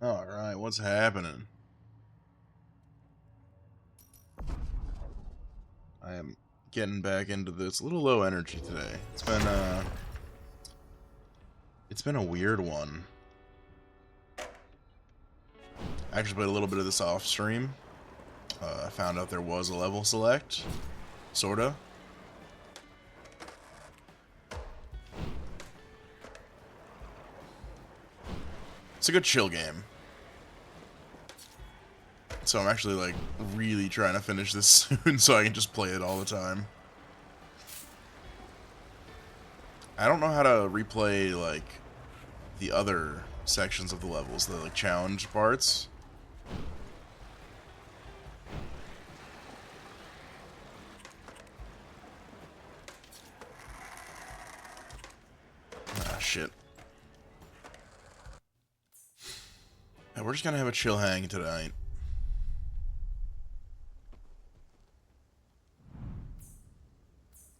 Alright, what's happening? I am getting back into this. A little low energy today. It's been a weird one. I actually played a little bit of this off stream. I found out there was a level select. Sorta. It's a good chill game. So I'm actually, like, really trying to finish this soon so I can just play it all the time. I don't know how to replay, like, the other sections of the levels, the, like, challenge parts. Ah, shit. Yeah, we're just gonna have a chill hang tonight.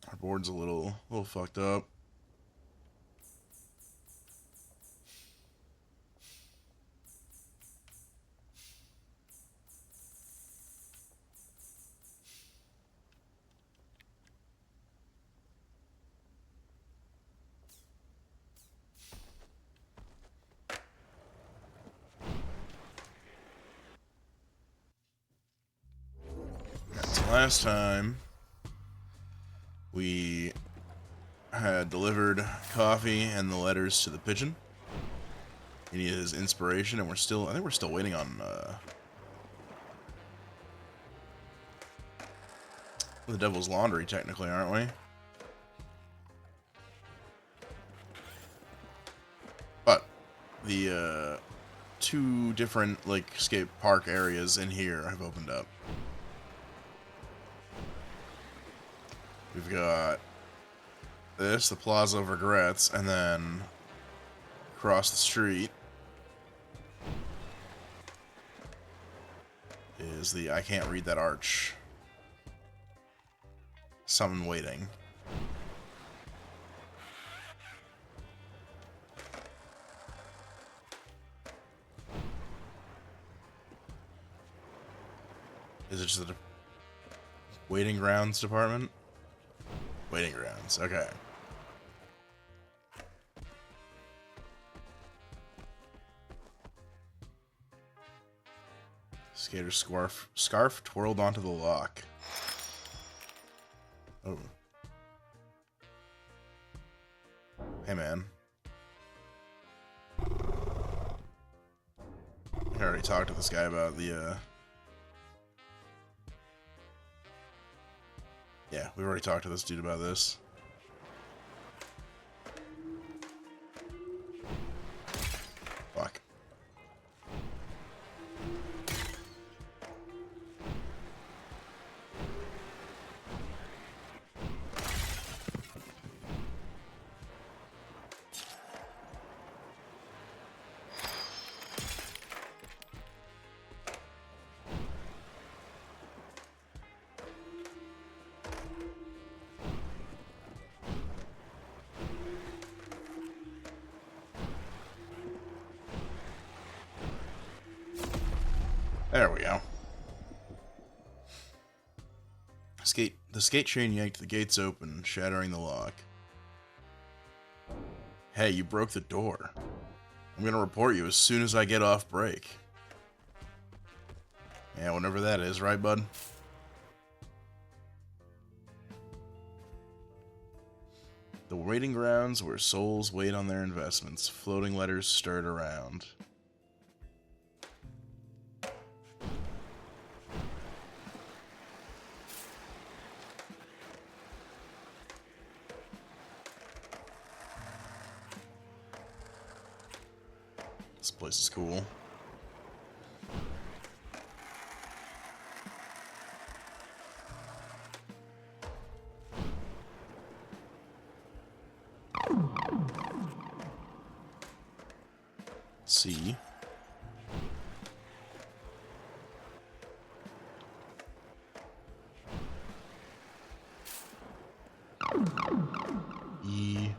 Our board's a little fucked up. So last time we had delivered coffee and the letters to the pigeon. He needed his inspiration, and I think we're still waiting on the Devil's Laundry, technically, aren't we? But the two different like skate park areas in here have opened up. We've got this, the Plaza of Regrets, and then across the street is the I Can't Read That Arch. Someone waiting. Is it just the waiting grounds department? Waiting grounds, okay. Skater's scarf twirled onto the lock. Oh. Hey, man. I already talked to this guy about the, Yeah, we've already talked to this dude about this. Fuck. There we go. The skate chain yanked the gates open, shattering the lock. Hey, you broke the door. I'm gonna report you as soon as I get off break. Yeah, whenever that is, right, bud? The waiting grounds where souls wait on their investments. Floating letters stirred around. This place is cool. C. E.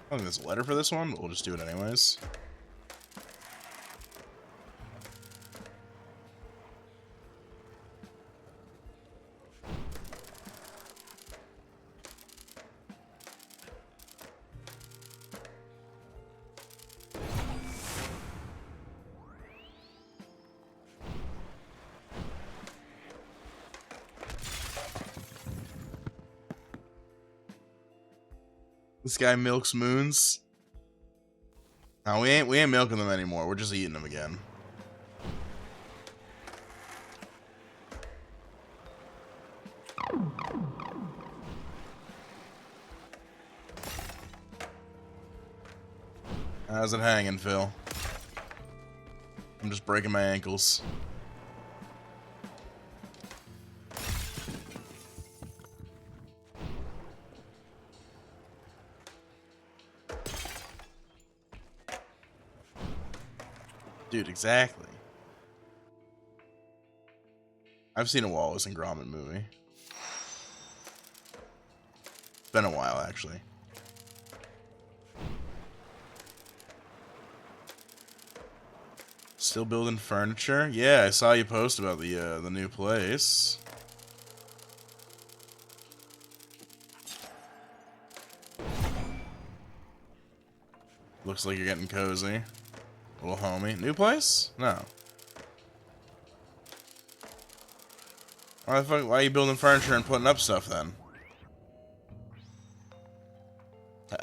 I don't think there's a letter for this one, but we'll just do it anyways. This guy milks moons. No, we ain't milking them anymore. We're just eating them again. How's it hanging, Phil? I'm just breaking my ankles. Dude, exactly. I've seen a Wallace and Gromit movie. It's been a while, actually. Still building furniture? Yeah, I saw you post about the new place. Looks like you're getting cozy. Little homie. New place? No. Why the fuck, why are you building furniture and putting up stuff then?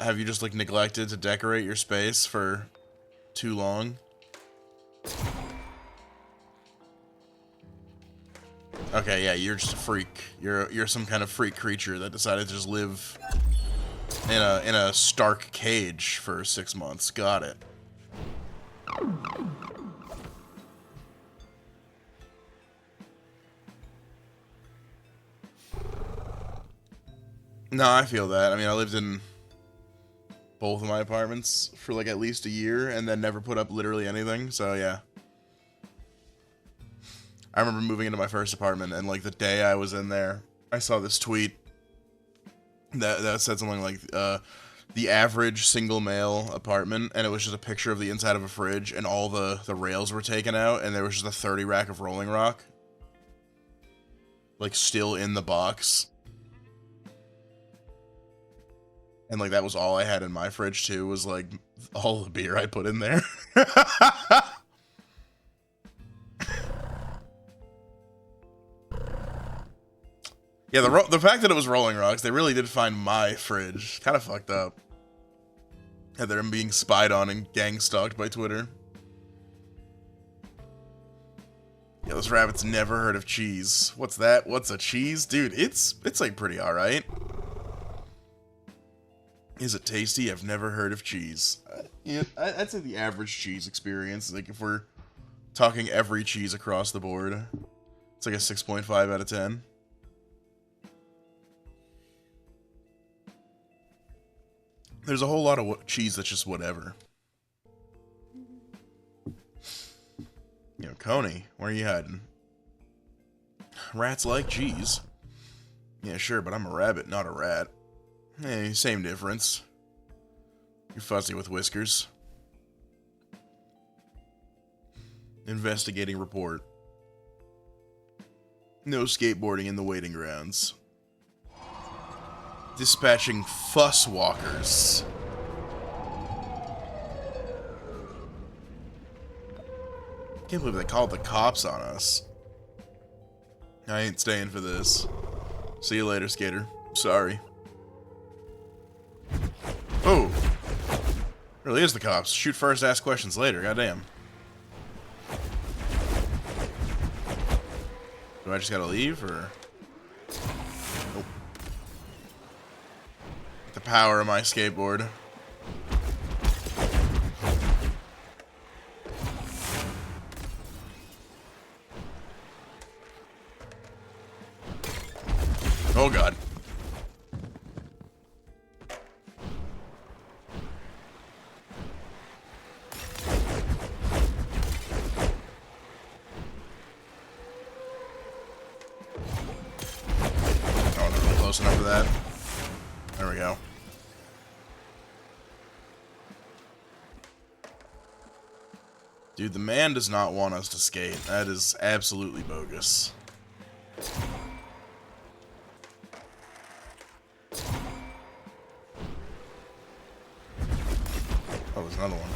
Have you just like neglected to decorate your space for too long? Okay, yeah, you're just a freak. You're some kind of freak creature that decided to just live in a stark cage for 6 months. Got it. No, I feel that. I mean, I lived in both of my apartments for like at least a year and then never put up literally anything, so yeah. I remember moving into my first apartment and like the day I was in there, I saw this tweet that said something like, the average single male apartment, and it was just a picture of the inside of a fridge and all the rails were taken out and there was just a 30 rack of Rolling Rock. Like still in the box. And, like, that was all I had in my fridge, too, was, like, all the beer I put in there. Yeah, the fact that it was Rolling Rocks, they really did find my fridge. Kind of fucked up. And they're being spied on and gang-stalked by Twitter. Yeah, this rabbit's never heard of cheese. What's that? What's a cheese? Dude, it's like, pretty alright. Is it tasty? I've never heard of cheese. Yeah, I'd say the average cheese experience, like if we're talking every cheese across the board, it's like a 6.5 out of 10. There's a whole lot of cheese that's just whatever. You know, Coney, where are you hiding? Rats like cheese. Yeah, sure, but I'm a rabbit, not a rat. Hey, same difference. You're fuzzy with whiskers. Investigating report. No skateboarding in the waiting grounds. Dispatching fuss walkers. Can't believe they called the cops on us. I ain't staying for this. See you later, skater. Sorry. Oh! Really is the cops. Shoot first, ask questions later. Goddamn. Do I just gotta leave, or? Nope. The power of my skateboard. Oh god. Enough of that. There we go. Dude, the man does not want us to skate. That is absolutely bogus. Oh, there's another one.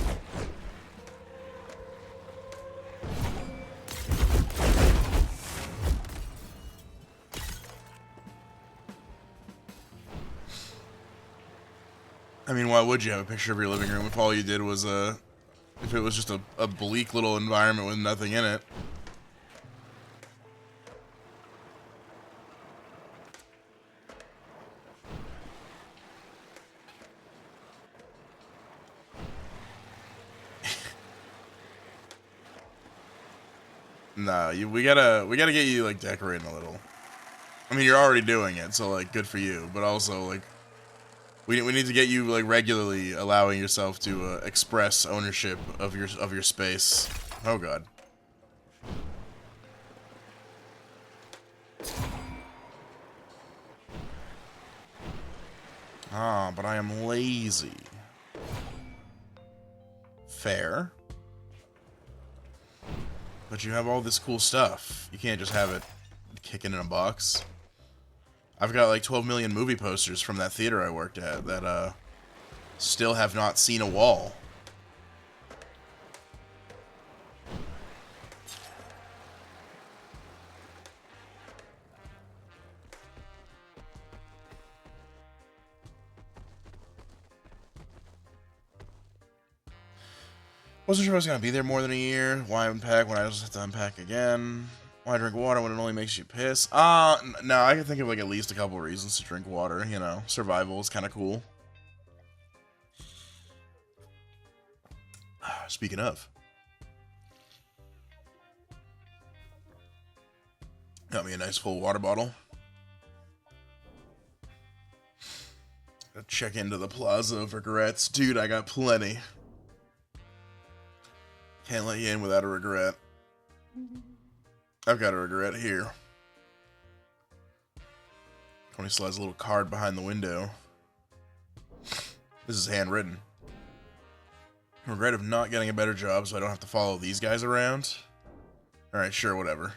I mean, why would you have a picture of your living room if all you did was, if it was just a bleak little environment with nothing in it? Nah, we gotta get you, like, decorating a little. I mean, you're already doing it, so, like, good for you. But also, like, we need to get you, like, regularly allowing yourself to express ownership of your space. Oh god. Ah, but I am lazy. Fair. But you have all this cool stuff. You can't just have it kicking in a box. I've got like 12 million movie posters from that theater I worked at that still have not seen a wall. Wasn't sure if I was going to be there more than a year. Why unpack when I just have to unpack again? Why drink water when it only makes you piss? No, I can think of like at least a couple reasons to drink water, you know. Survival is kind of cool. Speaking of. Got me a nice full water bottle. Gotta check into the Plaza of Regrets. Dude, I got plenty. Can't let you in without a regret. I've got a regret here. Tony still has a little card behind the window. This is handwritten. Regret of not getting a better job so I don't have to follow these guys around. Alright, sure, whatever.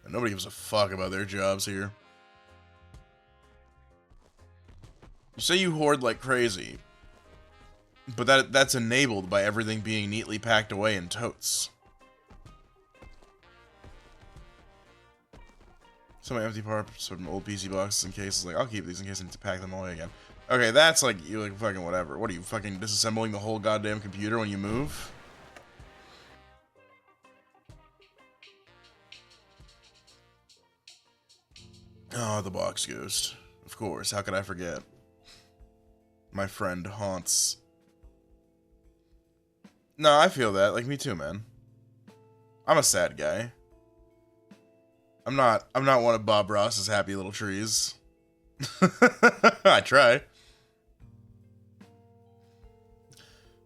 Nobody gives a fuck about their jobs here. You say you hoard like crazy, but that's enabled by everything being neatly packed away in totes. Some empty parts from old PC boxes in cases. Like, I'll keep these in case I need to pack them away again. Okay, that's like, you like fucking whatever. What are you, fucking disassembling the whole goddamn computer when you move? Oh, the box ghost. Of course, how could I forget? My friend haunts. No, I feel that. Like, me too, man. I'm a sad guy. I'm not one of Bob Ross's happy little trees. I try.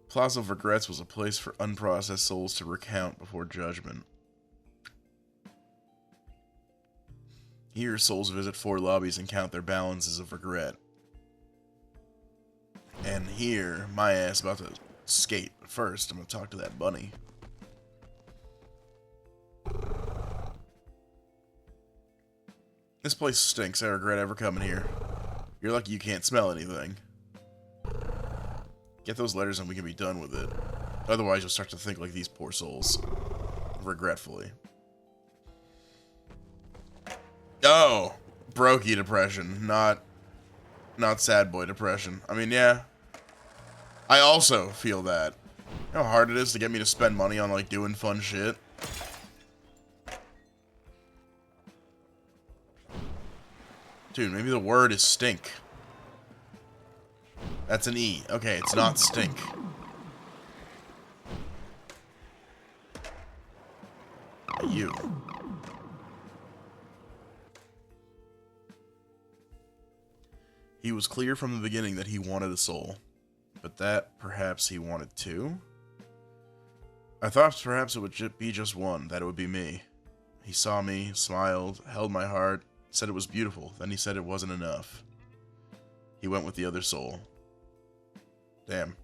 Plaza of Regrets was a place for unprocessed souls to recount before judgment. Here, souls visit 4 lobbies and count their balances of regret. And here, my ass about to skate. But first, I'm gonna talk to that bunny. This place stinks. I regret ever coming here. You're lucky you can't smell anything. Get those letters and we can be done with it. Otherwise, you'll start to think like these poor souls. Regretfully. Oh! Brokey depression, not sad boy depression. I mean, yeah. I also feel that. You know how hard it is to get me to spend money on, like, doing fun shit? Dude, maybe the word is stink. That's an E. Okay, it's not stink. You. He was clear from the beginning that he wanted a soul. But that, perhaps, he wanted 2? I thought perhaps it would be just one, that it would be me. He saw me, smiled, held my heart, said it was beautiful, then he said it wasn't enough. He went with the other soul. Damn.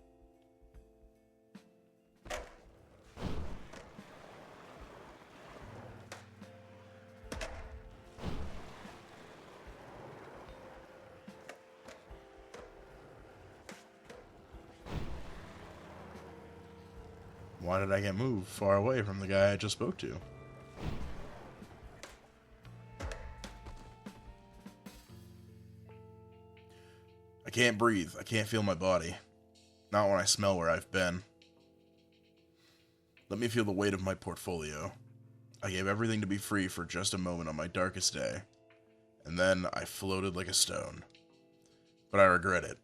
Why did I get moved far away from the guy I just spoke to? I can't breathe. I can't feel my body. Not when I smell where I've been. Let me feel the weight of my portfolio. I gave everything to be free for just a moment on my darkest day. And then I floated like a stone. But I regret it.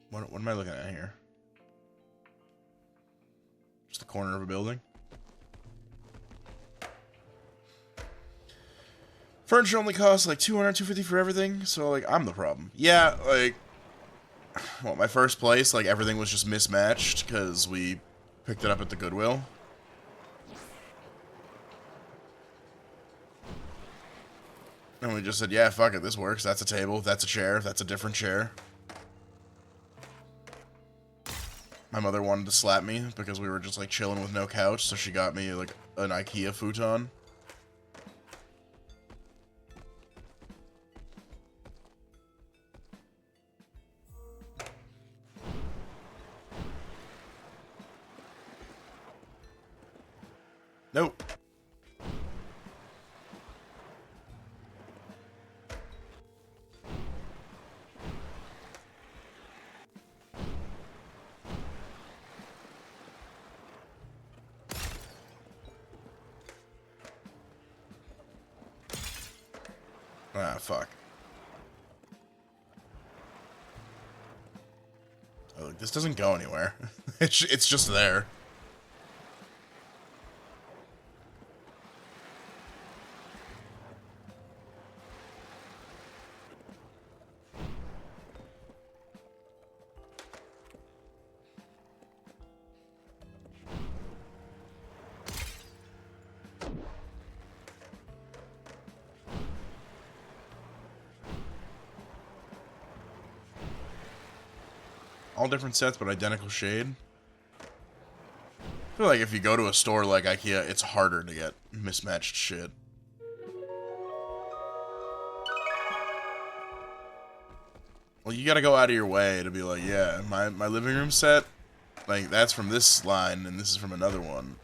What am I looking at here? Just the corner of a building? Furniture only costs like $200, $250 for everything, so like I'm the problem. Yeah, like, well, my first place, like everything was just mismatched because we picked it up at the Goodwill. And we just said, yeah, fuck it, this works. That's a table, that's a chair, that's a different chair. My mother wanted to slap me because we were just like chilling with no couch, so she got me like an IKEA futon. Nope. Ah, fuck. Oh, look, this doesn't go anywhere. It's just there. All different sets, but identical shade. I feel like if you go to a store like IKEA, it's harder to get mismatched shit. Well, you gotta go out of your way to be like, yeah, my living room set, like, that's from this line, and this is from another one.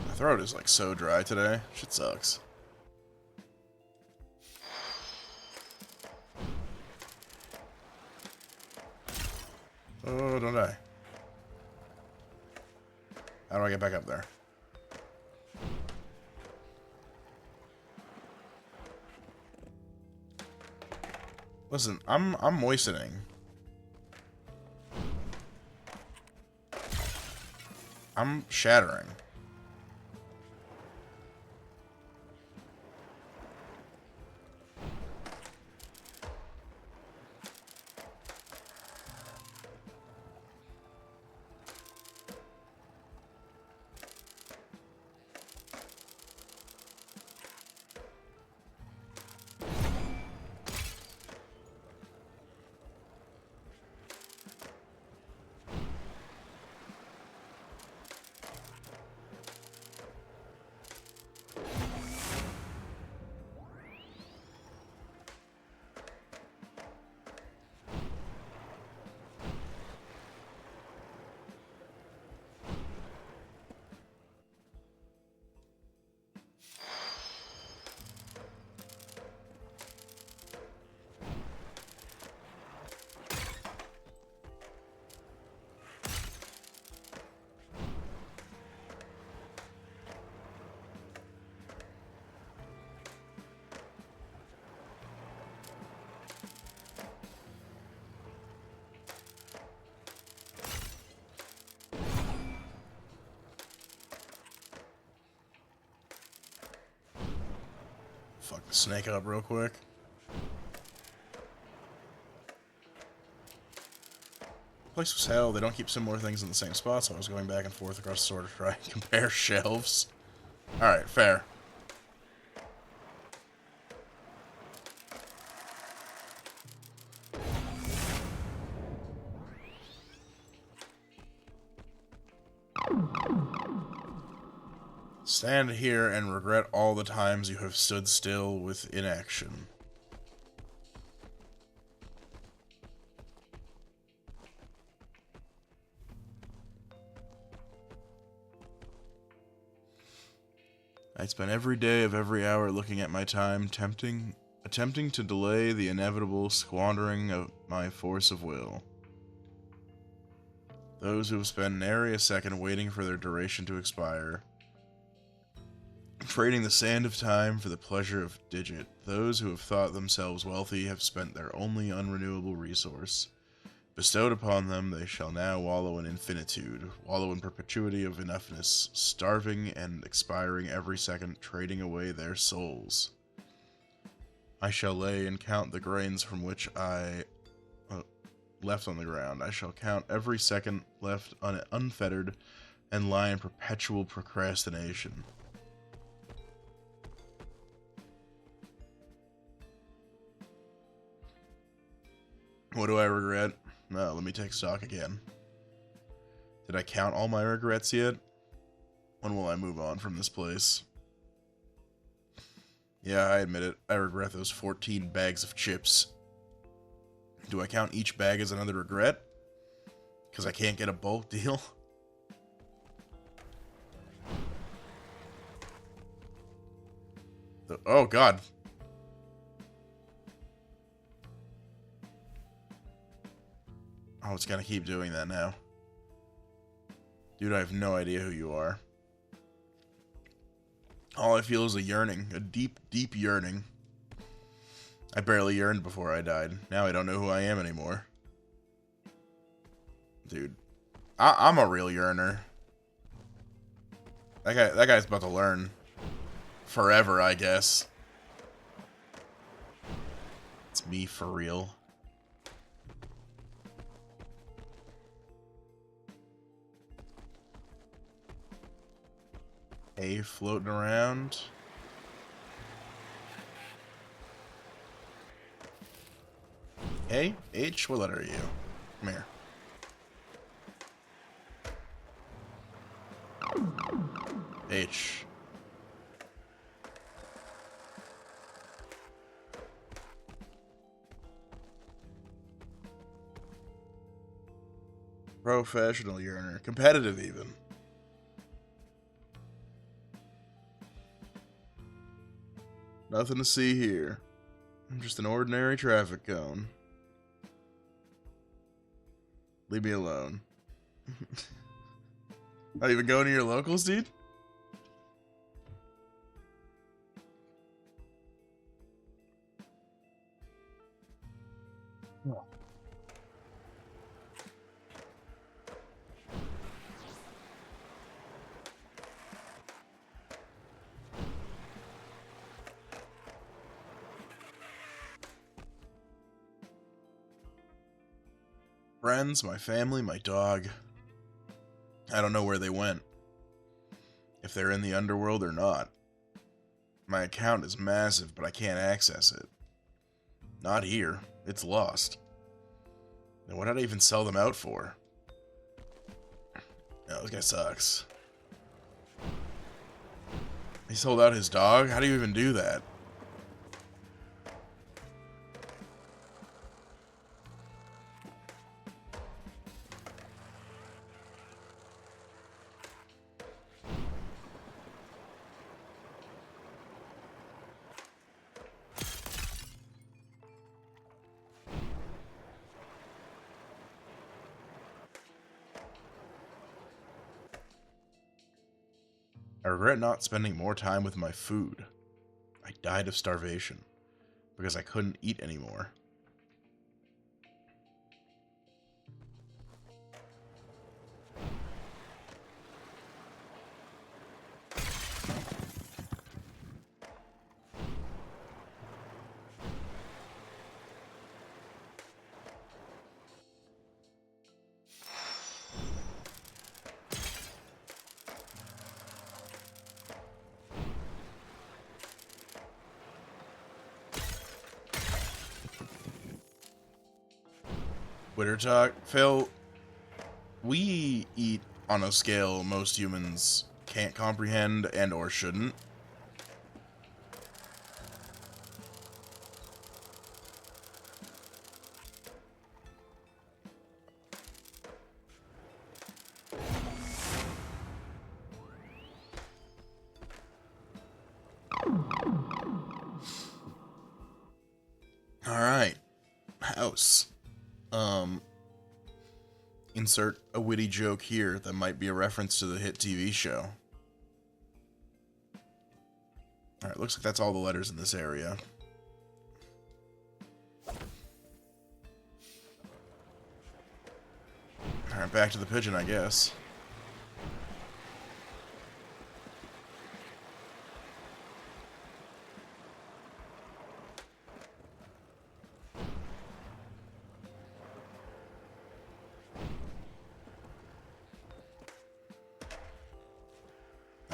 My throat is, like, so dry today. Shit sucks. Oh, don't die. How do I get back up there? Listen, I'm moistening. I'm shattering. Fuck the snake up real quick. Place was hell. They don't keep similar things in the same spot, so I was going back and forth across the store to try and compare shelves. Alright, fair. Stand here and regret all the times you have stood still with inaction. I spent every day of every hour looking at my time, attempting to delay the inevitable squandering of my force of will. Those who have spent nary a second waiting for their duration to expire, trading the sand of time for the pleasure of digit. Those who have thought themselves wealthy have spent their only unrenewable resource. Bestowed upon them, they shall now wallow in infinitude, wallow in perpetuity of enoughness, starving and expiring every second, trading away their souls. I shall lay and count the grains from which I left on the ground. I shall count every second left unfettered and lie in perpetual procrastination. What do I regret? No, let me take stock again. Did I count all my regrets yet? When will I move on from this place? Yeah, I admit it. I regret those 14 bags of chips. Do I count each bag as another regret? Because I can't get a bulk deal? Oh, God. Oh, it's gonna keep doing that now. Dude, I have no idea who you are. All I feel is a yearning. A deep, deep yearning. I barely yearned before I died. Now I don't know who I am anymore. Dude. I'm a real yearner. That guy's about to learn. Forever, I guess. It's me for real. A floating around. A? H? What letter are you? Come here. H. Professional yearner. Competitive even. Nothing to see here. I'm just an ordinary traffic cone. Leave me alone. Not even going to your locals, dude? Friends, my family, my dog. I don't know where they went. If they're in the underworld or not. My account is massive, but I can't access it. Not here. It's lost. Then what did I even sell them out for? No, this guy sucks. He sold out his dog? How do you even do that? I regret not spending more time with my food. I died of starvation because I couldn't eat anymore. Twitter talk. Phil, we eat on a scale most humans can't comprehend and or shouldn't. Alright. House. Insert a witty joke here that might be a reference to the hit TV show. Alright, looks like that's all the letters in this area. Alright, back to the pigeon, I guess.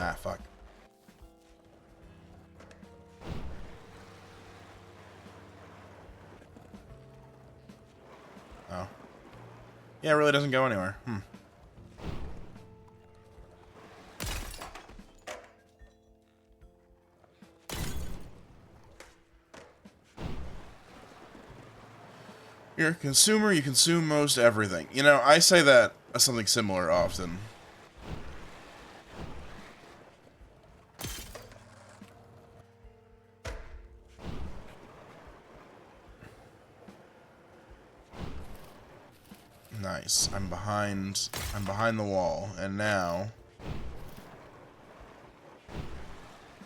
Ah, fuck. Oh. Yeah, it really doesn't go anywhere. You're a consumer, you consume most everything. You know, I say that as something similar often. Nice. I'm behind the wall, and now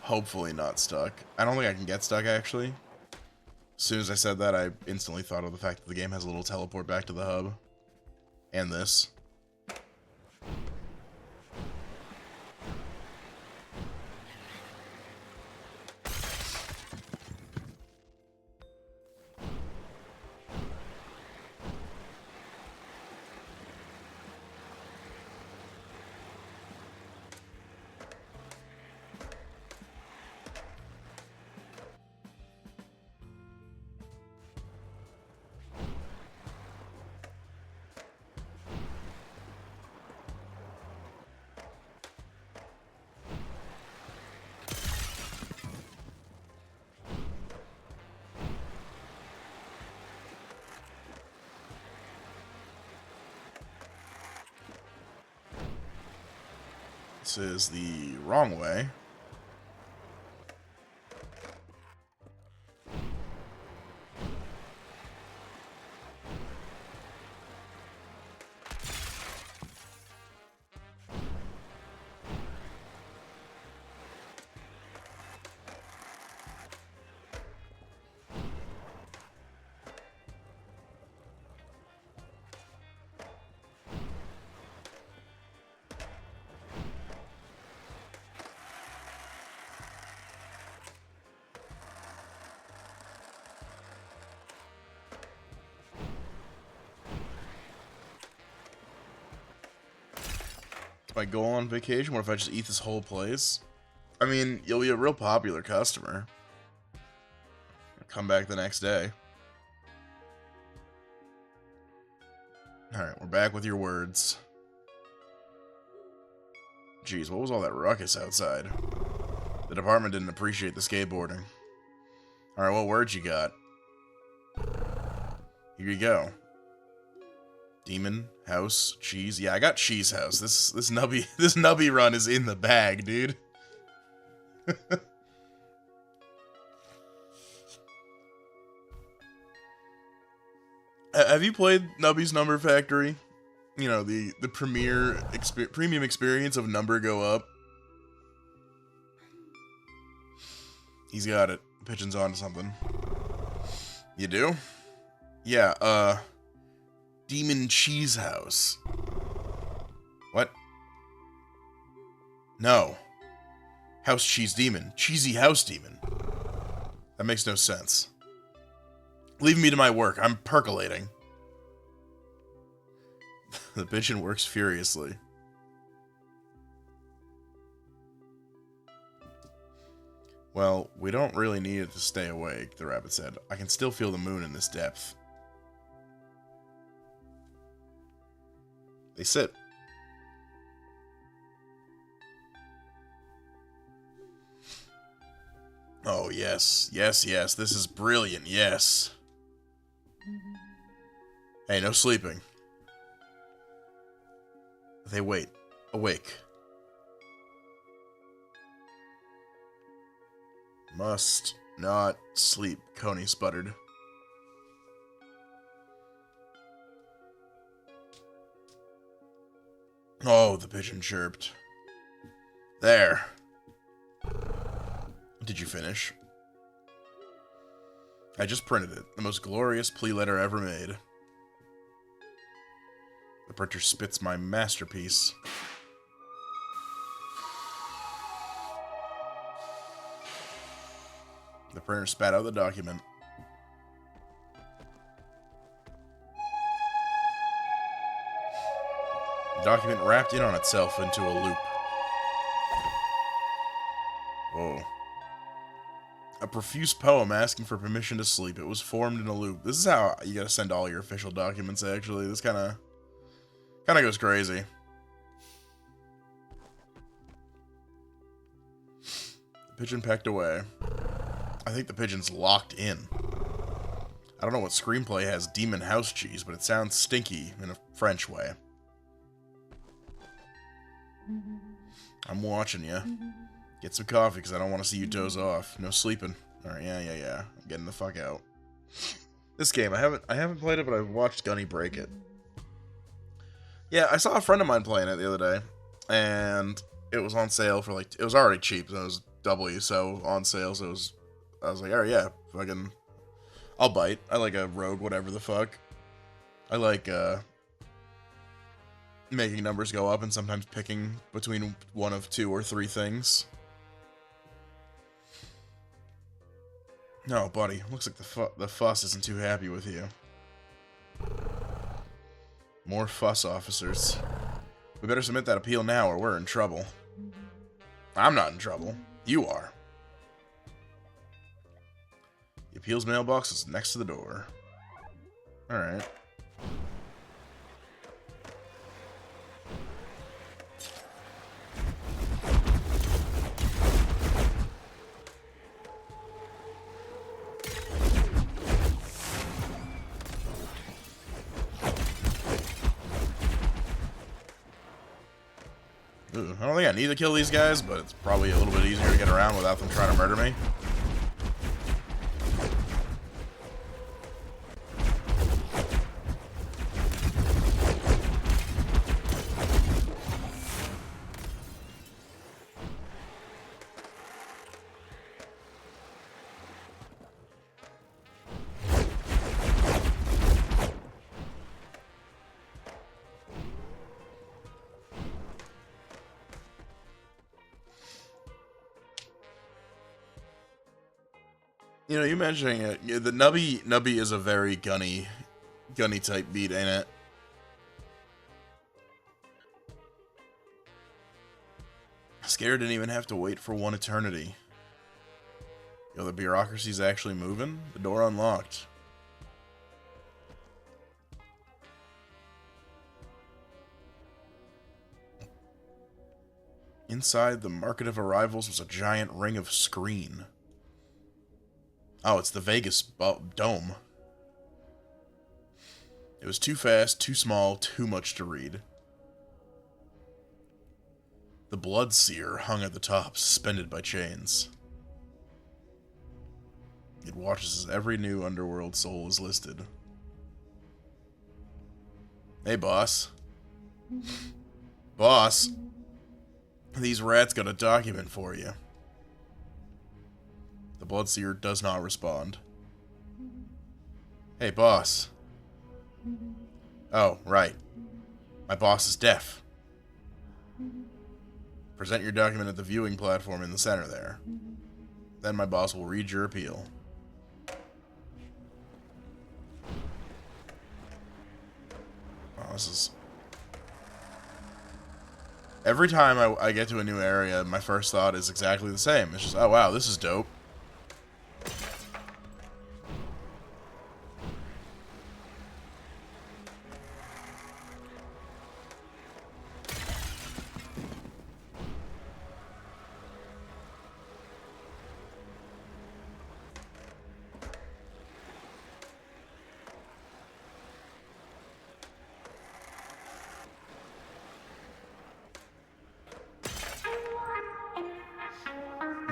hopefully not stuck. I don't think I can get stuck, actually. As soon as I said that, I instantly thought of the fact that the game has a little teleport back to the hub. And this. This is the wrong way. If I go on vacation, what if I just eat this whole place? I mean, you'll be a real popular customer. Come back the next day. Alright, we're back with your words. Jeez, what was all that ruckus outside? The department didn't appreciate the skateboarding. Alright, what words you got? Here you go. Demon, house, cheese. Yeah, I got cheese house. This nubby run is in the bag, dude. Have you played Nubby's Number Factory? You know, the premium experience of number go up. He's got it. Pigeon's on to something. You do? Yeah, Demon Cheese House. What? No. House Cheese Demon. Cheesy House Demon. That makes no sense. Leave me to my work. I'm percolating. The pigeon works furiously. Well, we don't really need it to stay awake, the rabbit said. I can still feel the moon in this depth. They sit. Oh, yes. Yes, yes. This is brilliant. Yes. Hey, no sleeping. They wait. Awake. Must not sleep, Coney sputtered. Oh, the pigeon chirped. There. Did you finish? I just printed it. The most glorious plea letter ever made. The printer spits my masterpiece. The printer spat out the document. The document wrapped in on itself into a loop. Whoa. A profuse poem asking for permission to sleep. It was formed in a loop. This is how you gotta send all your official documents, actually. This kinda goes crazy. The pigeon pecked away. I think the pigeon's locked in. I don't know what screenplay has demon house cheese, but it sounds stinky in a French way. I'm watching you. Get some coffee, because I don't want to see you doze off. No sleeping. Alright, yeah. I'm getting the fuck out. This game, I haven't played it, but I've watched Gunny break it. Yeah, I saw a friend of mine playing it the other day, and it was on sale for like, it was already cheap, so it was W, so on sale, so I was like, alright, yeah, fucking, I'll bite. I like a rogue, whatever the fuck. I like, making numbers go up and sometimes picking between one of 2 or 3 things. No, buddy, looks like the fuss isn't too happy with you. More fuss officers. We better submit that appeal now or we're in trouble. I'm not in trouble. You are. The appeals mailbox is next to the door. Alright. I don't think I need to kill these guys, but it's probably a little bit easier to get around without them trying to murder me. You know, you mentioning it, yeah, the Nubby is a very gunny type beat, ain't it? Scared didn't even have to wait for one eternity. Yo, the bureaucracy's actually moving? The door unlocked. Inside the market of arrivals was a giant ring of screen. Oh, it's the Vegas dome. It was too fast, too small, too much to read. The blood seer hung at the top, suspended by chains. It watches as every new underworld soul is listed. Hey, boss. Boss. These rats got a document for you. The Bloodseer does not respond. Hey, boss. Oh, right. My boss is deaf. Present your document at the viewing platform in the center there. Then my boss will read your appeal. Oh, this is... Every time I get to a new area, my first thought is exactly the same. It's just, oh wow, this is dope.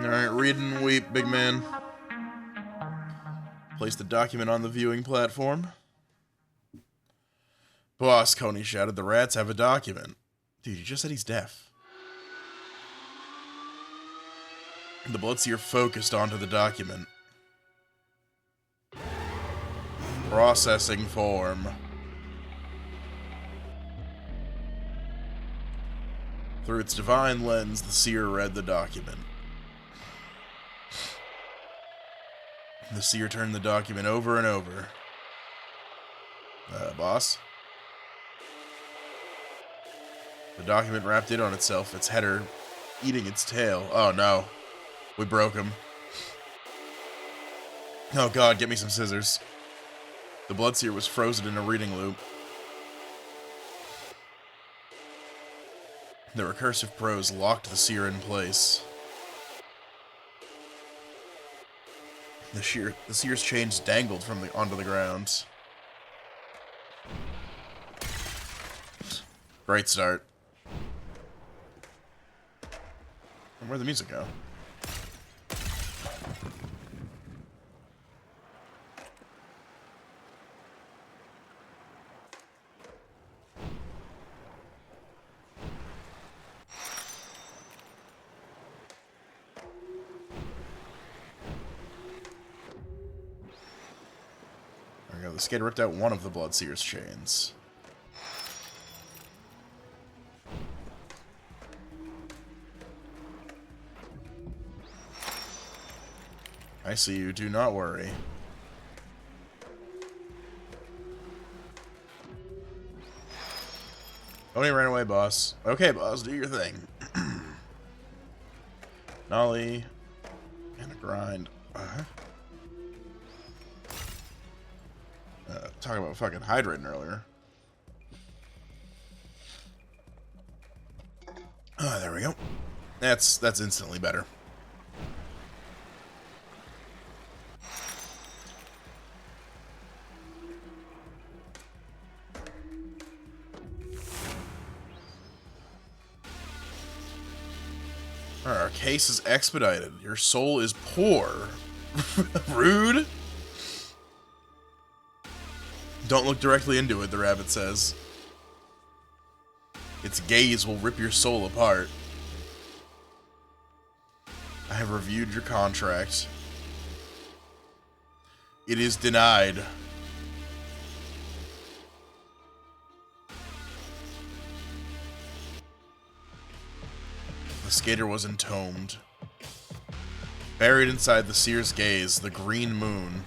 Alright, read and weep, big man. Place the document on the viewing platform. Boss, Coney shouted, the rats have a document. Dude, you just said he's deaf. The Bloodseer focused onto the document. Processing form. Through its divine lens, the seer read the document. The seer turned the document over and over. Boss? The document wrapped in on itself, its header eating its tail. Oh no. We broke him. Oh god, get me some scissors. The Bloodseer was frozen in a reading loop. The recursive prose locked the seer in place. The seer's chains dangled from onto the ground. Great start. And where'd the music go? There we go. The skater ripped out one of the Bloodseer's chains. I see you. Do not worry. Tony ran away, boss. Okay, boss, do your thing. Nolly. And a grind. Talking about fucking hydrating earlier. There we go. That's instantly better. Our case is expedited. Your soul is poor. Rude. Don't look directly into it, the rabbit says. Its gaze will rip your soul apart. I have reviewed your contract. It is denied. The skater was entombed. Buried inside the seer's gaze, the green moon.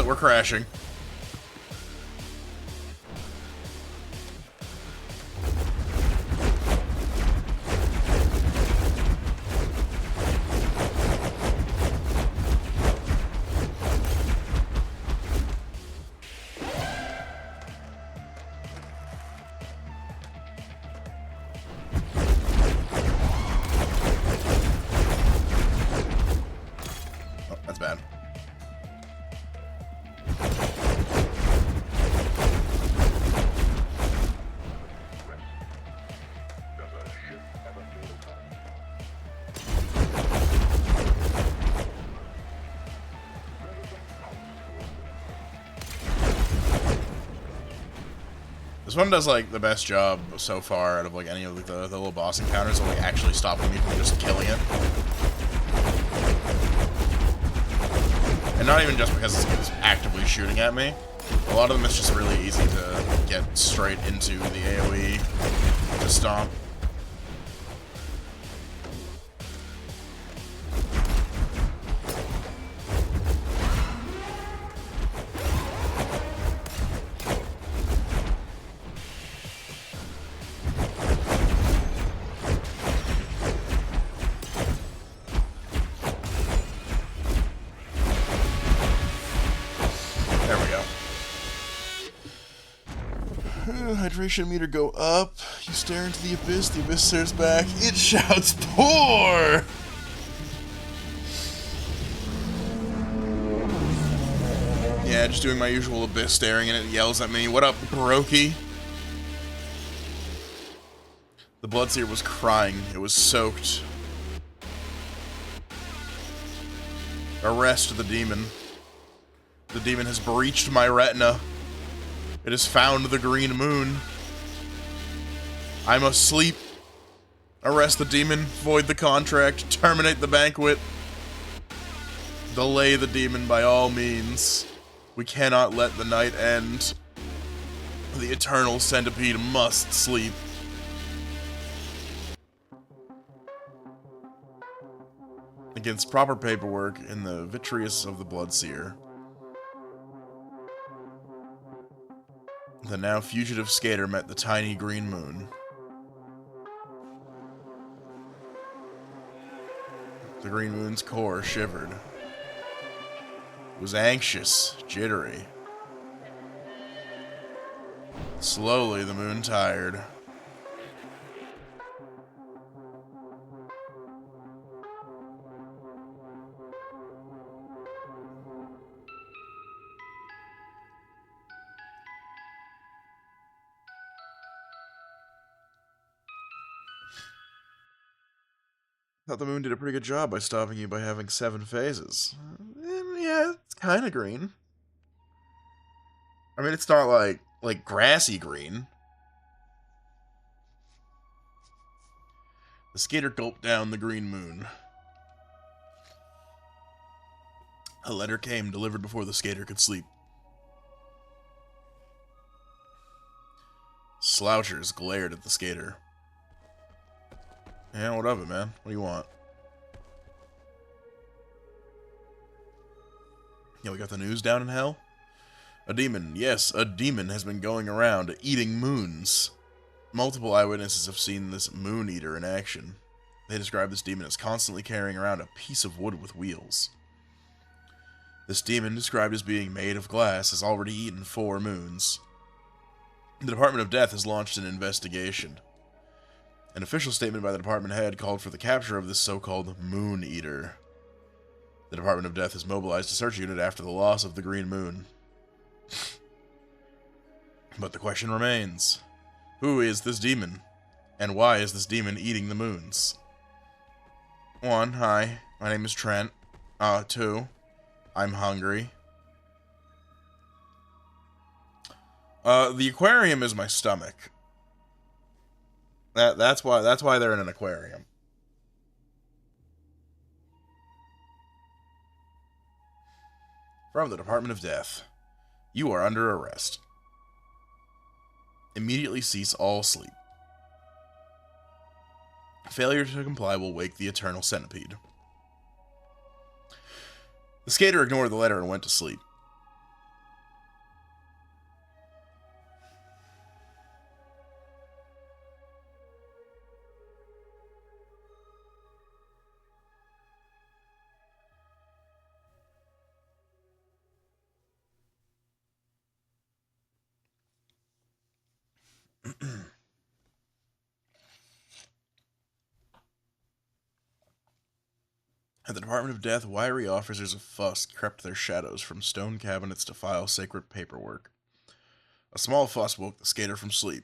We're crashing. Oh, that's bad. This one does, like, the best job so far out of, like, any of the little boss encounters of, like, actually stopping me from just killing it. And not even just because it's actively shooting at me. A lot of them it's just really easy to get straight into the AoE to stomp. Hydration meter go up. You stare into the abyss stares back. It shouts, pour! Yeah, just doing my usual abyss staring, and it yells at me, what up, brokey? The Bloodseer was crying. It was soaked. Arrest the demon. The demon has breached my retina. It has found the green moon. I must sleep. Arrest the demon. Void the contract. Terminate the banquet. Delay the demon by all means. We cannot let the night end. The eternal centipede must sleep. Against proper paperwork in the vitreous of the Bloodseer, the now fugitive skater met the tiny green moon. The green moon's core shivered. It was anxious, jittery. Slowly, the moon tired. Thought the moon did a pretty good job by stopping you by having 7 phases. Yeah, it's kind of green. I mean, it's not like grassy green. The skater gulped down the green moon. A letter came, delivered before the skater could sleep. Slouchers glared at the skater. Yeah, what of it, man? What do you want? Yeah, we got the news down in hell? A demon, yes, a demon has been going around eating moons. Multiple eyewitnesses have seen this moon eater in action. They describe this demon as constantly carrying around a piece of wood with wheels. This demon, described as being made of glass, has already eaten 4 moons. The Department of Death has launched an investigation. An official statement by the department head called for the capture of this so-called Moon Eater. The Department of Death has mobilized a search unit after the loss of the Green Moon. But the question remains, who is this demon? And why is this demon eating the moons? 1, hi, my name is Trent. 2, I'm hungry. The aquarium is my stomach. That's why they're in an aquarium. From the Department of Death. You are under arrest. Immediately cease all sleep. Failure to comply will wake the eternal centipede. The skater ignored the letter and went to sleep. At the Department of Death, wiry officers of fuss crept their shadows from stone cabinets to file sacred paperwork. A small fuss woke the skater from sleep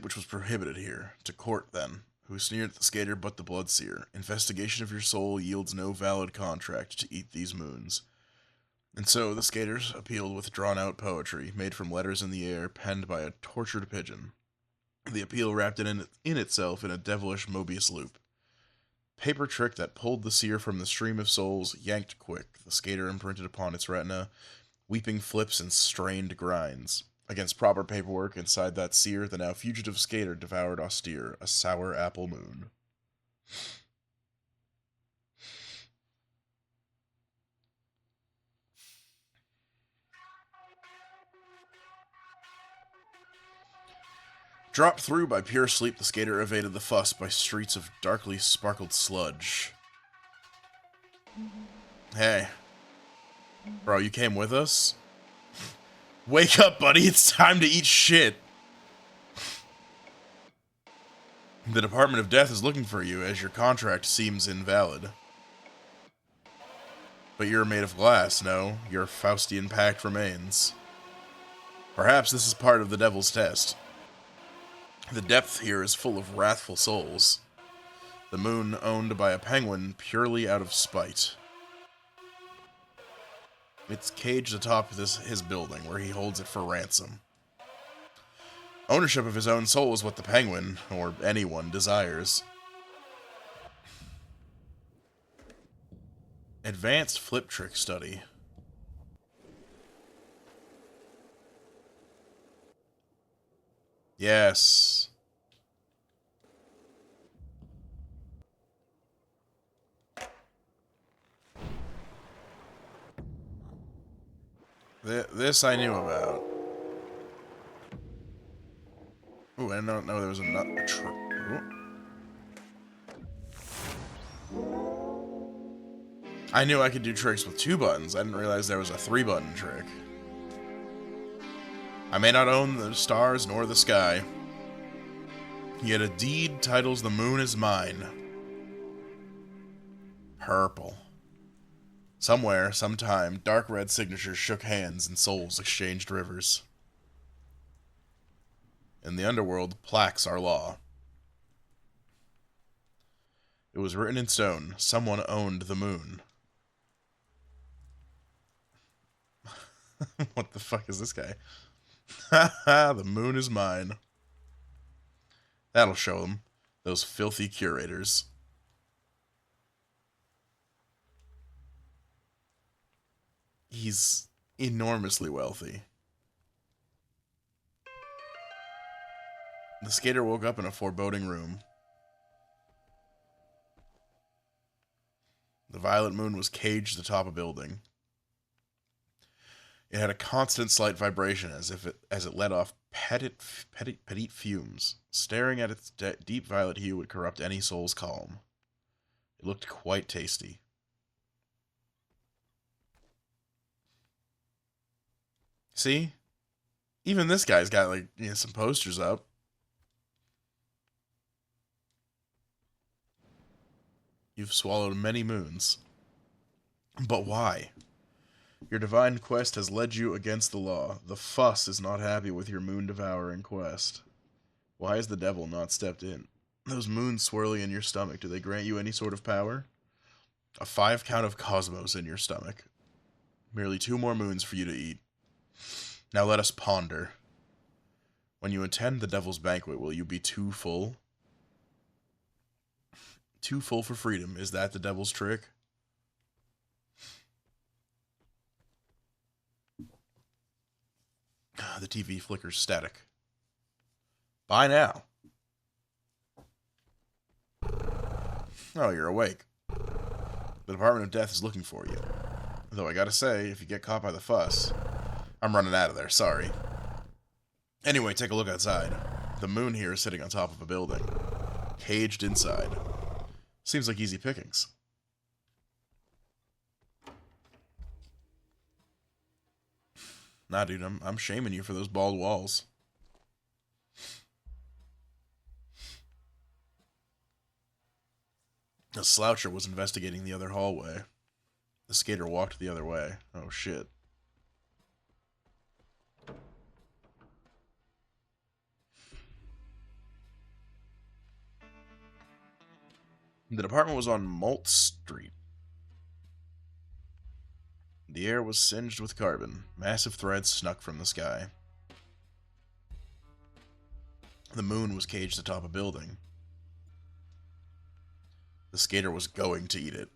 which was prohibited here. To court, then, who sneered at the skater but the Bloodseer. Investigation of your soul yields no valid contract to eat these moons. And so the skaters appealed with drawn-out poetry, made from letters in the air, penned by a tortured pigeon. The appeal wrapped it in itself in a devilish Mobius loop. Paper trick that pulled the seer from the stream of souls, yanked quick, the skater imprinted upon its retina, weeping flips and strained grinds. Against proper paperwork, inside that seer, the now fugitive skater devoured austere, a sour apple moon. Dropped through by pure sleep, the skater evaded the fuss by streets of darkly sparkled sludge. Hey. Bro, you came with us? Wake up, buddy. It's time to eat shit. The Department of Death is looking for you, as your contract seems invalid. But you're made of glass, no? Your Faustian pact remains. Perhaps this is part of the Devil's test. The depth here is full of wrathful souls. The moon owned by a penguin purely out of spite. It's caged atop his building, where he holds it for ransom. Ownership of his own soul is what the penguin, or anyone, desires. Advanced flip trick study. Yes. This I knew about. Ooh, I didn't know there was a trick. I knew I could do tricks with 2 buttons. I didn't realize there was a 3-button trick. I may not own the stars nor the sky, yet a deed titles the moon is mine. Purple. Somewhere, sometime, dark red signatures shook hands and souls exchanged rivers. In the underworld, plaques are law. It was written in stone. Someone owned the moon. What the fuck is this guy? Haha, the moon is mine. That'll show them. Those filthy curators. He's enormously wealthy. The skater woke up in a foreboding room. The violet moon was caged atop a building. It had a constant slight vibration as it let off petite fumes. Staring at its deep violet hue would corrupt any soul's calm. It looked quite tasty. See? Even this guy's got, like, some posters up. You've swallowed many moons. But why? Your divine quest has led you against the law. The fuss is not happy with your moon-devouring quest. Why has the devil not stepped in? Those moons swirling in your stomach, do they grant you any sort of power? A 5 count of cosmos in your stomach. Merely 2 more moons for you to eat. Now let us ponder. When you attend the devil's banquet, will you be too full? Too full for freedom. Is that the devil's trick? The TV flickers static. Bye now. Oh, you're awake. The Department of Death is looking for you. Though I gotta say, if you get caught by the fuss... I'm running out of there, sorry. Anyway, take a look outside. The moon here is sitting on top of a building. Caged inside. Seems like easy pickings. Nah, dude, I'm shaming you for those bald walls. The sloucher was investigating the other hallway. The skater walked the other way. Oh, shit. The department was on Molt Street. The air was singed with carbon. Massive threads snuck from the sky. The moon was caged atop a building. The skater was going to eat it.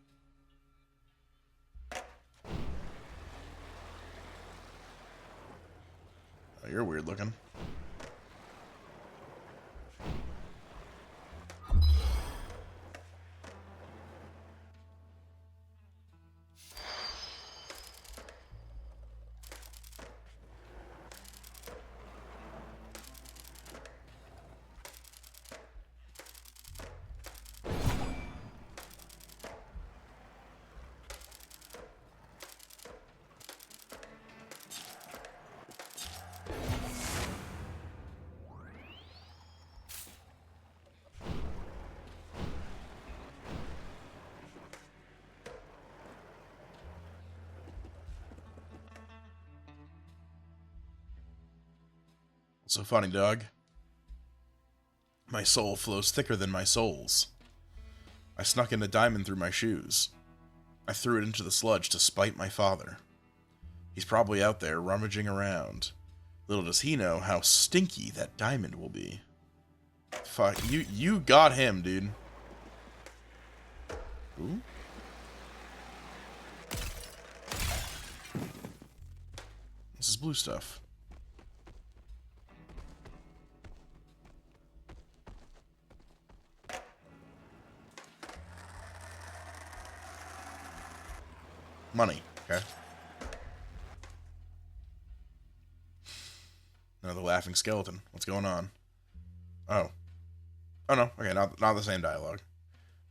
Oh, you're weird looking. What's so funny, dog? My soul flows thicker than my soul's. I snuck in a diamond through my shoes. I threw it into the sludge to spite my father. He's probably out there rummaging around. Little does he know how stinky that diamond will be. Fuck, you got him, dude. Ooh. This is blue stuff. Money, okay. Another laughing skeleton. What's going on? Oh. Oh no, okay, not the same dialogue.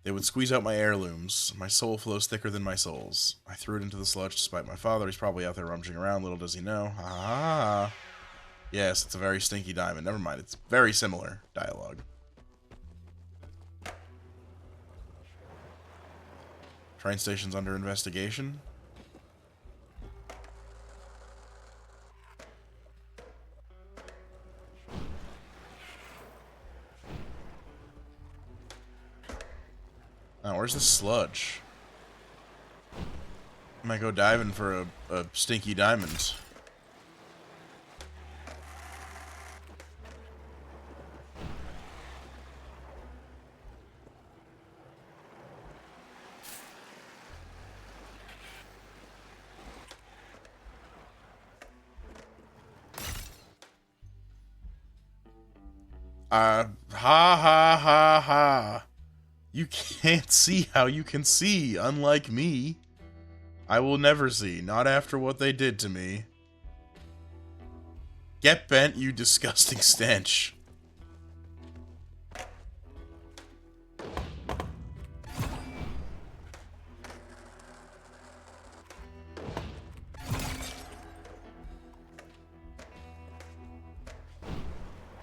They would squeeze out my heirlooms. My soul flows thicker than my soul's. I threw it into the sludge to spite my father. He's probably out there rummaging around. Little does he know. Ha ha ha. Yes, it's a very stinky diamond. Never mind, it's very similar dialogue. Train station's under investigation. Oh, where's the sludge? I might go diving for a stinky diamond. Ha ha ha ha. You can't see how you can see, unlike me. I will never see, not after what they did to me. Get bent, you disgusting stench.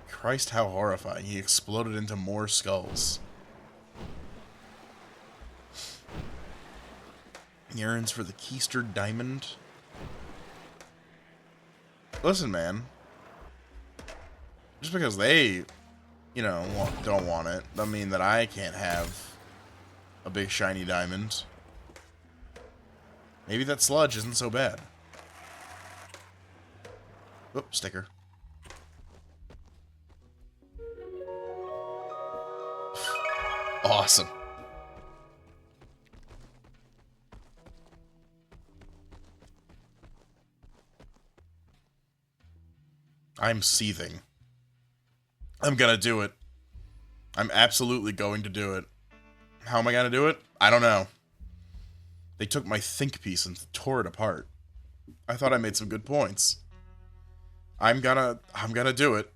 Christ, how horrifying. He exploded into more skulls. Yearns for the keister diamond. Listen, man. Just because they, you know, don't want it, doesn't mean that I can't have a big shiny diamond. Maybe that sludge isn't so bad. Oop, sticker. Awesome. I'm seething. I'm gonna do it. I'm absolutely going to do it. How am I gonna do it? I don't know. They took my think piece and tore it apart. I thought I made some good points. I'm gonna do it.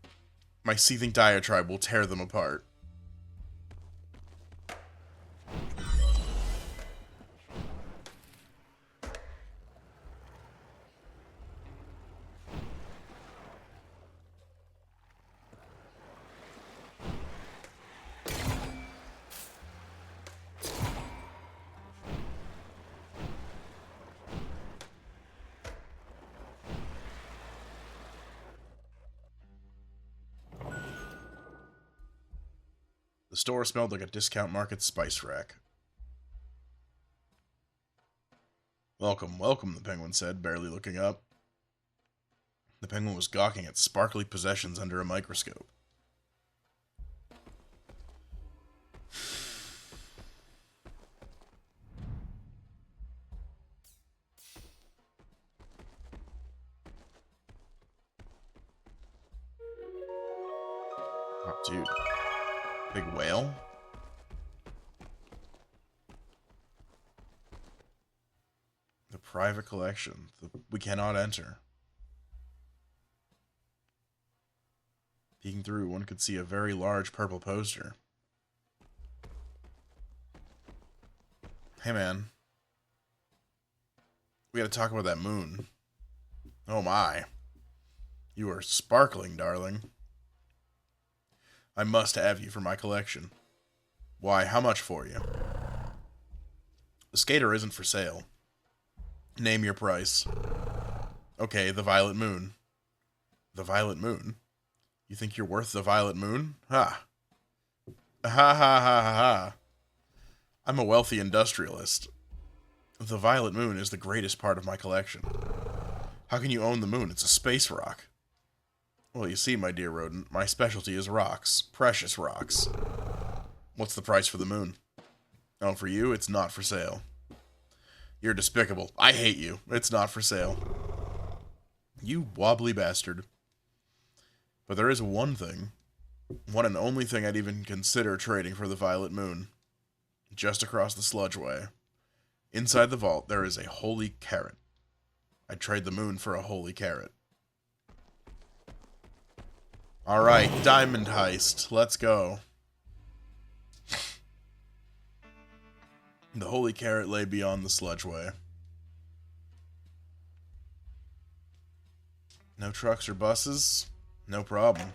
My seething diatribe will tear them apart. The store smelled like a discount market spice rack. Welcome, welcome, the penguin said, barely looking up. The penguin was gawking at sparkly possessions under a microscope. Oh, dude. Big whale? The private collection. We cannot enter. Peeking through, one could see a very large purple poster. Hey, man. We gotta talk about that moon. Oh, my. You are sparkling, darling. I must have you for my collection. Why, how much for you? The skater isn't for sale. Name your price. Okay, the violet moon. The violet moon? You think you're worth the violet moon? Ha. Ha ha ha ha ha. I'm a wealthy industrialist. The violet moon is the greatest part of my collection. How can you own the moon? It's a space rock. Well, you see, my dear rodent, my specialty is rocks. Precious rocks. What's the price for the moon? Oh, for you, it's not for sale. You're despicable. I hate you. It's not for sale. You wobbly bastard. But there is one thing. One and only thing I'd even consider trading for the violet moon. Just across the sludgeway. Inside the vault, there is a holy carrot. I'd trade the moon for a holy carrot. Alright, diamond heist. Let's go. The holy carrot lay beyond the sludgeway. No trucks or buses? No problem.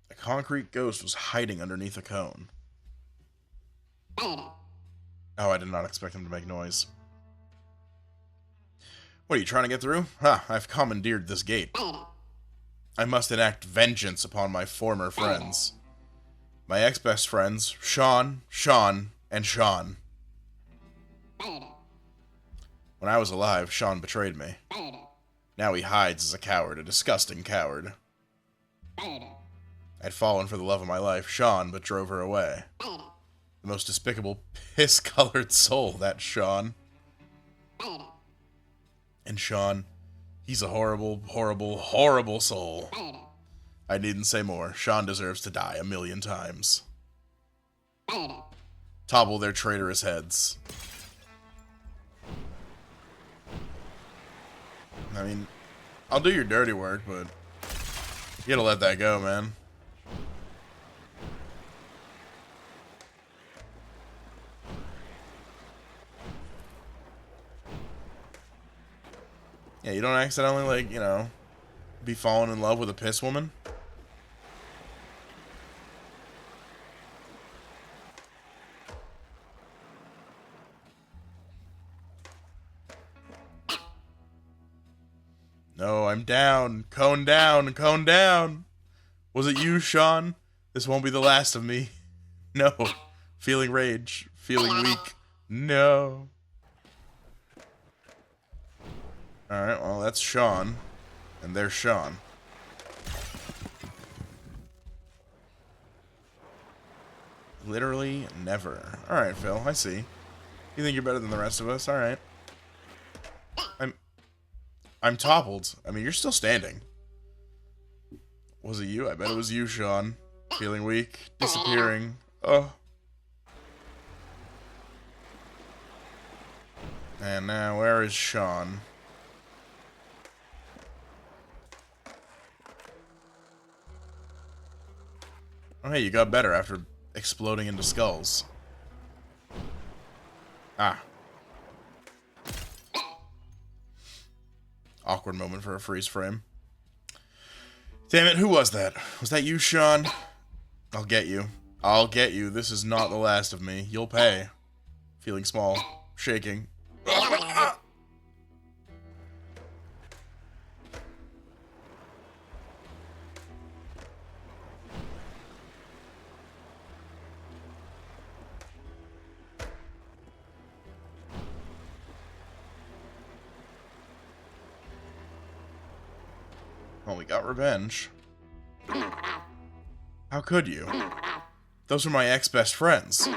A concrete ghost was hiding underneath a cone. Oh, I did not expect him to make noise. What, are you trying to get through? Ha, I've commandeered this gate. I must enact vengeance upon my former friends. My ex-best friends, Sean, and Sean. When I was alive, Sean betrayed me. Now he hides as a coward, a disgusting coward. I'd fallen for the love of my life, Sean, but drove her away. The most despicable, piss-colored soul, that Sean. And Sean, he's a horrible, horrible, horrible soul. I needn't say more. Sean deserves to die 1,000,000 times. Topple their traitorous heads. I mean, I'll do your dirty work, but you gotta let that go, man. Yeah, you don't accidentally, like, you know, be falling in love with a piss woman? No, I'm down. Cone down. Cone down. Was it you, Sean? This won't be the last of me. No. Feeling rage. Feeling weak. No. Alright, well, that's Sean. And there's Sean. Literally never. Alright, Phil, I see. You think you're better than the rest of us? Alright. I'm toppled. I mean, you're still standing. Was it you? I bet it was you, Sean. Feeling weak. Disappearing. Oh. And now, where is Sean? Oh, hey, you got better after exploding into skulls. Ah. Awkward moment for a freeze frame. Damn it, who was that? Was that you, Sean? I'll get you. I'll get you. This is not the last of me. You'll pay. Feeling small. Shaking. Well, we got revenge. How could you? Those are my ex-best friends.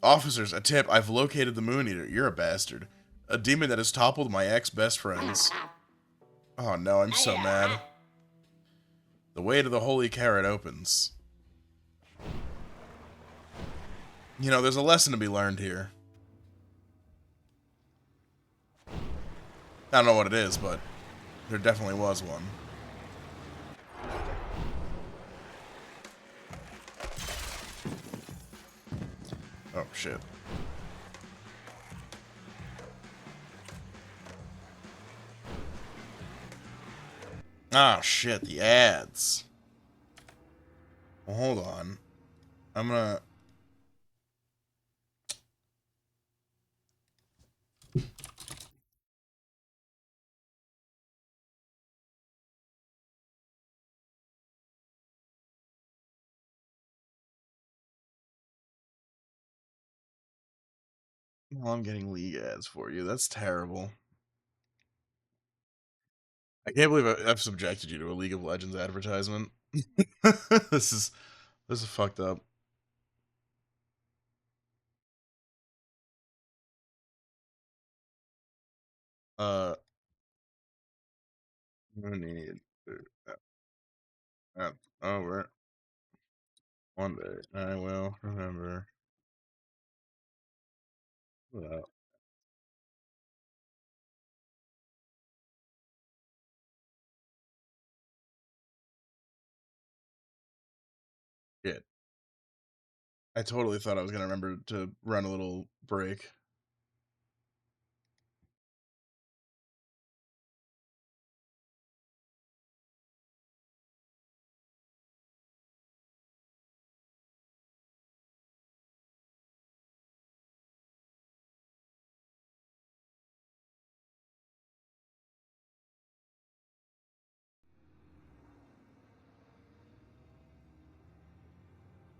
Officers, a tip. I've located the Moon Eater. You're a bastard. A demon that has toppled my ex-best friends. Oh no, I'm so mad. The way to the Holy Carrot opens. You know, there's a lesson to be learned here. I don't know what it is, but there definitely was one. Oh, shit. Ah, shit, the ads. Well, hold on. I'm gonna... Well, I'm getting League ads for you. That's terrible. I can't believe I've subjected you to a League of Legends advertisement. this is this is fucked up. Uh, I need that over one day. I will remember that. Shit. I totally thought I was gonna remember to run a little break.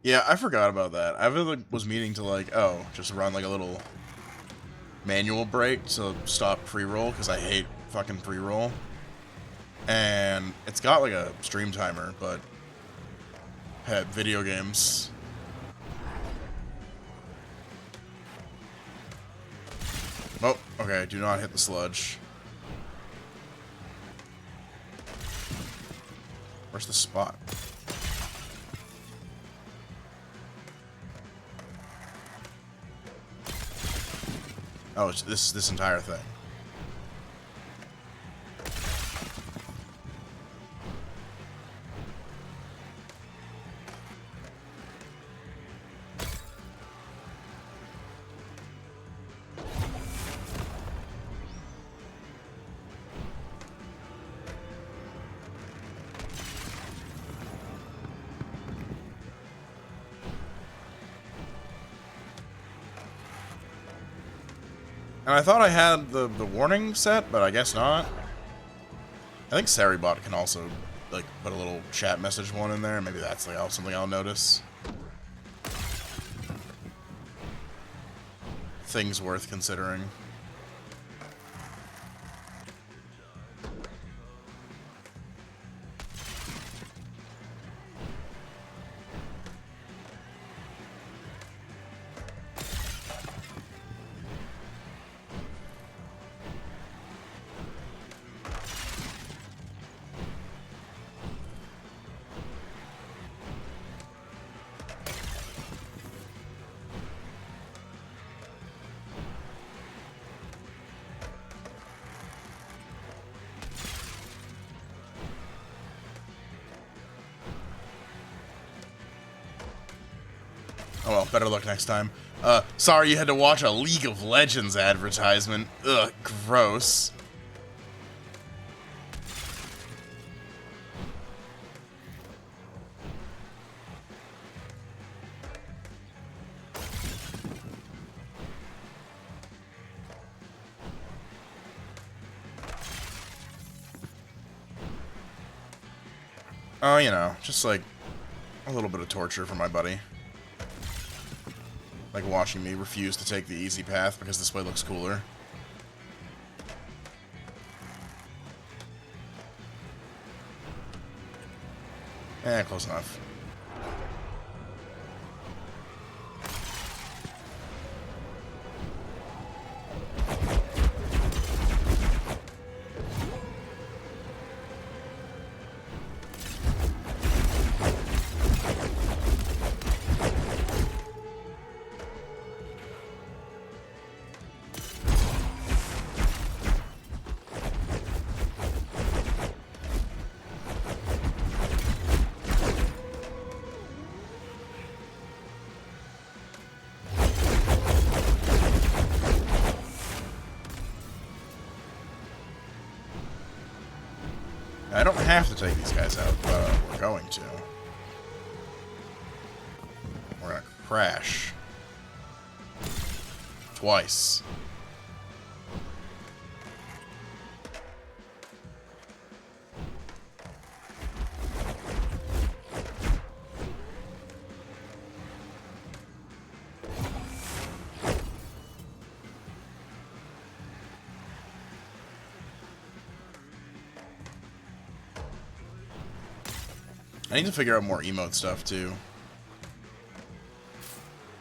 Yeah, I forgot about that. I really was meaning to like, oh, just run like a little manual break to stop pre-roll because I hate fucking pre-roll. And it's got like a stream timer, but had video games. Oh, okay. Do not hit the sludge. Where's the spot? Oh, it's this entire thing. And I thought I had the warning set, but I guess not. I think Saribot can also like put a little chat message one in there. Maybe that's like something I'll notice. Things worth considering. Oh well, better luck next time. Sorry you had to watch a League of Legends advertisement. Ugh, gross. Oh, you know, just like a little bit of torture for my buddy. Like watching me refuse to take the easy path because this way looks cooler. Eh, close enough. I don't have to take these guys out, but we're going to. Crash. Twice. I need to figure out more emote stuff, too.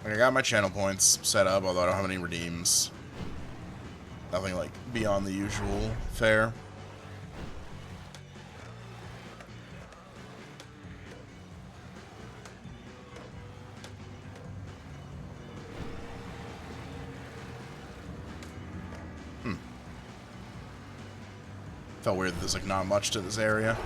Like, I got my channel points set up, although I don't have any redeems. Nothing, like, beyond the usual fare. Felt weird that there's, like, not much to this area.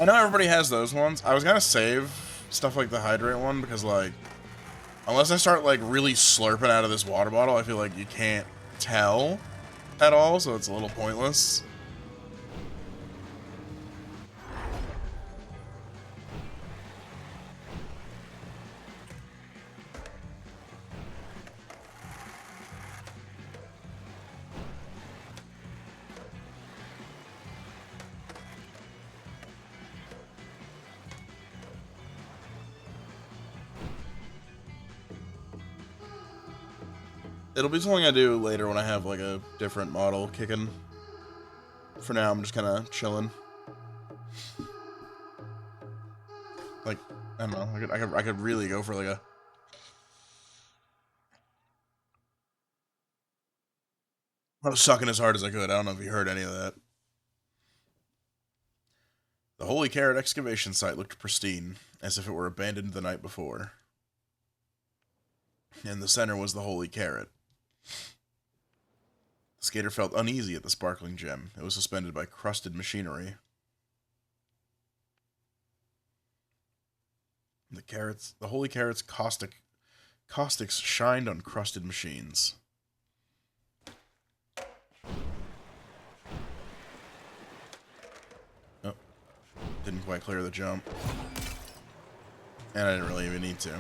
I know everybody has those ones. I was gonna save stuff like the hydrate one because, like, unless I start, like, really slurping out of this water bottle, I feel like you can't tell at all, so it's a little pointless. It'll be something I do later when I have, like, a different model kicking. For now, I'm just kind of chilling. Like, I don't know, I could really go for, like, a... I was sucking as hard as I could. I don't know if you heard any of that. The Holy Carrot excavation site looked pristine, as if it were abandoned the night before. In the center was the Holy Carrot. The skater felt uneasy at the sparkling gem. It was suspended by crusted machinery. The Holy Carrot's caustics shined on crusted machines. Oh, didn't quite clear the jump. And I didn't really even need to.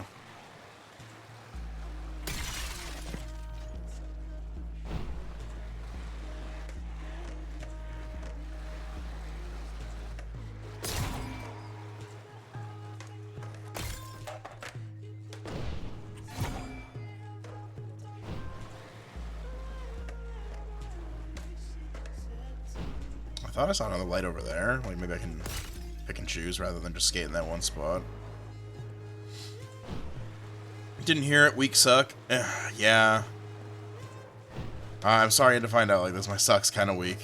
I thought I saw another light over there. Like, maybe I can pick and choose rather than just skate in that one spot. Didn't hear it. Weak suck. Yeah. I'm sorry to find out like this. My suck's kind of weak.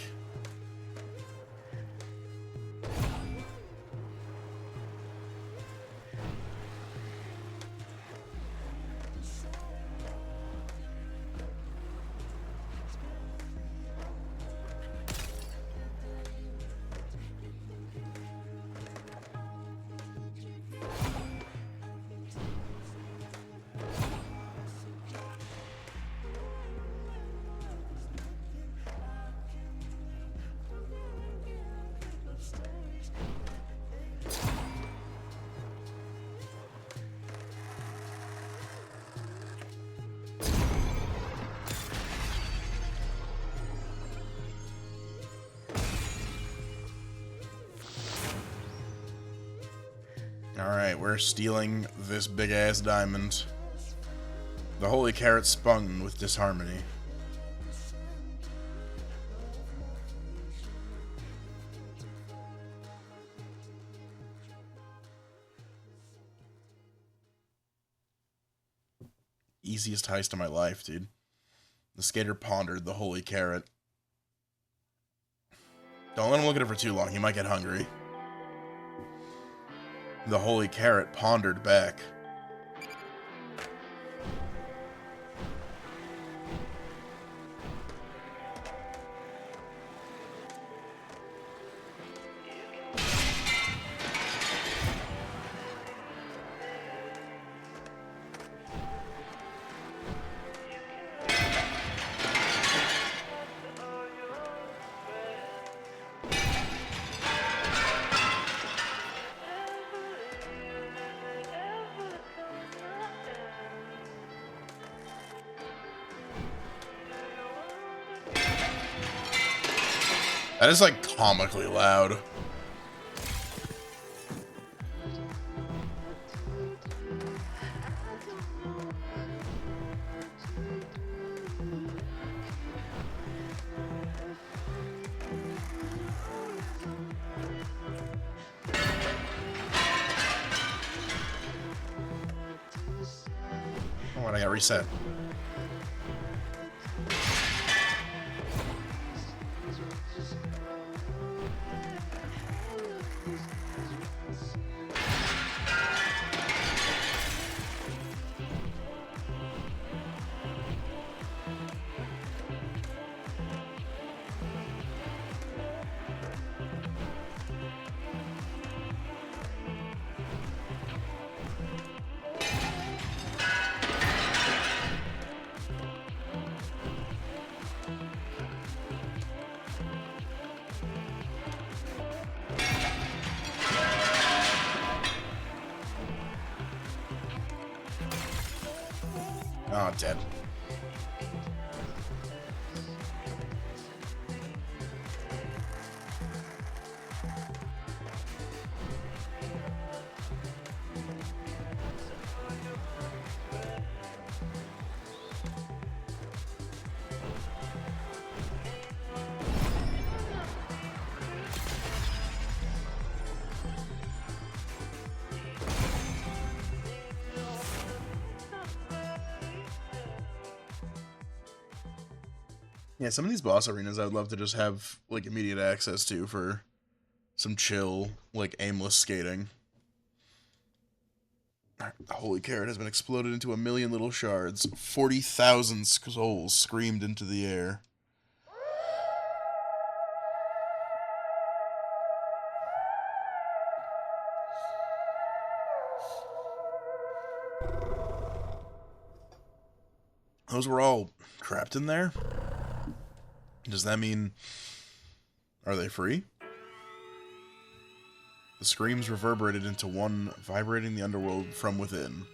Alright, we're stealing this big-ass diamond. The holy carrot spun with disharmony. Easiest heist of my life, dude. The skater pondered the holy carrot. Don't let him look at it for too long, he might get hungry. The holy carrot pondered back. That is, like, comically loud. Oh, and I got reset. Oh, dead. Yeah, some of these boss arenas I would love to just have, like, immediate access to for some chill, like, aimless skating. The holy carrot has been exploded into 1,000,000 little shards. 40,000 souls screamed into the air. Those were all trapped in there? Does that mean... Are they free? The screams reverberated into one, vibrating the underworld from within.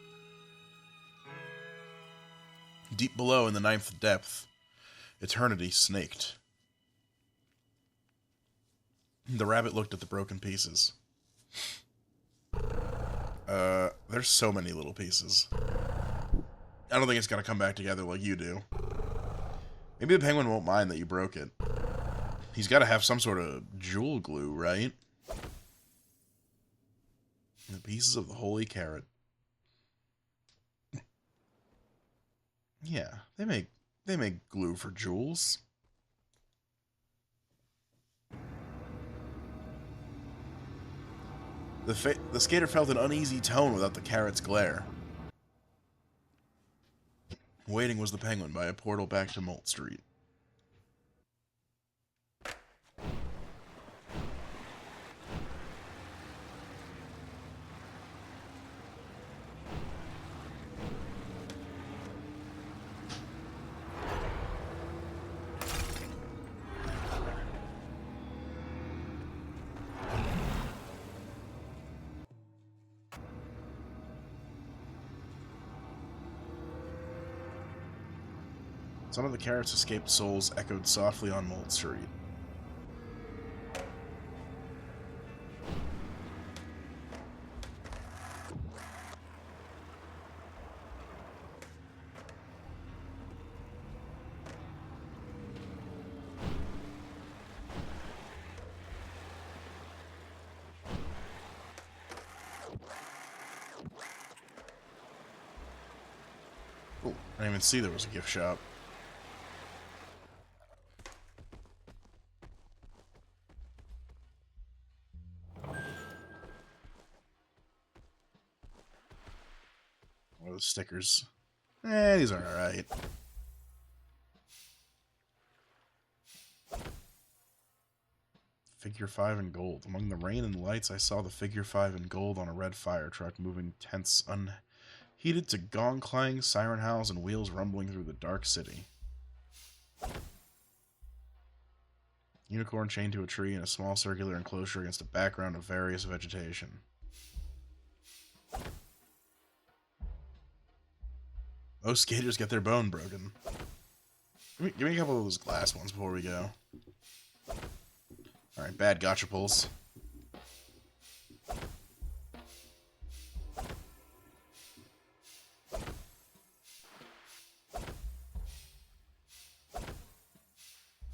Deep below in the ninth depth, eternity snaked. The rabbit looked at the broken pieces. There's so many little pieces. I don't think it's gonna come back together like you do. Maybe the penguin won't mind that you broke it. He's gotta have some sort of jewel glue, right? The pieces of the holy carrot. Yeah, they make glue for jewels. The skater felt an uneasy tone without the carrot's glare. Waiting was the penguin by a portal back to Molt Street. Some of the carrot's escaped souls echoed softly on Molt Street. Oh, I didn't even see there was a gift shop. What are the stickers? These are alright. Figure 5 in gold. Among the rain and lights, I saw the figure 5 in gold on a red fire truck moving tents unheeded to gong clang, siren howls, and wheels rumbling through the dark city. Unicorn chained to a tree in a small circular enclosure against a background of various vegetation. Most skaters get their bone broken. Give me a couple of those glass ones before we go. Alright, bad gotcha pulls.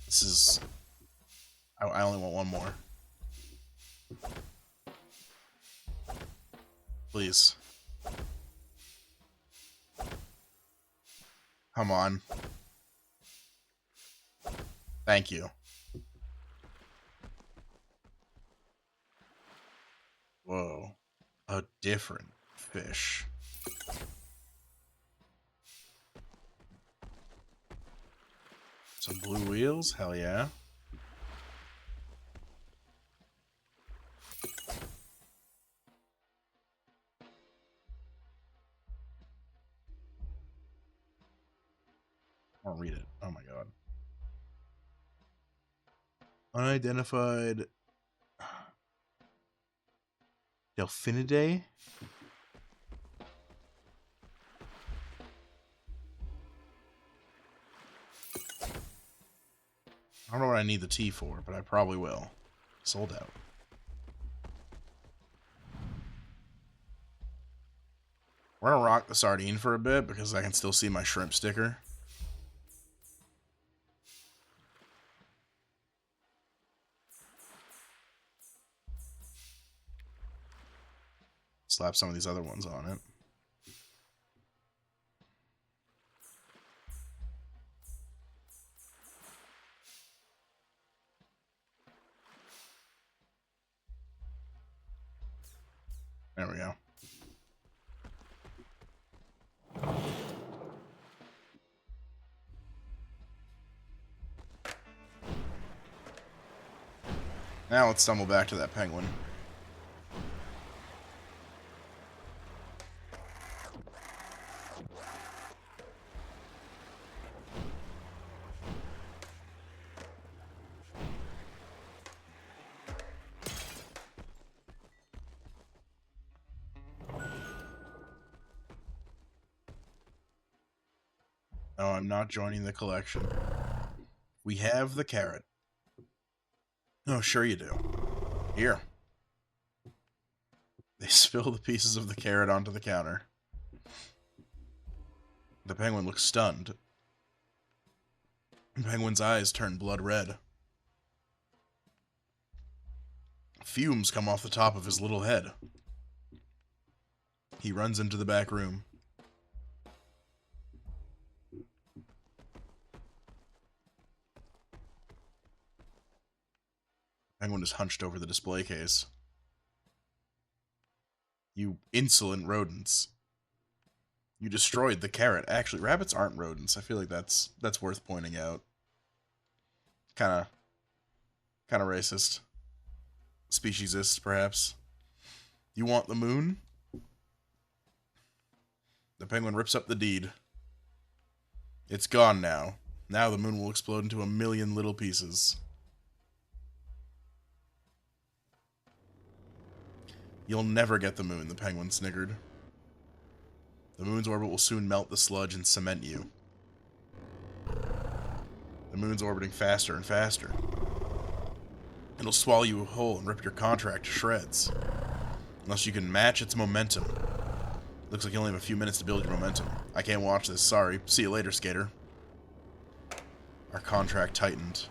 This is... I only want one more. Please. Come on. Thank you. Whoa. A different fish. Some blue wheels? Hell yeah. I'll read it. Oh my god. Unidentified Delphinidae? I don't know what I need the T for, but I probably will. Sold out. We're gonna rock the sardine for a bit because I can still see my shrimp sticker. Slap some of these other ones on it. There we go. Now let's stumble back to that penguin. No, I'm not joining the collection. We have the carrot. Oh, sure you do. Here. They spill the pieces of the carrot onto the counter. The penguin looks stunned. The penguin's eyes turn blood red. Fumes come off the top of his little head. He runs into the back room. Penguin is hunched over the display case. You insolent rodents. You destroyed the carrot. Actually, rabbits aren't rodents. I feel like that's worth pointing out. Kinda racist. Speciesist, perhaps. You want the moon? The penguin rips up the deed. It's gone now. Now the moon will explode into 1,000,000 little pieces. You'll never get the moon, the penguin sniggered. The moon's orbit will soon melt the sludge and cement you. The moon's orbiting faster and faster. It'll swallow you whole and rip your contract to shreds. Unless you can match its momentum. Looks like you only have a few minutes to build your momentum. I can't watch this, sorry. See you later, skater. Our contract tightened.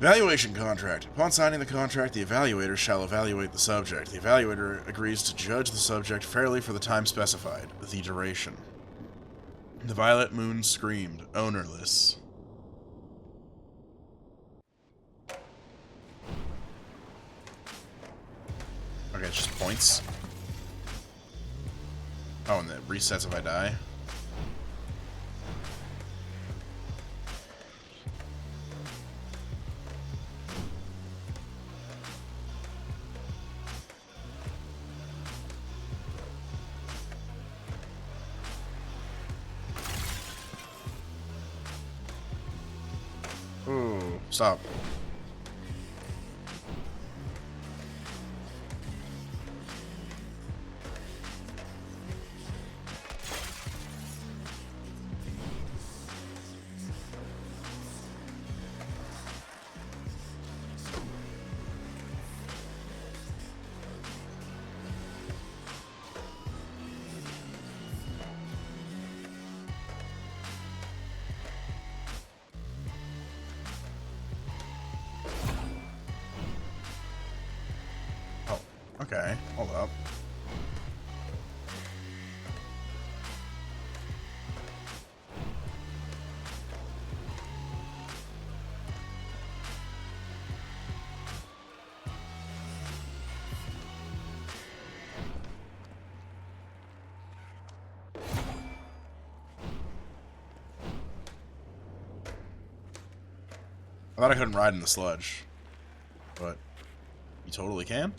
Evaluation contract. Upon signing the contract, the evaluator shall evaluate the subject. The evaluator agrees to judge the subject fairly for the time specified, the duration. The violet moon screamed, ownerless. Okay, it's just points. Oh, and it resets if I die. Ooh, stop. Okay, hold up. I thought I couldn't ride in the sludge, but you totally can?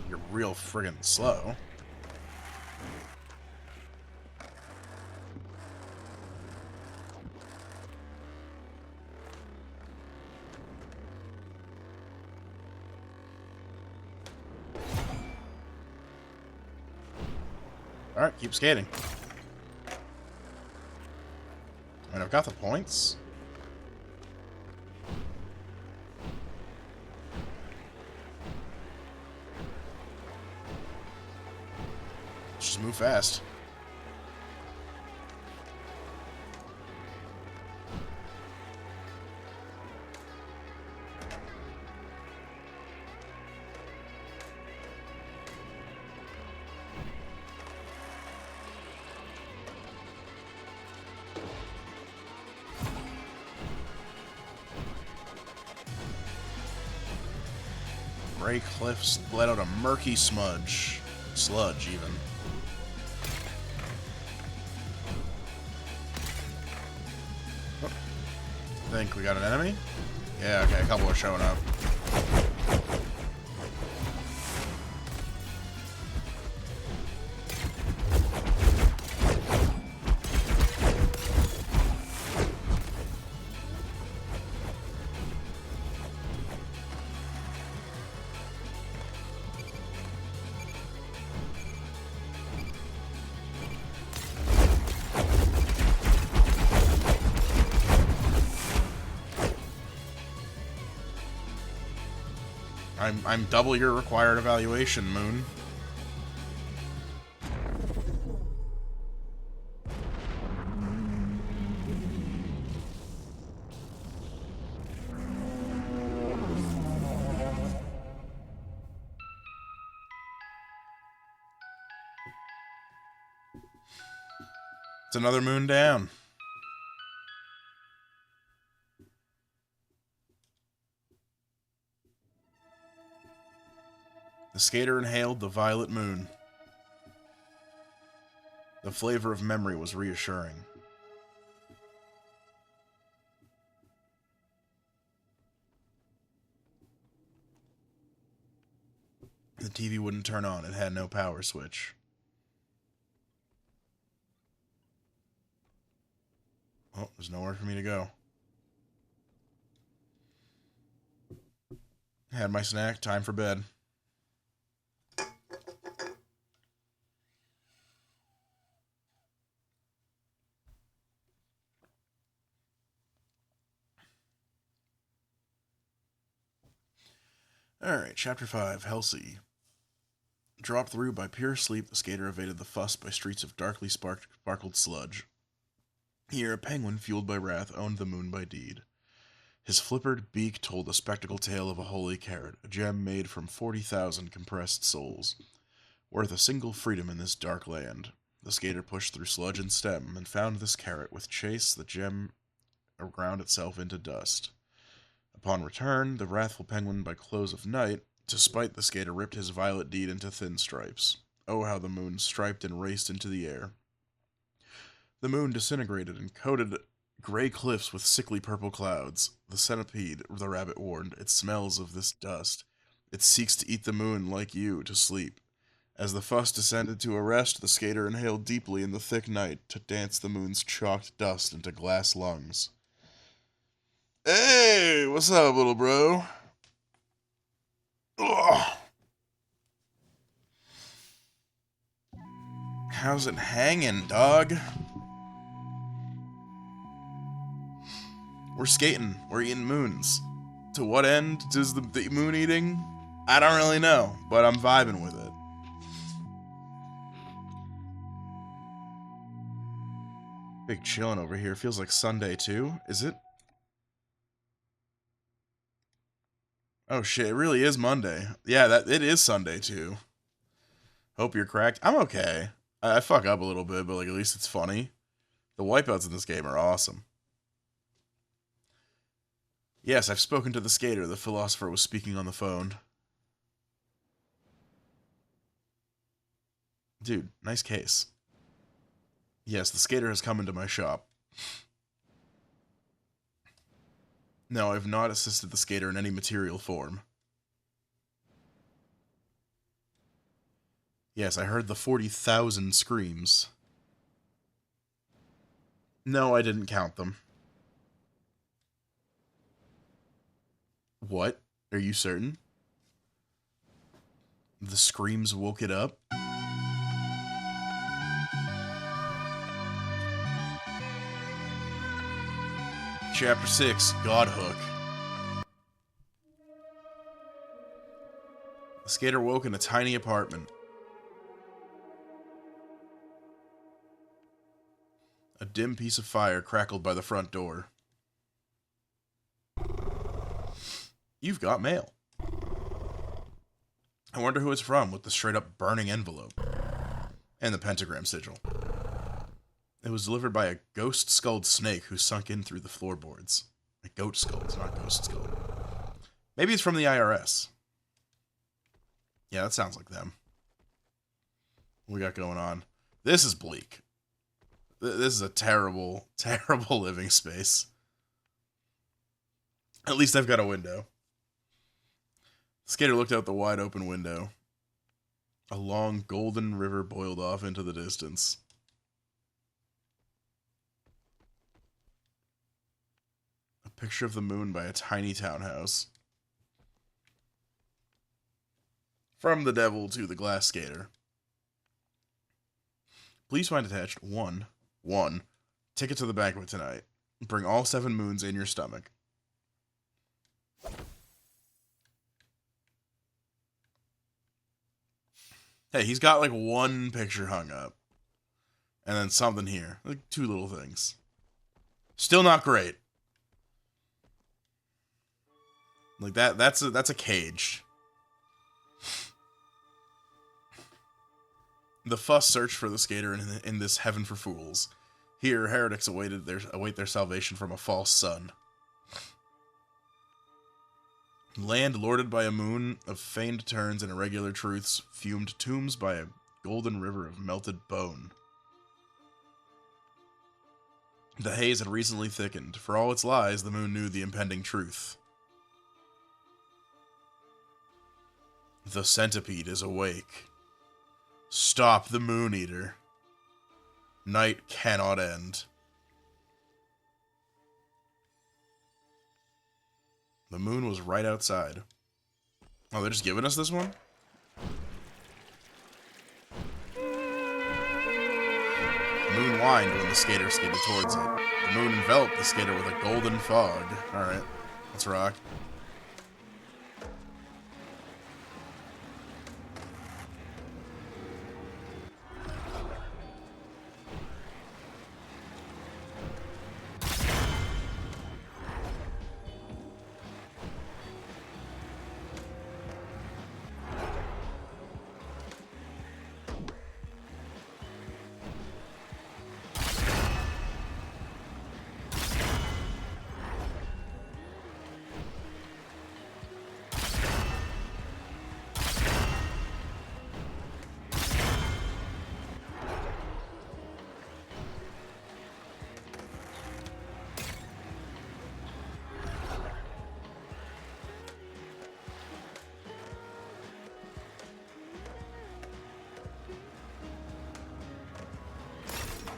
You're real friggin' slow. Alright, keep skating. I mean, I've got the points. Let's just move fast. Gray cliffs let out a murky smudge. Sludge, even. Oh. Think we got an enemy? Yeah, okay, a couple are showing up. I'm double your required evaluation, Moon. It's another moon down. The skater inhaled the violet moon. The flavor of memory was reassuring. The TV wouldn't turn on. It had no power switch. Oh, there's nowhere for me to go. Had my snack. Time for bed. Alright, Chapter 5, Halsey. Dropped through by pure sleep, the skater evaded the fuss by streets of darkly sparkled sludge. Here, a penguin, fueled by wrath, owned the moon by deed. His flippered beak told the spectacle tale of a holy carrot, a gem made from 40,000 compressed souls, worth a single freedom in this dark land. The skater pushed through sludge and stem, and found this carrot. With chase, the gem ground itself into dust. Upon return, the wrathful penguin, by close of night, to spite the skater, ripped his violet deed into thin stripes. Oh, how the moon striped and raced into the air. The moon disintegrated and coated gray cliffs with sickly purple clouds. The centipede, the rabbit warned, it smells of this dust. It seeks to eat the moon like you, to sleep. As the fuss descended to a rest, the skater inhaled deeply in the thick night to dance the moon's chalked dust into glass lungs. Hey, what's up, little bro? Ugh. How's it hanging, dog? We're skating. We're eating moons. To what end does the moon eating? I don't really know, but I'm vibing with it. Big chillin' over here. Feels like Sunday too. Is it? Oh shit, it really is Monday. Yeah, it is Sunday too. Hope you're cracked. I'm okay. I fuck up a little bit, but like at least it's funny. The wipeouts in this game are awesome. Yes, I've spoken to the skater. The philosopher was speaking on the phone. Dude, nice case. Yes, the skater has come into my shop. No, I've not assisted the skater in any material form. Yes, I heard the 40,000 screams. No, I didn't count them. What? Are you certain? The screams woke it up? Chapter 6, Godhook. The skater woke in a tiny apartment. A dim piece of fire crackled by the front door. You've got mail. I wonder who it's from with the straight-up burning envelope. And the pentagram sigil. It was delivered by a ghost-skulled snake who sunk in through the floorboards. A goat skull, it's not ghost skull. Maybe it's from the IRS. Yeah, that sounds like them. What we got going on? This is bleak. This is a terrible, terrible living space. At least I've got a window. The skater looked out the wide open window. A long golden river boiled off into the distance. A picture of the moon by a tiny townhouse. From the devil to the glass skater. Please find attached 1 ticket to the banquet tonight. Bring all 7 moons in your stomach. Hey, he's got like 1 picture hung up. And then something here. Like 2 little things. Still not great. Like that's a cage. The fuss searched for the skater in this heaven for fools. Here, heretics await their salvation from a false sun. Land lorded by a moon of feigned turns and irregular truths, fumed tombs by a golden river of melted bone. The haze had recently thickened. For all its lies, the moon knew the impending truth. The centipede is awake. Stop the Moon Eater. Night cannot end. The moon was right outside. Oh, they're just giving us this one? The moon whined when the skater skated towards it. The moon enveloped the skater with a golden fog. Alright, let's rock.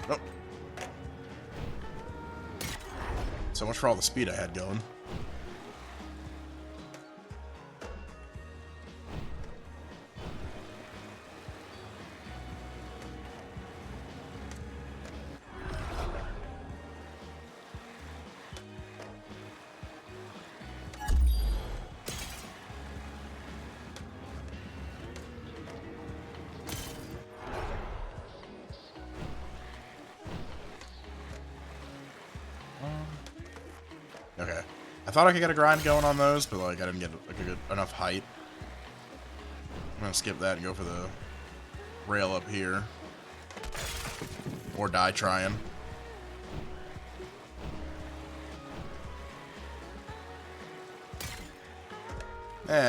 Oh. So much for all the speed I had going. Okay. I thought I could get a grind going on those, but like I didn't get like a good enough height. I'm gonna skip that and go for the rail up here. Or die trying.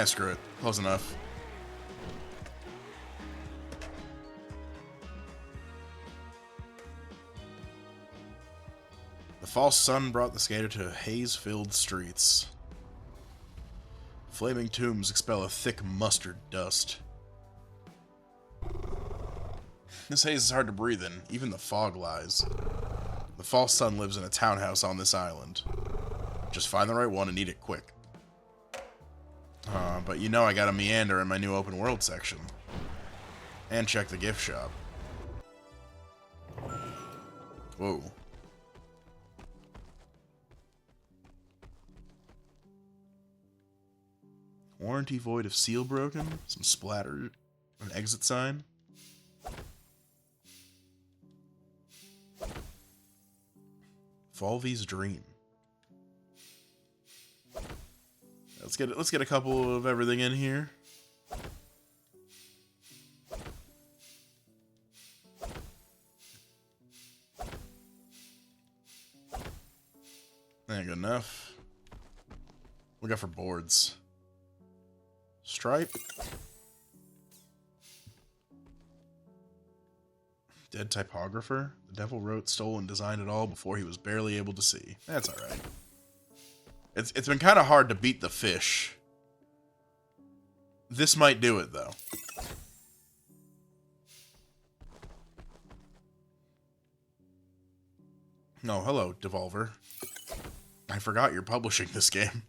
Screw it. Close enough. The false sun brought the skater to haze-filled streets. Flaming tombs expel a thick mustard dust. This haze is hard to breathe in. Even the fog lies. The false sun lives in a townhouse on this island. Just find the right one and eat it quick. But you know I gotta meander in my new open world section. And check the gift shop. Whoa. Warranty void if seal broken. Some splatter. An exit sign. Falvey's dream. Let's get a couple of everything in here. Ain't good enough. We got for boards. Stripe. Dead typographer. The devil wrote, stole, and designed it all before he was barely able to see. That's alright. It's been kind of hard to beat the fish. This might do it, though. No, hello, Devolver. I forgot you're publishing this game.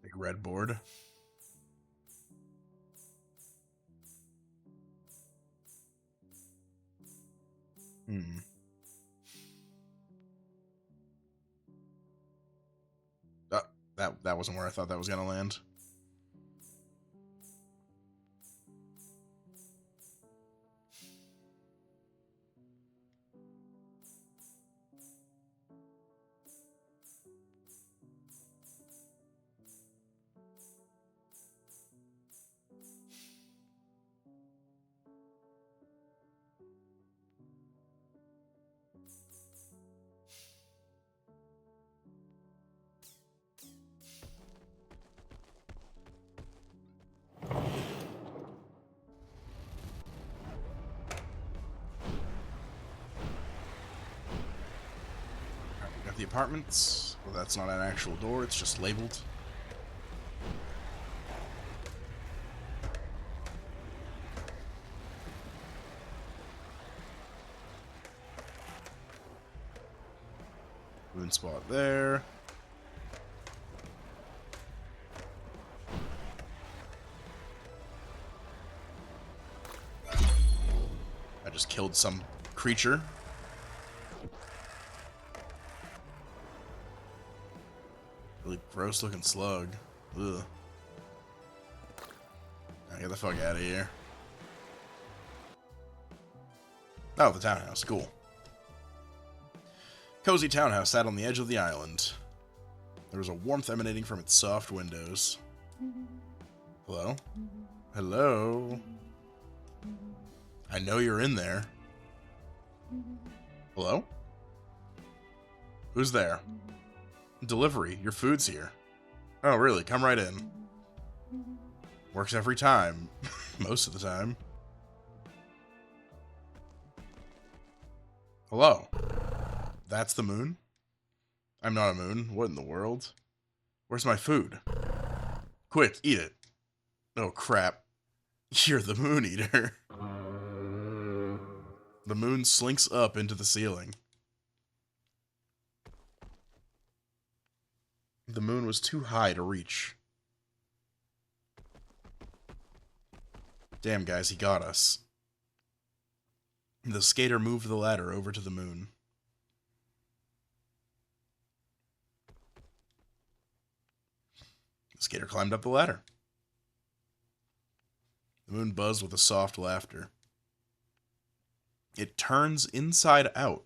Big red board. That wasn't where I thought that was gonna land. The apartments. Well, that's not an actual door, it's just labeled. Moon spot there. I just killed some creature. Really gross looking slug. Ugh. Now get the fuck out of here. Oh, the townhouse. Cool. Cozy townhouse sat on the edge of the island. There was a warmth emanating from its soft windows. Hello? Hello? I know you're in there. Hello? Who's there? Delivery. Your food's here. Oh, really? Come right in. Works every time. Most of the time. Hello. That's the moon? I'm not a moon. What in the world? Where's my food? Quick, eat it. Oh, crap. You're the moon eater. The moon slinks up into the ceiling. The moon was too high to reach. Damn, guys, he got us. The skater moved the ladder over to the moon. The skater climbed up the ladder. The moon buzzed with a soft laughter. It turns inside out.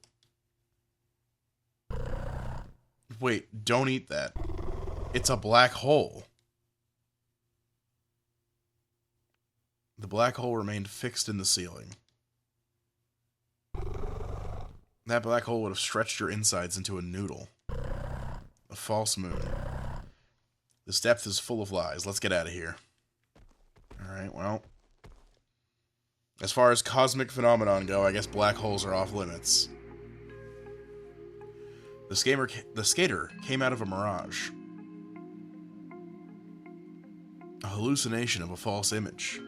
Wait, don't eat that. It's a black hole. The black hole remained fixed in the ceiling. That black hole would have stretched your insides into a noodle. A false moon. This depth is full of lies. Let's get out of here. Alright, well. As far as cosmic phenomenon go, I guess black holes are off limits. The skater came out of a mirage. A hallucination of a false image.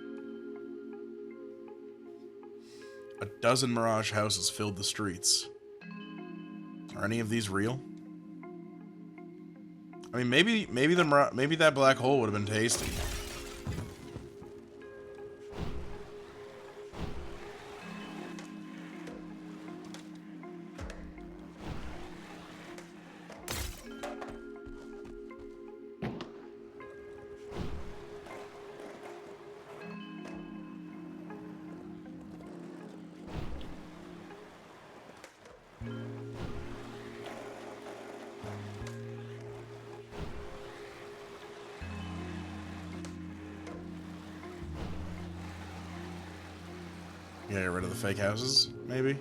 A dozen mirage houses filled the streets. Are any of these real? I mean, maybe that black hole would have been tasty. Get rid of the fake houses, maybe?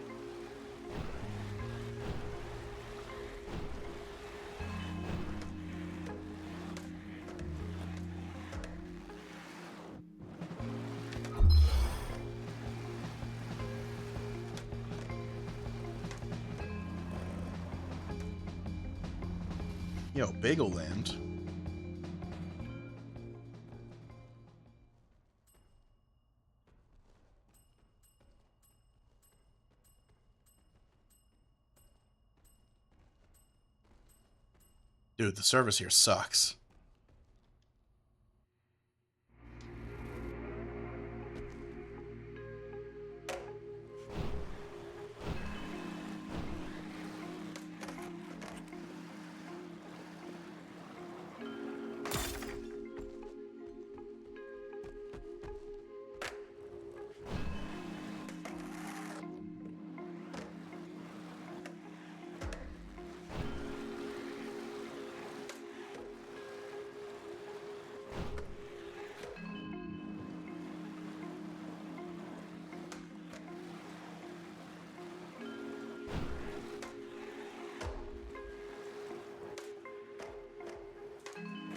Yo, Bagel Land. Dude, the service here sucks.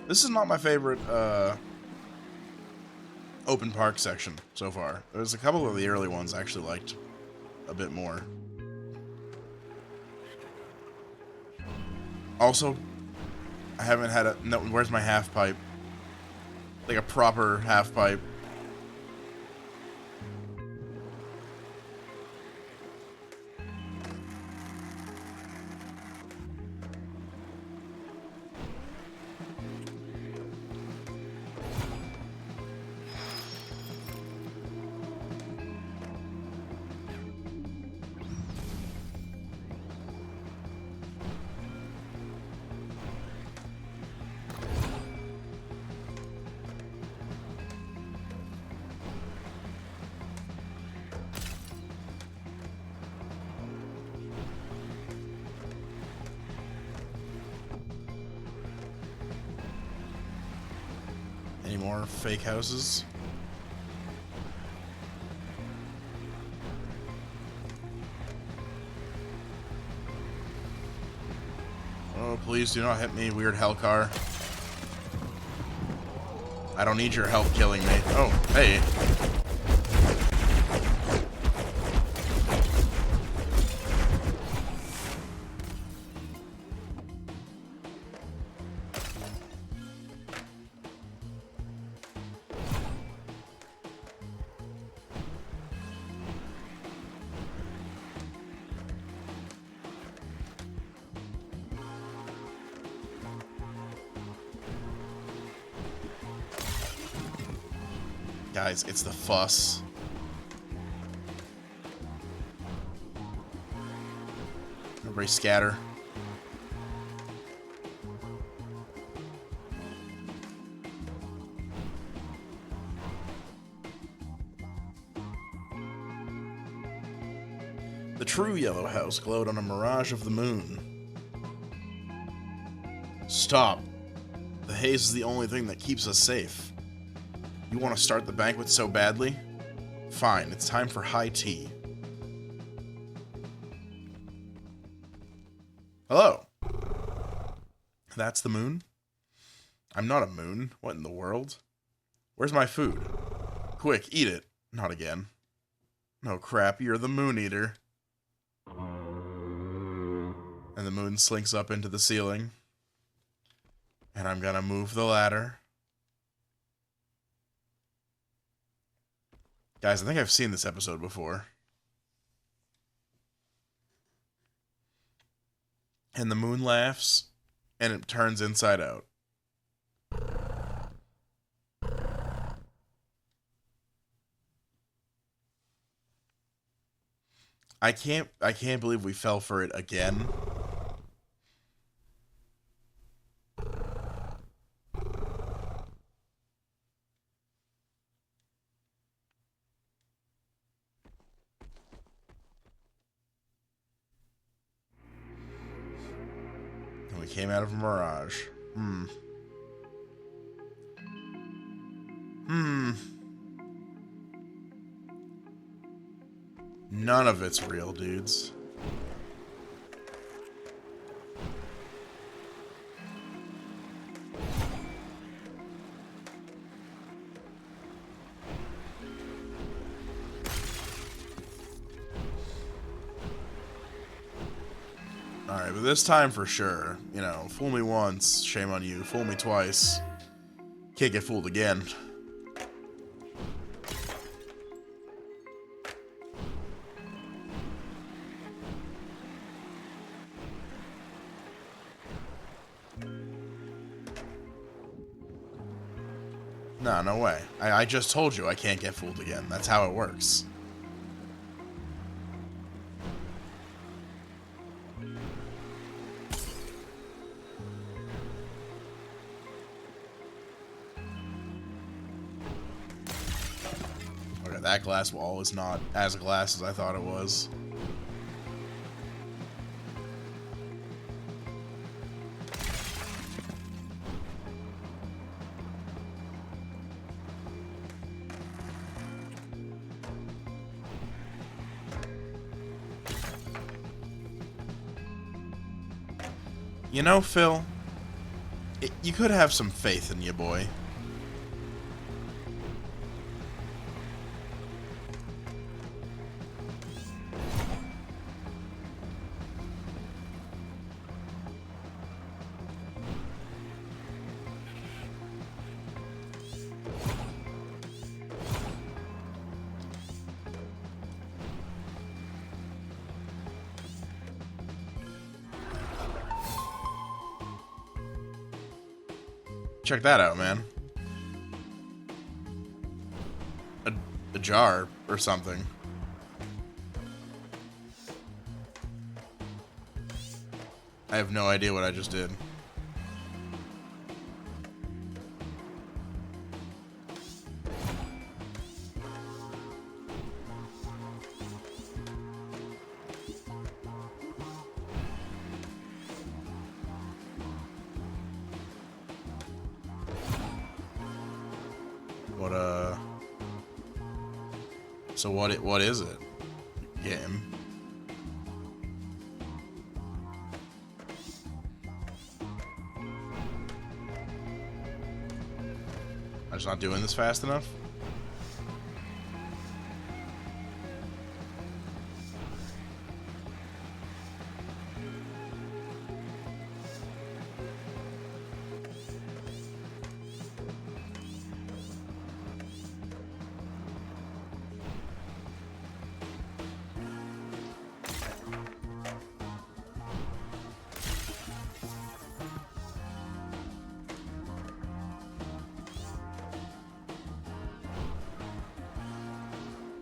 This is not my favorite open park section so far. There's a couple of the early ones I actually liked a bit more. Also, I haven't had a... No, where's my half pipe? Like a proper half pipe. Any more fake houses? Oh, please do not hit me, weird Hellcar. I don't need your help killing me. Oh, hey. Guys, it's the fuss. Everybody scatter. The true yellow house glowed on a mirage of the moon. Stop. The haze is the only thing that keeps us safe. You want to start the banquet so badly? Fine, it's time for high tea. Hello. That's the moon? I'm not a moon. What in the world? Where's my food? Quick, eat it. Not again. No crap, you're the moon eater. And the moon slinks up into the ceiling. And I'm gonna move the ladder. Guys, I think I've seen this episode before. And the moon laughs, and it turns inside out. I can't believe we fell for it again. We came out of a mirage. None of it's real, dudes. Alright, but this time for sure. You know, fool me once, shame on you. Fool me twice, can't get fooled again. No, no way. I just told you I can't get fooled again. That's how it works. Okay, that glass wall is not as glass as I thought it was. You know, Phil, you could have some faith in you, boy. Check that out, man. A jar or something. I have no idea what I just did. So what is it? Game. just not doing this fast enough?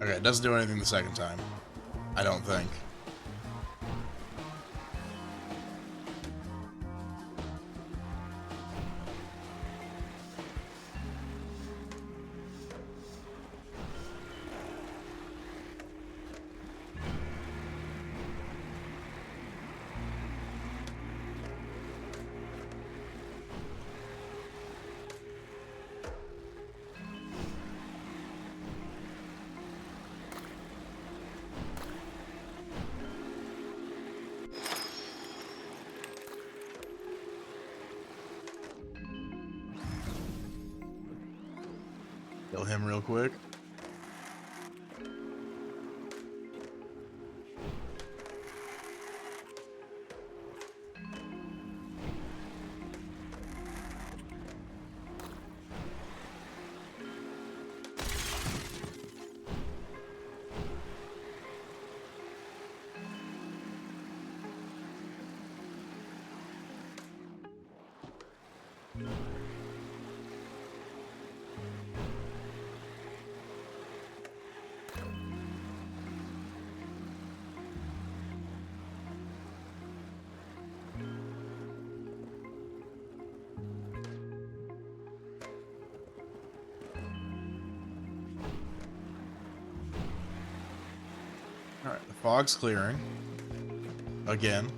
Okay, it doesn't do anything the second time. I don't think. Kill him real quick. Alright, the fog's clearing. Again.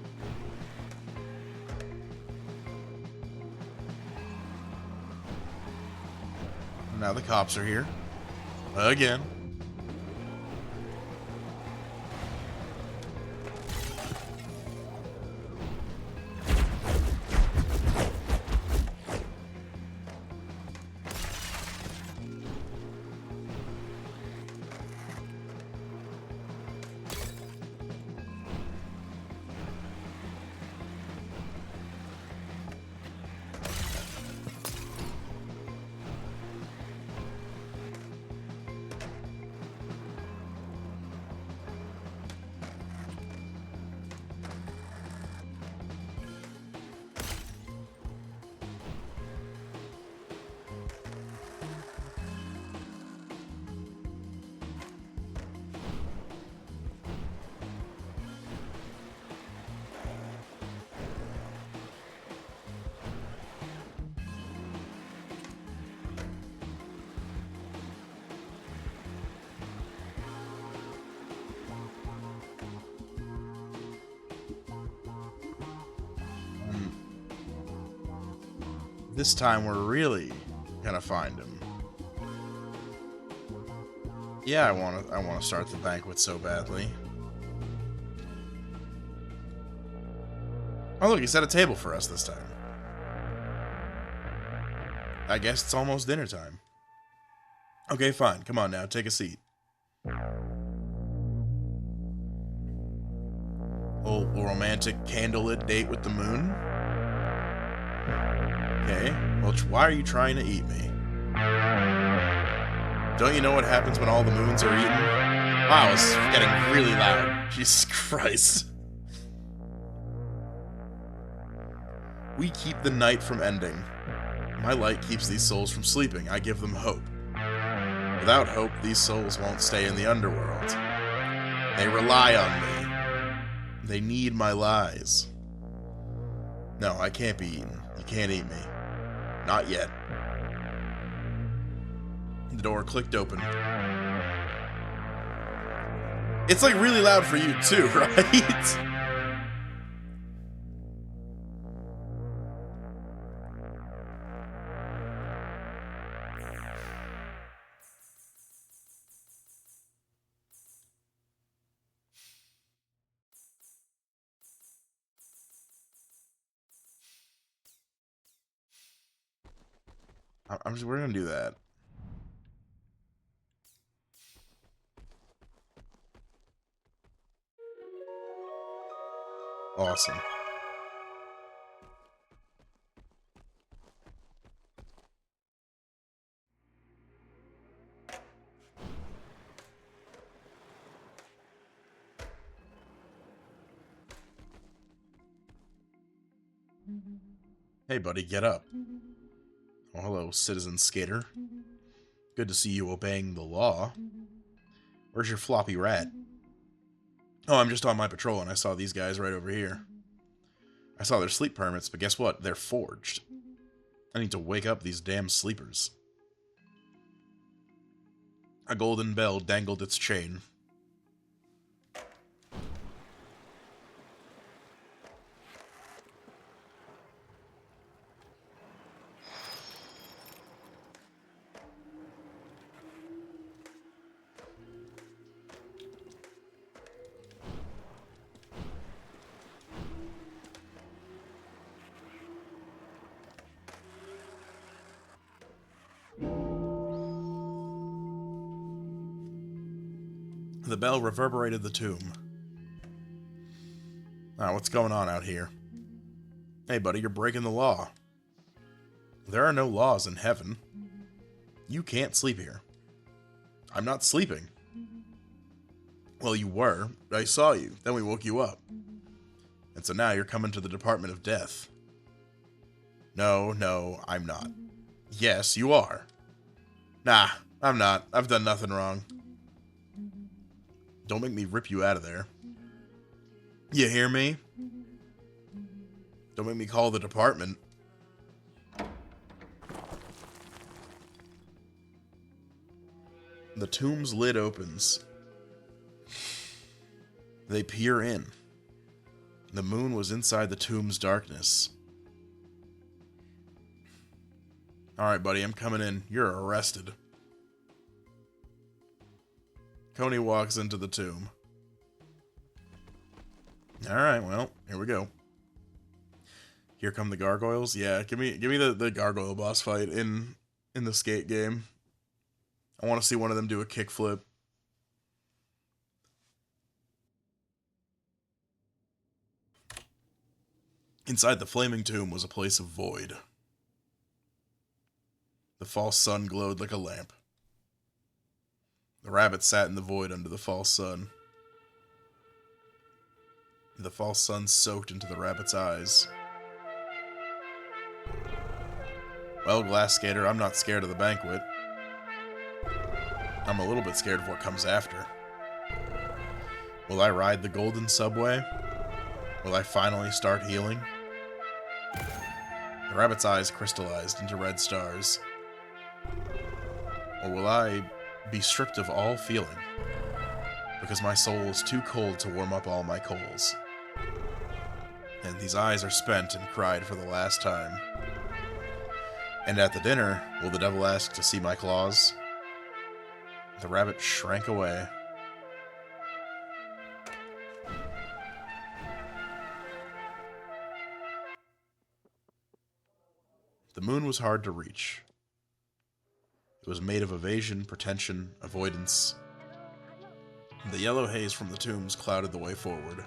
Now the cops are here. Again. This time we're really gonna find him. Yeah, I wanna start the banquet so badly. Oh look, he set a table for us this time. I guess it's almost dinner time. Okay, fine. Come on now, take a seat. A romantic candlelit date with the moon? Okay, well, why are you trying to eat me? Don't you know what happens when all the moons are eaten? Wow, it's getting really loud. Jesus Christ. We keep the night from ending. My light keeps these souls from sleeping. I give them hope. Without hope, these souls won't stay in the underworld. They rely on me. They need my lies. No, I can't be eaten. You can't eat me. Not yet. The door clicked open. It's like really loud for you too, right? We're gonna do that. Awesome. Hey, buddy, get up. Oh, hello, citizen skater. Good to see you obeying the law. Where's your floppy rat? Oh, I'm just on my patrol and I saw these guys right over here. I saw their sleep permits, but guess what? They're forged. I need to wake up these damn sleepers. A golden bell dangled its chain. The bell reverberated the tomb. Ah, what's going on out here? Hey, buddy, you're breaking the law. There are no laws in heaven. You can't sleep here. I'm not sleeping. Well, you were. I saw you. Then we woke you up. And so now you're coming to the Department of Death. No, I'm not. Yes, you are. Nah, I'm not. I've done nothing wrong. Don't make me rip you out of there. You hear me? Don't make me call the department. The tomb's lid opens. They peer in. The moon was inside the tomb's darkness. Alright, buddy, I'm coming in. You're arrested. Coney walks into the tomb. Alright, well, here we go. Here come the gargoyles. Yeah, give me the gargoyle boss fight in the skate game. I want to see one of them do a kickflip. Inside the flaming tomb was a place of void. The false sun glowed like a lamp. The rabbit sat in the void under the false sun. The false sun soaked into the rabbit's eyes. Well, Glass Skater, I'm not scared of the banquet. I'm a little bit scared of what comes after. Will I ride the golden subway? Will I finally start healing? The rabbit's eyes crystallized into red stars. Or will I be stripped of all feeling, because my soul is too cold to warm up all my coals? And these eyes are spent and cried for the last time. And at the dinner, will the devil ask to see my claws? The rabbit shrank away. The moon was hard to reach. It was made of evasion, pretension, avoidance. The yellow haze from the tombs clouded the way forward.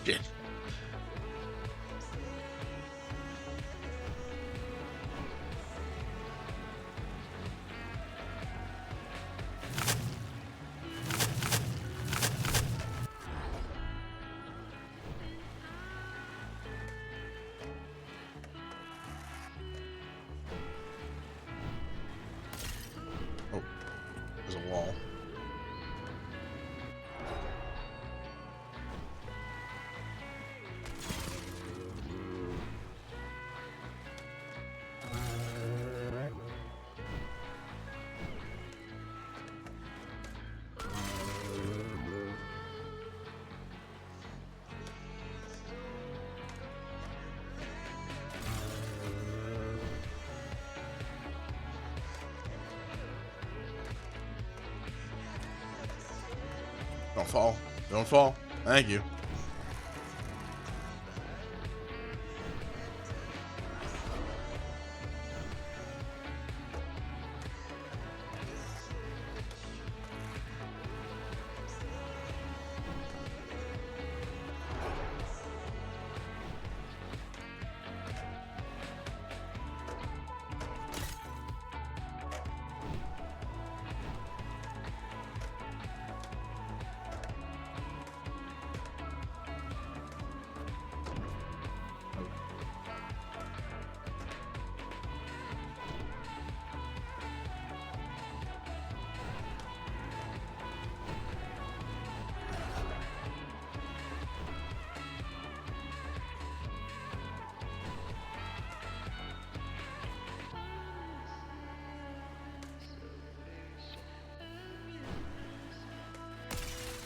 Shit. Don't fall. Don't fall. Thank you.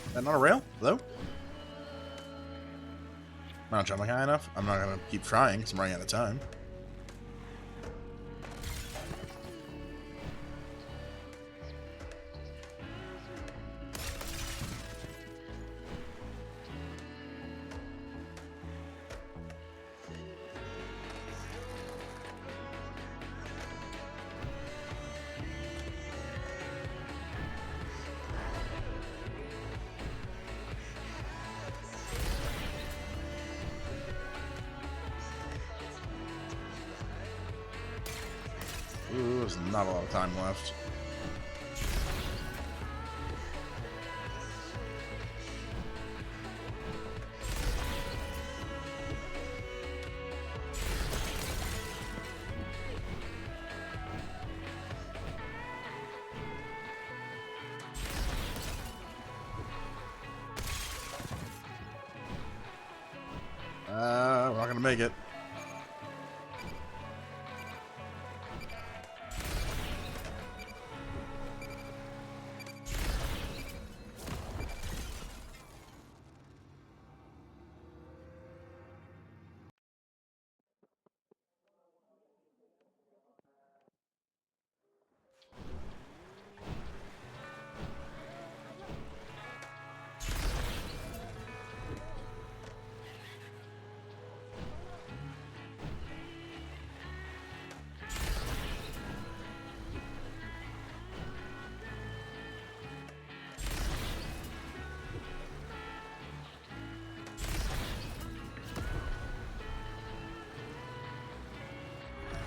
Is that not a rail? Hello? Am I not jumping high enough? I'm not gonna keep trying because I'm running out of time. Ooh, there's not a lot of time left. We're not gonna make it.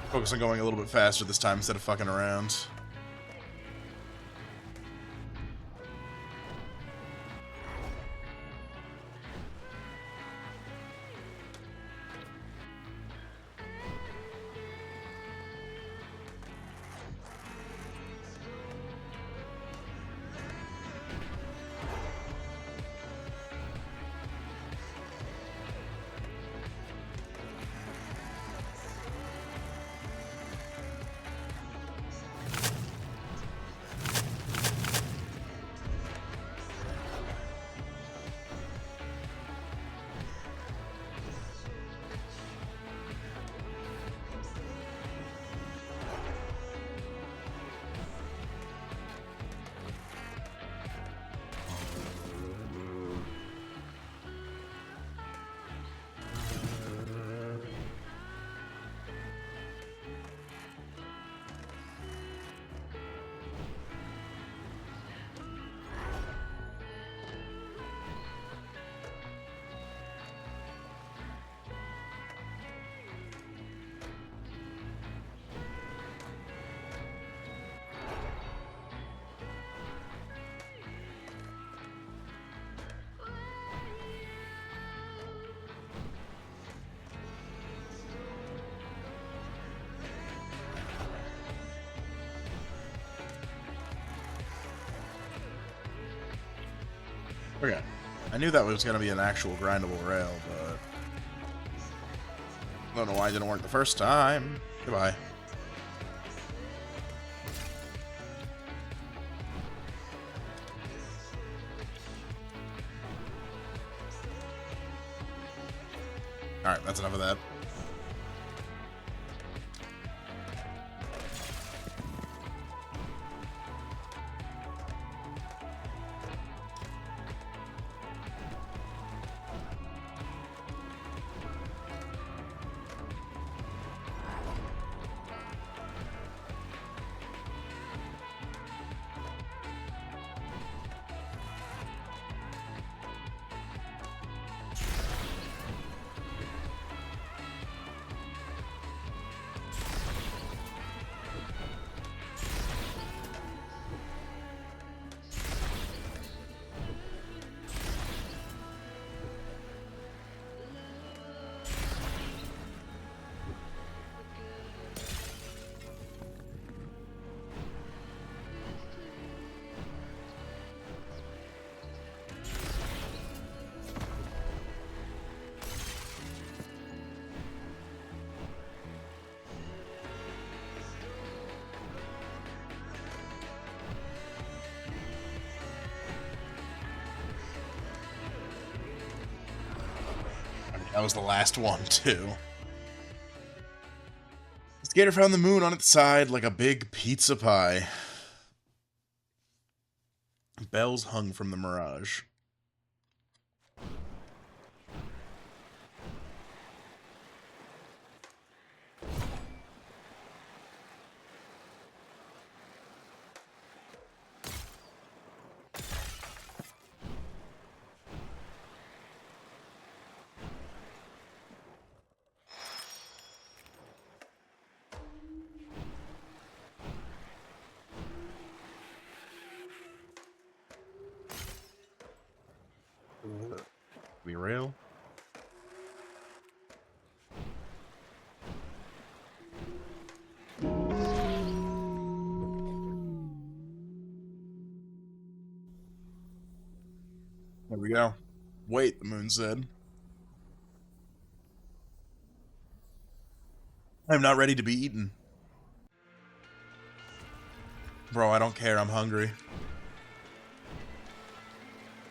Focus on going a little bit faster this time instead of fucking around. Okay. I knew that was going to be an actual grindable rail, but I don't know why it didn't work the first time. Goodbye. Alright, that's enough of that. That was the last one, too. The skater found the moon on its side like a big pizza pie. Bells hung from the mirage. Be real? There we go. Wait, the moon said. I'm not ready to be eaten. Bro, I don't care, I'm hungry.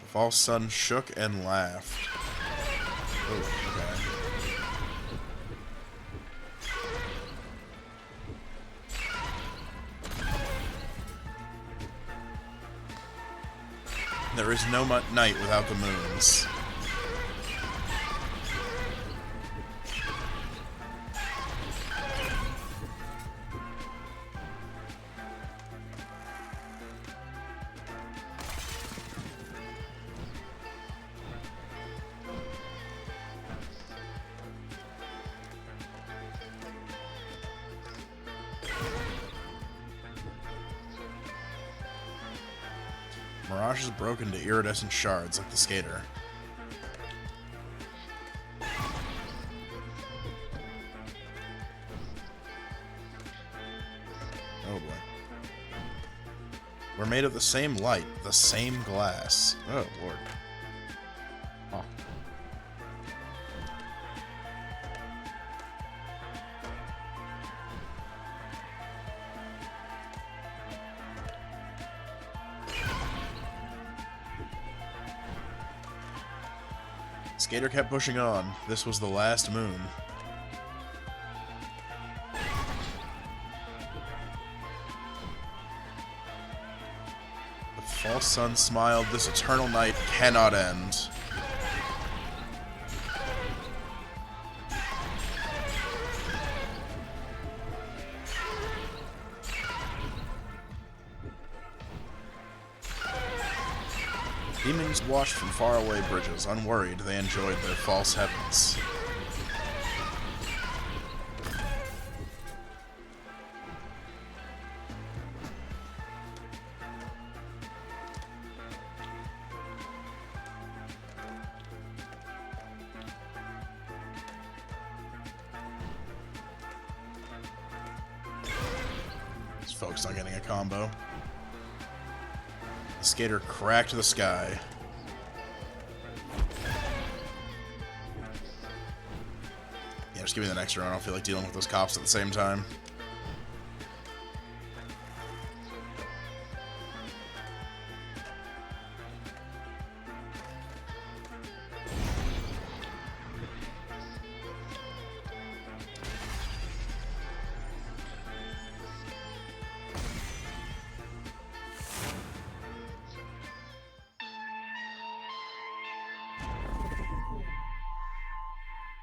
The false sun shook and laughed. Oh, okay. There is no night without the moons. Mirage is broken to iridescent shards like the skater. Oh boy. We're made of the same light, the same glass. Oh lord. Oh. Skater kept pushing on. This was the last moon. The false sun smiled. This eternal night cannot end. Demons watched from faraway bridges, unworried they enjoyed their false heavens. Just focused on getting a combo. The skater cracked the sky. Yeah, just give me the next round. I don't feel like dealing with those cops at the same time.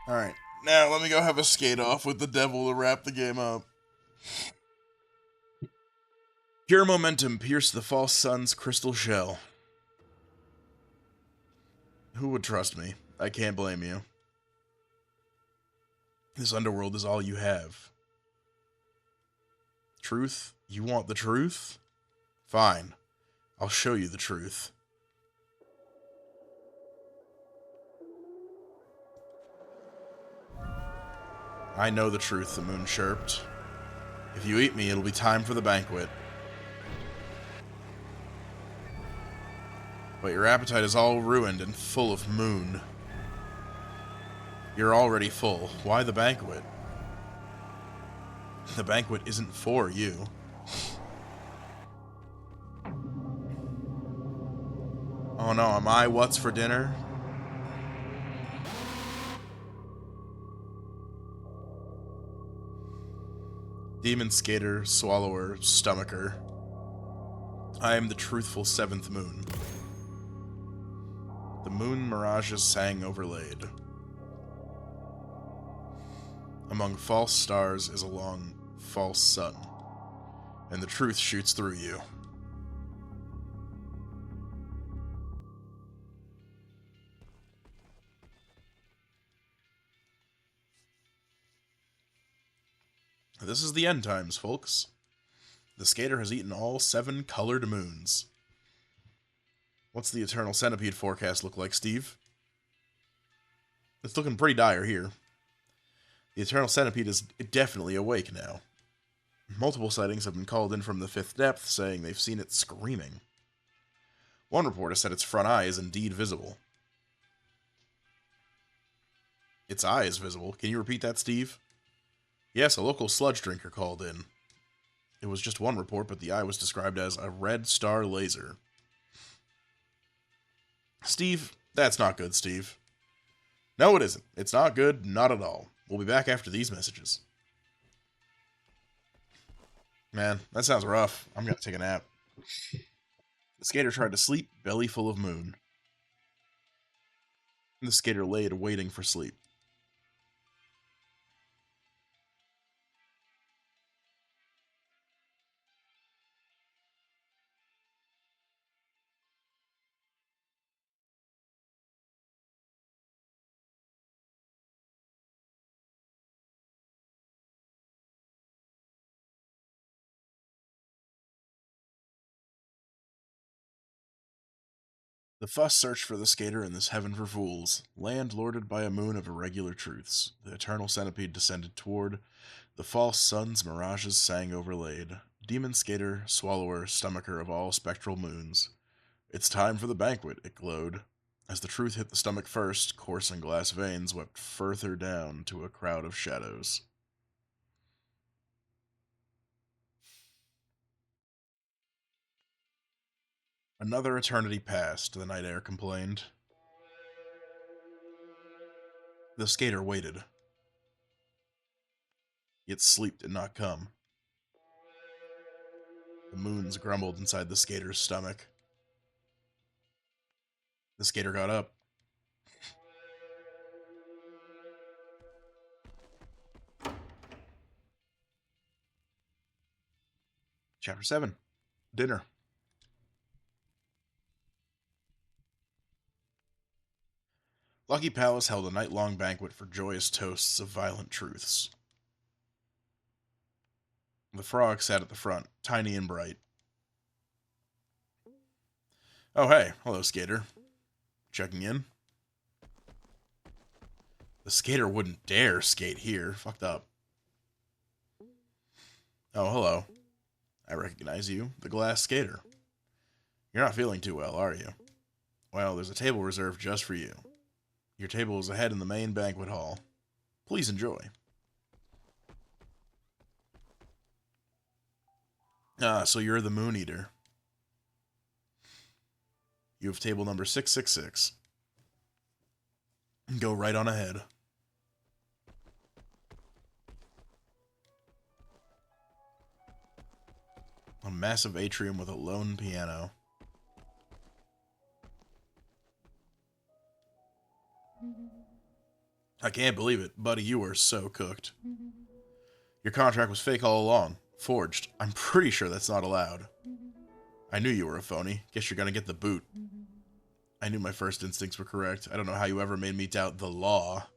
Alright, now let me go have a skate off with the devil to wrap the game up. Pure momentum pierced the false sun's crystal shell. Who would trust me? I can't blame you. This underworld is all you have. Truth? You want the truth? Fine. I'll show you the truth. I know the truth, the moon chirped. If you eat me, it'll be time for the banquet. But your appetite is all ruined and full of moon. You're already full. Why the banquet? The banquet isn't for you. Oh no, am I what's for dinner? Demon Skater, Swallower, Stomacher. I am the truthful seventh moon. The moon mirages sang overlaid. Among false stars is a long, false sun, and the truth shoots through you. This is the end times, folks. The skater has eaten all 7 colored moons. What's the Eternal Centipede forecast look like, Steve? It's looking pretty dire here. The Eternal Centipede is definitely awake now. Multiple sightings have been called in from the 5th depth, saying they've seen it screaming. One reporter said its front eye is indeed visible. Its eye is visible? Can you repeat that, Steve? Yes, a local sludge drinker called in. It was just one report, but the eye was described as a red star laser. Steve, that's not good, Steve. No, it isn't. It's not good, not at all. We'll be back after these messages. Man, that sounds rough. I'm gonna take a nap. The skater tried to sleep, belly full of moon. The skater laid, waiting for sleep. The fuss searched for the skater in this heaven for fools, land lorded by a moon of irregular truths. The eternal centipede descended toward. The false sun's mirages sang overlaid. Demon skater, swallower, stomacher of all spectral moons. It's time for the banquet, it glowed. As the truth hit the stomach first, coursing glass veins wept further down to a crowd of shadows. Another eternity passed, the night air complained. The skater waited. Yet sleep did not come. The moons grumbled inside the skater's stomach. The skater got up. Chapter 7. Dinner. Lucky Palace held a night-long banquet for joyous toasts of violent truths. The frog sat at the front, tiny and bright. Oh, hey. Hello, skater. Checking in? The skater wouldn't dare skate here. Fucked up. Oh, hello. I recognize you. The glass skater. You're not feeling too well, are you? Well, there's a table reserved just for you. Your table is ahead in the main banquet hall. Please enjoy. Ah, so you're the Moon Eater. You have table number 666. Go right on ahead. A massive atrium with a lone piano. I can't believe it. Buddy, you are so cooked. Your contract was fake all along. Forged. I'm pretty sure that's not allowed. I knew you were a phony. Guess you're gonna get the boot. I knew my first instincts were correct. I don't know how you ever made me doubt the law.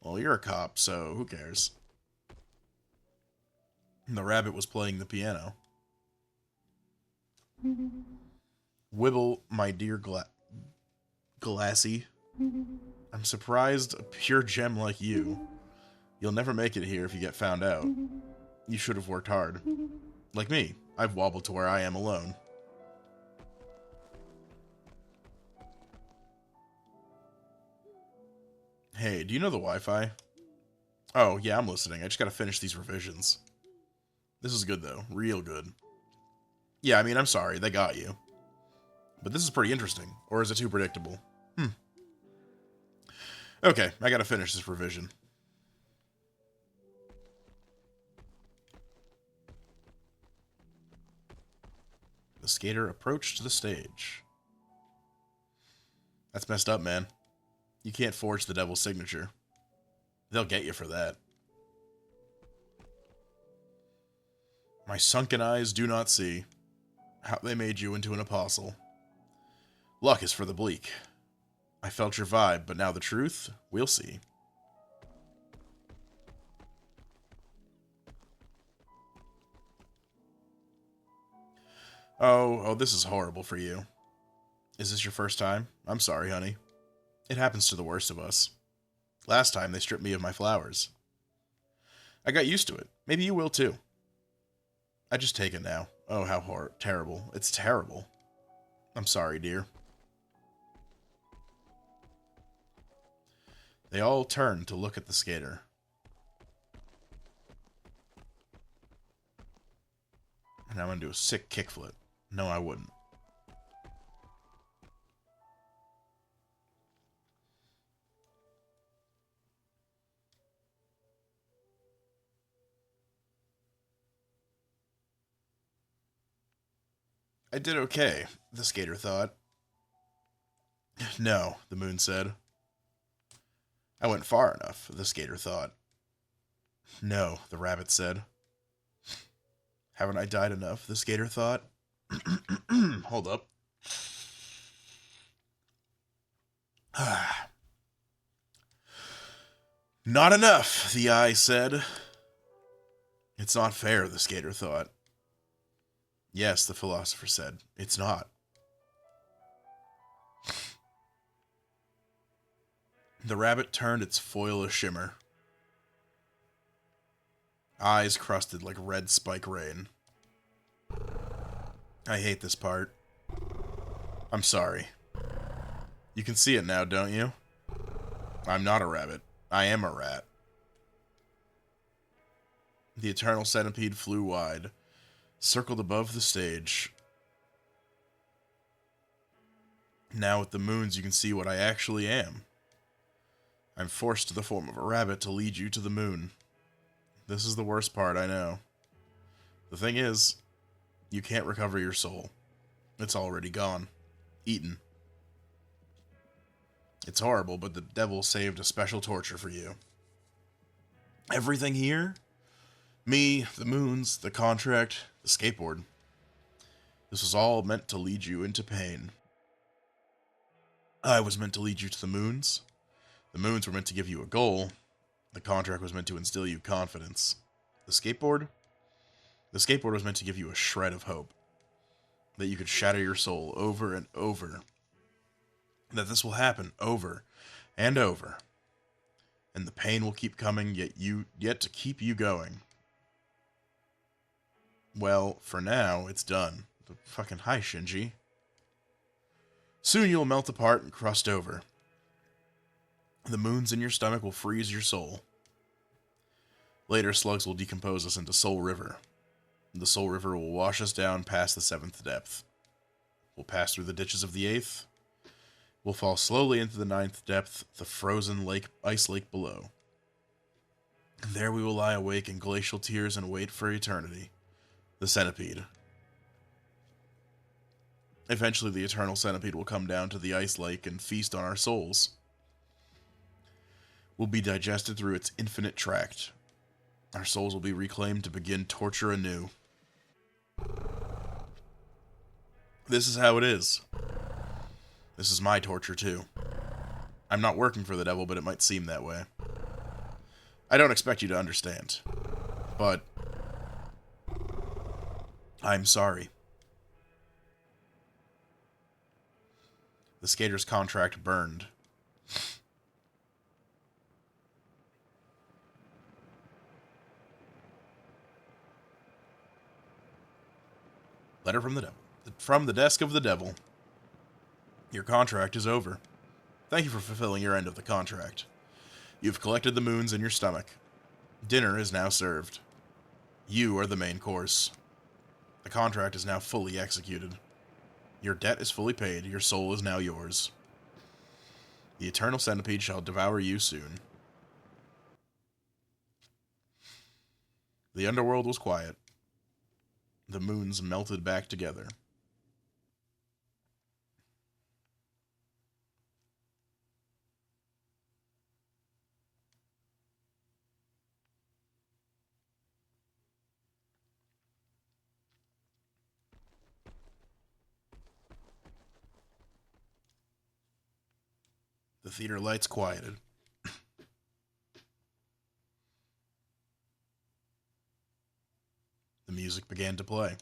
Well, you're a cop, so who cares? The rabbit was playing the piano. Wibble, my dear Glassy. I'm surprised a pure gem like you. You'll never make it here if you get found out. You should have worked hard. Like me, I've wobbled to where I am alone. Hey, do you know the Wi-Fi? Oh, yeah, I'm listening. I just gotta finish these revisions. This is good, though. Real good. Yeah, I mean, I'm sorry. They got you. But this is pretty interesting. Or is it too predictable? Okay, I gotta finish this revision. The skater approached the stage. That's messed up, man. You can't forge the devil's signature. They'll get you for that. My sunken eyes do not see how they made you into an apostle. Luck is for the bleak. I felt your vibe, but now the truth, we'll see. Oh, this is horrible for you. Is this your first time? I'm sorry, honey. It happens to the worst of us. Last time, they stripped me of my flowers. I got used to it. Maybe you will, too. I just take it now. Oh, how terrible. It's terrible. I'm sorry, dear. They all turned to look at the skater. And I'm going to do a sick kickflip. No, I wouldn't. I did okay, the skater thought. No, the moon said. I went far enough, the skater thought. No, the rabbit said. Haven't I died enough, the skater thought. Hold up. Not enough, the eye said. It's not fair, the skater thought. Yes, the philosopher said. It's not. The rabbit turned its foil a shimmer. Eyes crusted like red spike rain. I hate this part. I'm sorry. You can see it now, don't you? I'm not a rabbit. I am a rat. The eternal centipede flew wide, circled above the stage. Now with the moons you can see what I actually am. I'm forced to the form of a rabbit to lead you to the moon. This is the worst part, I know. The thing is, you can't recover your soul. It's already gone. Eaten. It's horrible, but the devil saved a special torture for you. Everything here? Me, the moons, the contract, the skateboard. This was all meant to lead you into pain. I was meant to lead you to the moons. The moons were meant to give you a goal. The contract was meant to instill you confidence. The skateboard? The skateboard was meant to give you a shred of hope. That you could shatter your soul over and over. That this will happen over and over. And the pain will keep coming, yet to keep you going. Well, for now, it's done. Fucking hi, Shinji. Soon you'll melt apart and crust over. The moons in your stomach will freeze your soul. Later, slugs will decompose us into Soul River. The Soul River will wash us down past the 7th depth. We'll pass through the ditches of the 8th. We'll fall slowly into the 9th depth, the frozen ice lake below. And there we will lie awake in glacial tears and wait for eternity. The centipede. Eventually, the eternal centipede will come down to the ice lake and feast on our souls. We'll be digested through its infinite tract. Our souls will be reclaimed to begin torture anew. This is how it is. This is my torture, too. I'm not working for the devil, but it might seem that way. I don't expect you to understand. But I'm sorry. The skater's contract burned. Letter from the devil. From the desk of the devil. Your contract is over. Thank you for fulfilling your end of the contract. You've collected the moons in your stomach. Dinner is now served. You are the main course. The contract is now fully executed. Your debt is fully paid. Your soul is now yours. The eternal centipede shall devour you soon. The underworld was quiet. The moons melted back together. The theater lights quieted. The music began to play.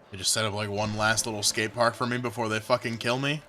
They just set up like one last little skate park for me before they fucking kill me.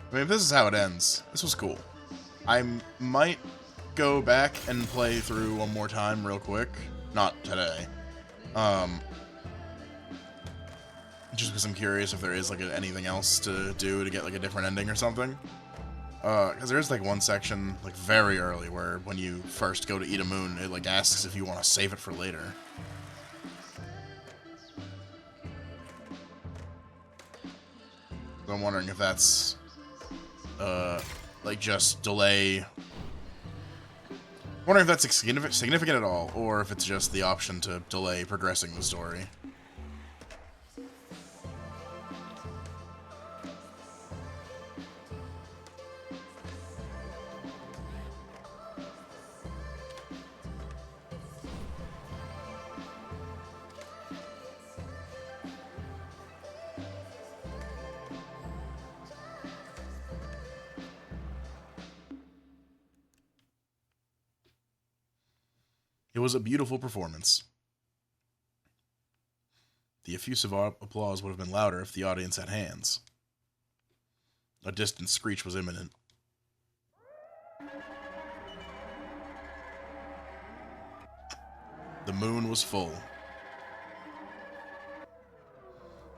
I mean, if this is how it ends, this was cool. I might go back and play through one more time real quick. Not today. Just because I'm curious if there is, like, anything else to do to get, like, a different ending or something. Because there is, like, one section, like, very early where when you first go to eat a moon, it, like, asks if you want to save it for later. So I'm wondering if that's... like, just delay... wondering if that's significant at all, or if it's just the option to delay progressing the story. It was a beautiful performance. The effusive applause would have been louder if the audience had hands. A distant screech was imminent. The moon was full.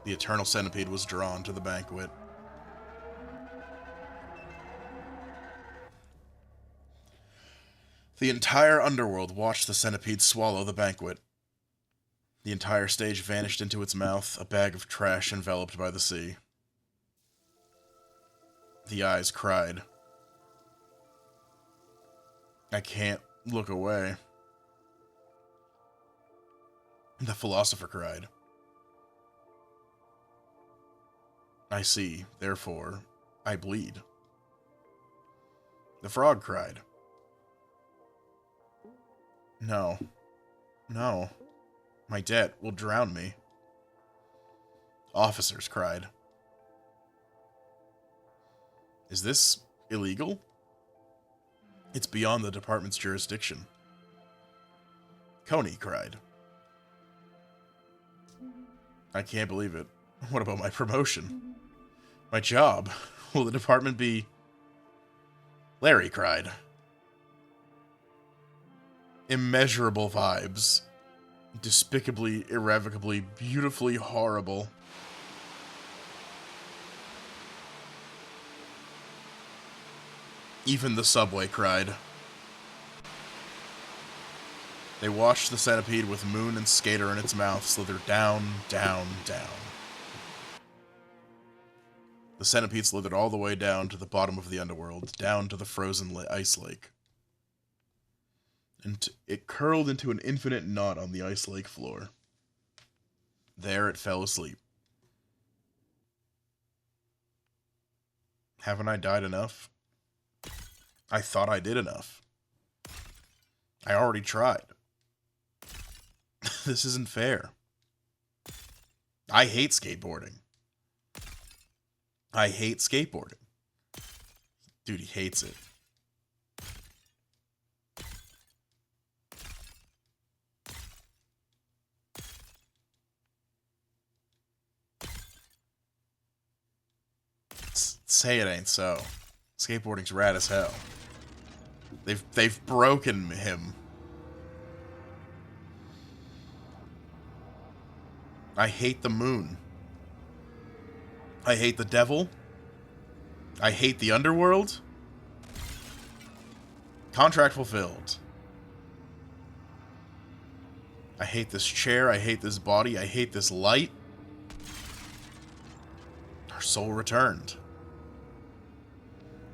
The eternal centipede was drawn to the banquet. The entire underworld watched the centipede swallow the banquet. The entire stage vanished into its mouth, a bag of trash enveloped by the sea. The eyes cried. I can't look away. The philosopher cried. I see, therefore, I bleed. The frog cried. No. No. My debt will drown me. Officers cried. Is this illegal? It's beyond the department's jurisdiction. Coney cried. I can't believe it. What about my promotion? My job? Will the department be... Larry cried. Immeasurable vibes. Despicably, irrevocably, beautifully horrible. Even the subway cried. They watched the centipede with Moon and Skater in its mouth slither down, down, down. The centipede slithered all the way down to the bottom of the underworld, down to the frozen ice lake. And it curled into an infinite knot on the ice lake floor. There it fell asleep. Haven't I died enough? I thought I did enough. I already tried. This isn't fair. I hate skateboarding. I hate skateboarding. Dude, he hates it. Say it ain't so. Skateboarding's rad as hell. They've broken him. I hate the moon. I hate the devil. I hate the underworld. Contract fulfilled. I hate this chair. I hate this body. I hate this light. Our soul returned.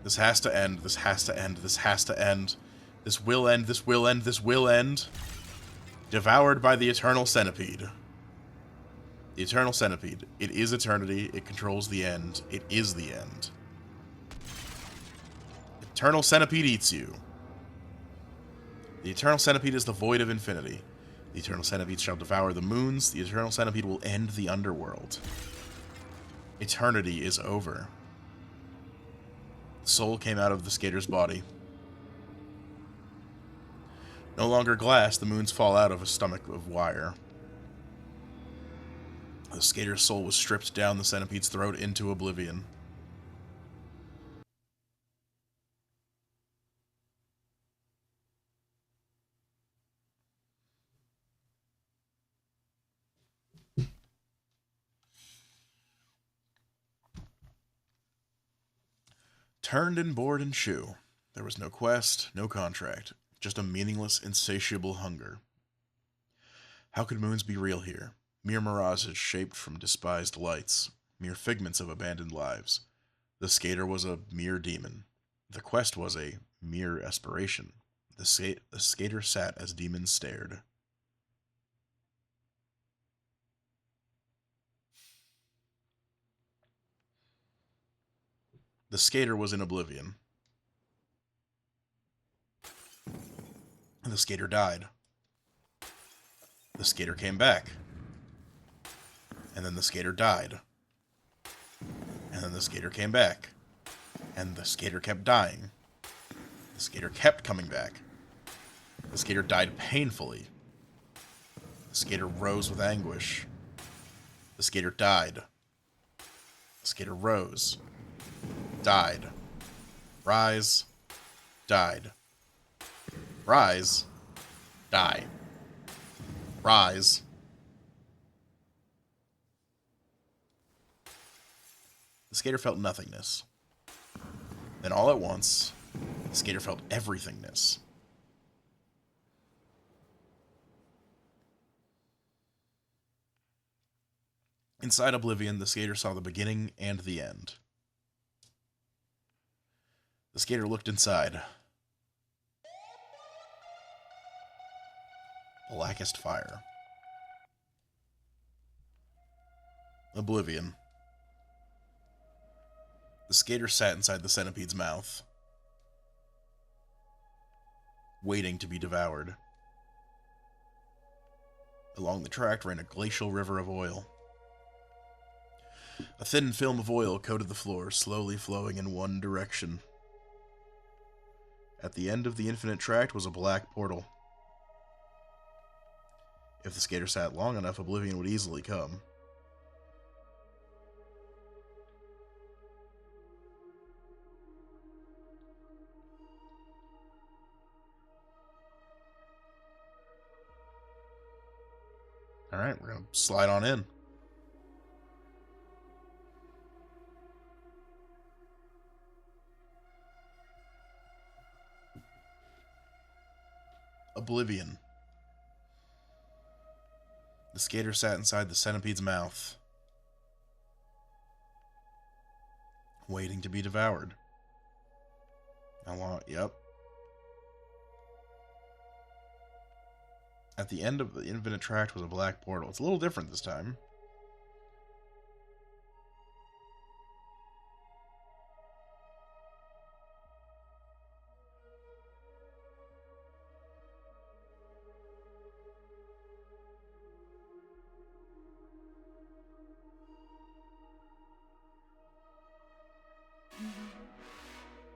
This has to end. This has to end. This has to end. This will end. This will end. This will end. Devoured by the eternal centipede. The eternal centipede. It is eternity. It controls the end. It is the end. Eternal centipede eats you. The eternal centipede is the void of infinity. The eternal centipede shall devour the moons. The eternal centipede will end the underworld. Eternity is over. The soul came out of the skater's body. No longer glass, the moons fall out of a stomach of wire. The skater's soul was stripped down the centipede's throat into oblivion. Turned in board and shoe. There was no quest, no contract, just a meaningless, insatiable hunger. How could moons be real here? Mere mirages shaped from despised lights, mere figments of abandoned lives. The skater was a mere demon. The quest was a mere aspiration. The skater sat as demons stared. The skater was in oblivion. The skater died. The skater came back. And then the skater died. And then the skater came back. And the skater kept dying. The skater kept coming back. The skater died painfully. The skater rose with anguish. The skater died. The skater rose. Died. Rise. Died. Rise. Die. Rise. The skater felt nothingness. Then all at once, the skater felt everythingness. Inside oblivion, the skater saw the beginning and the end. The skater looked inside. Blackest fire. Oblivion. The skater sat inside the centipede's mouth, waiting to be devoured. Along the tract ran a glacial river of oil. A thin film of oil coated the floor, slowly flowing in one direction. At the end of the infinite tract was a black portal. If the skater sat long enough, oblivion would easily come. Alright, we're gonna slide on in. Oblivion. The skater sat inside the centipede's mouth. waiting to be devoured. How long? Yep. At the end of the infinite tract was a black portal. It's a little different this time.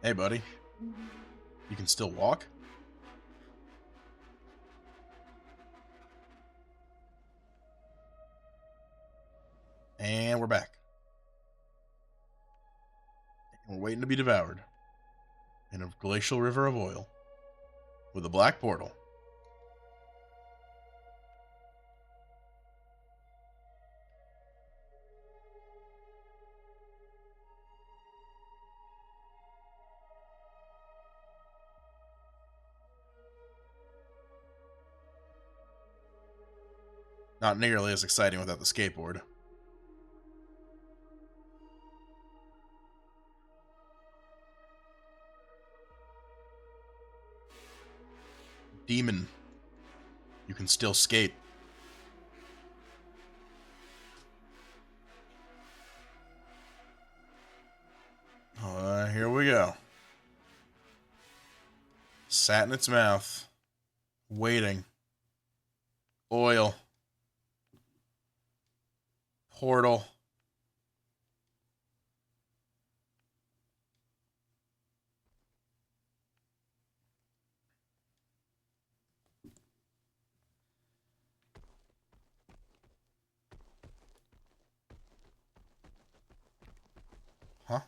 Hey, buddy. You can still walk? And we're back. We're waiting to be devoured. In a glacial river of oil. With a black portal. Not nearly as exciting without the skateboard. Demon. You can still skate. Here we go. Sat in its mouth. Waiting. Oil. Portal. Huh?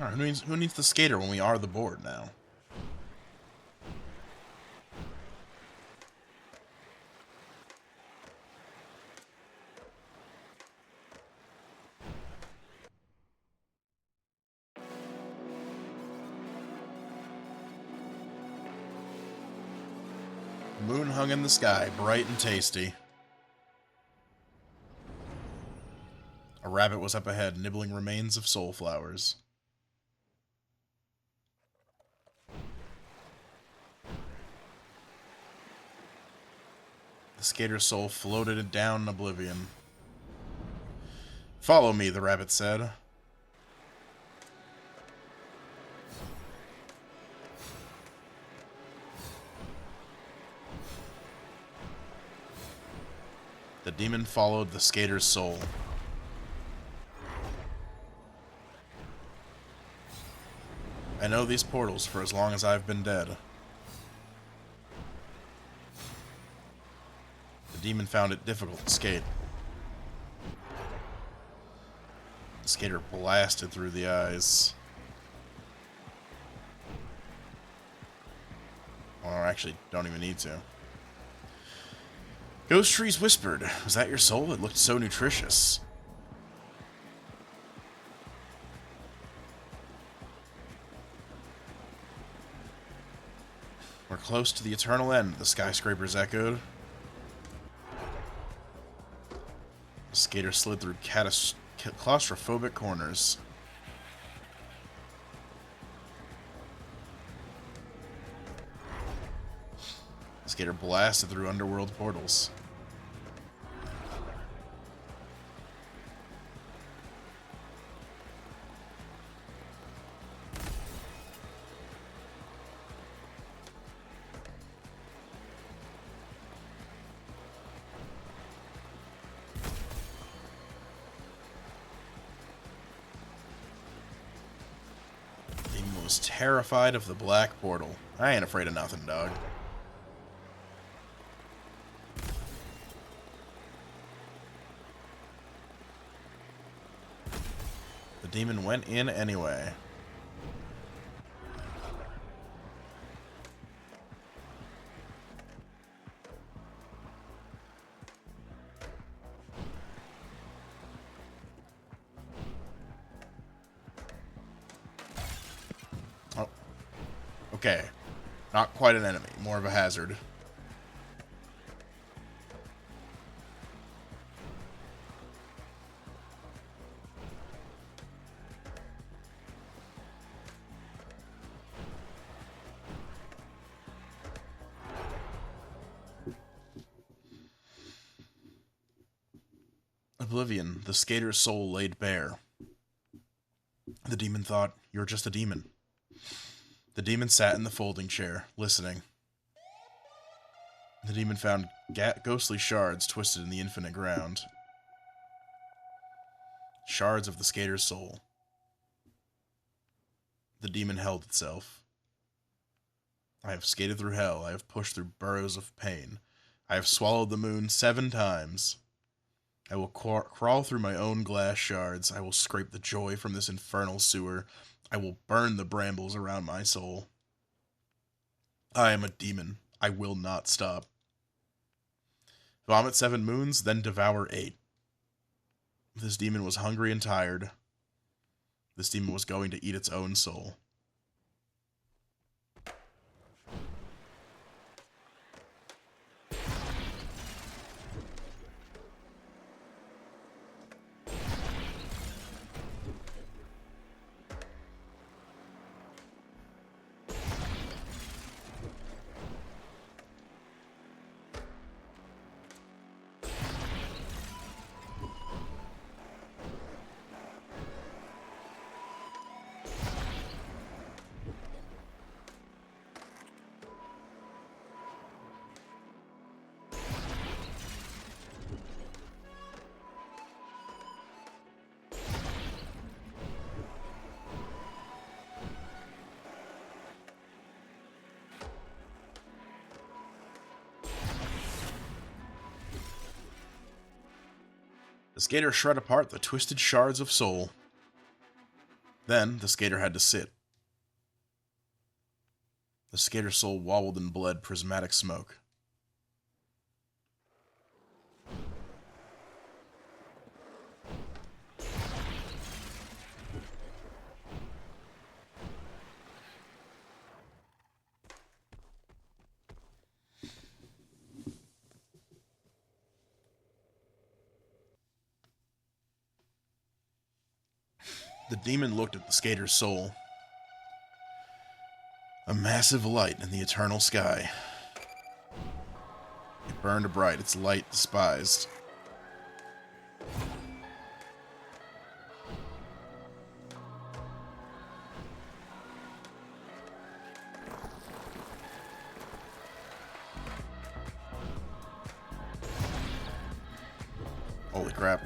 Alright, who needs the skater when we are the board now? The moon hung in the sky, bright and tasty. A rabbit was up ahead, nibbling remains of soul flowers. The skater's soul floated down in oblivion. Follow me, the rabbit said. The demon followed the skater's soul. I know these portals for as long as I've been dead. The demon found it difficult to skate. The skater blasted through the eyes. Or actually, don't even need to. Ghost Trees whispered, "Was that your soul? It looked so nutritious." We're close to the eternal end, the skyscrapers echoed. The skater slid through claustrophobic corners. The skater blasted through underworld portals. was terrified of the black portal. I ain't afraid of nothing, dog. The demon went in anyway. Oh. Okay. Not quite an enemy, more of a hazard. Oblivion, the skater's soul laid bare. The demon thought, "You're just a demon." The demon sat in the folding chair, listening. The demon found ghostly shards twisted in the infinite ground. Shards of the skater's soul. The demon held itself. I have skated through hell. I have pushed through burrows of pain. I have swallowed the moon 7 times. I will crawl through my own glass shards. I will scrape the joy from this infernal sewer. I will burn the brambles around my soul. I am a demon. I will not stop. Vomit 7 moons, then devour 8. This demon was hungry and tired. This demon was going to eat its own soul. The skater shred apart the twisted shards of soul. Then, the skater had to sit. The skater's soul wallowed in bled prismatic smoke. The demon looked at the skater's soul. A massive light in the eternal sky. It burned bright, its light despised. Holy crap.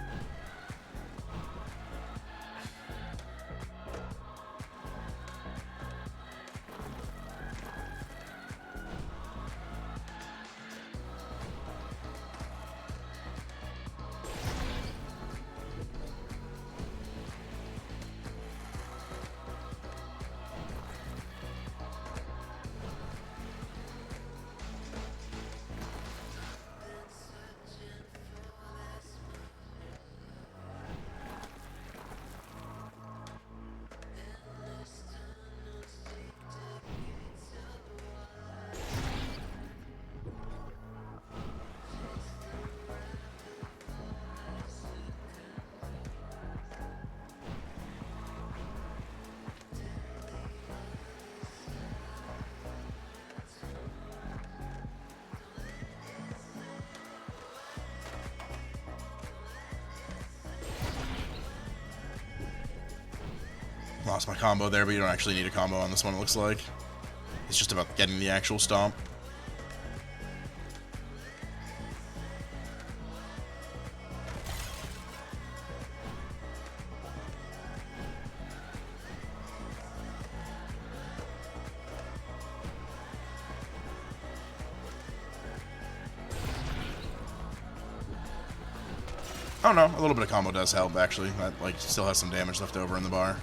Lost my combo there, but you don't actually need a combo on this one, it looks like. It's just about getting the actual stomp. Oh no, a little bit of combo does help, actually. That, like, still has some damage left over in the bar.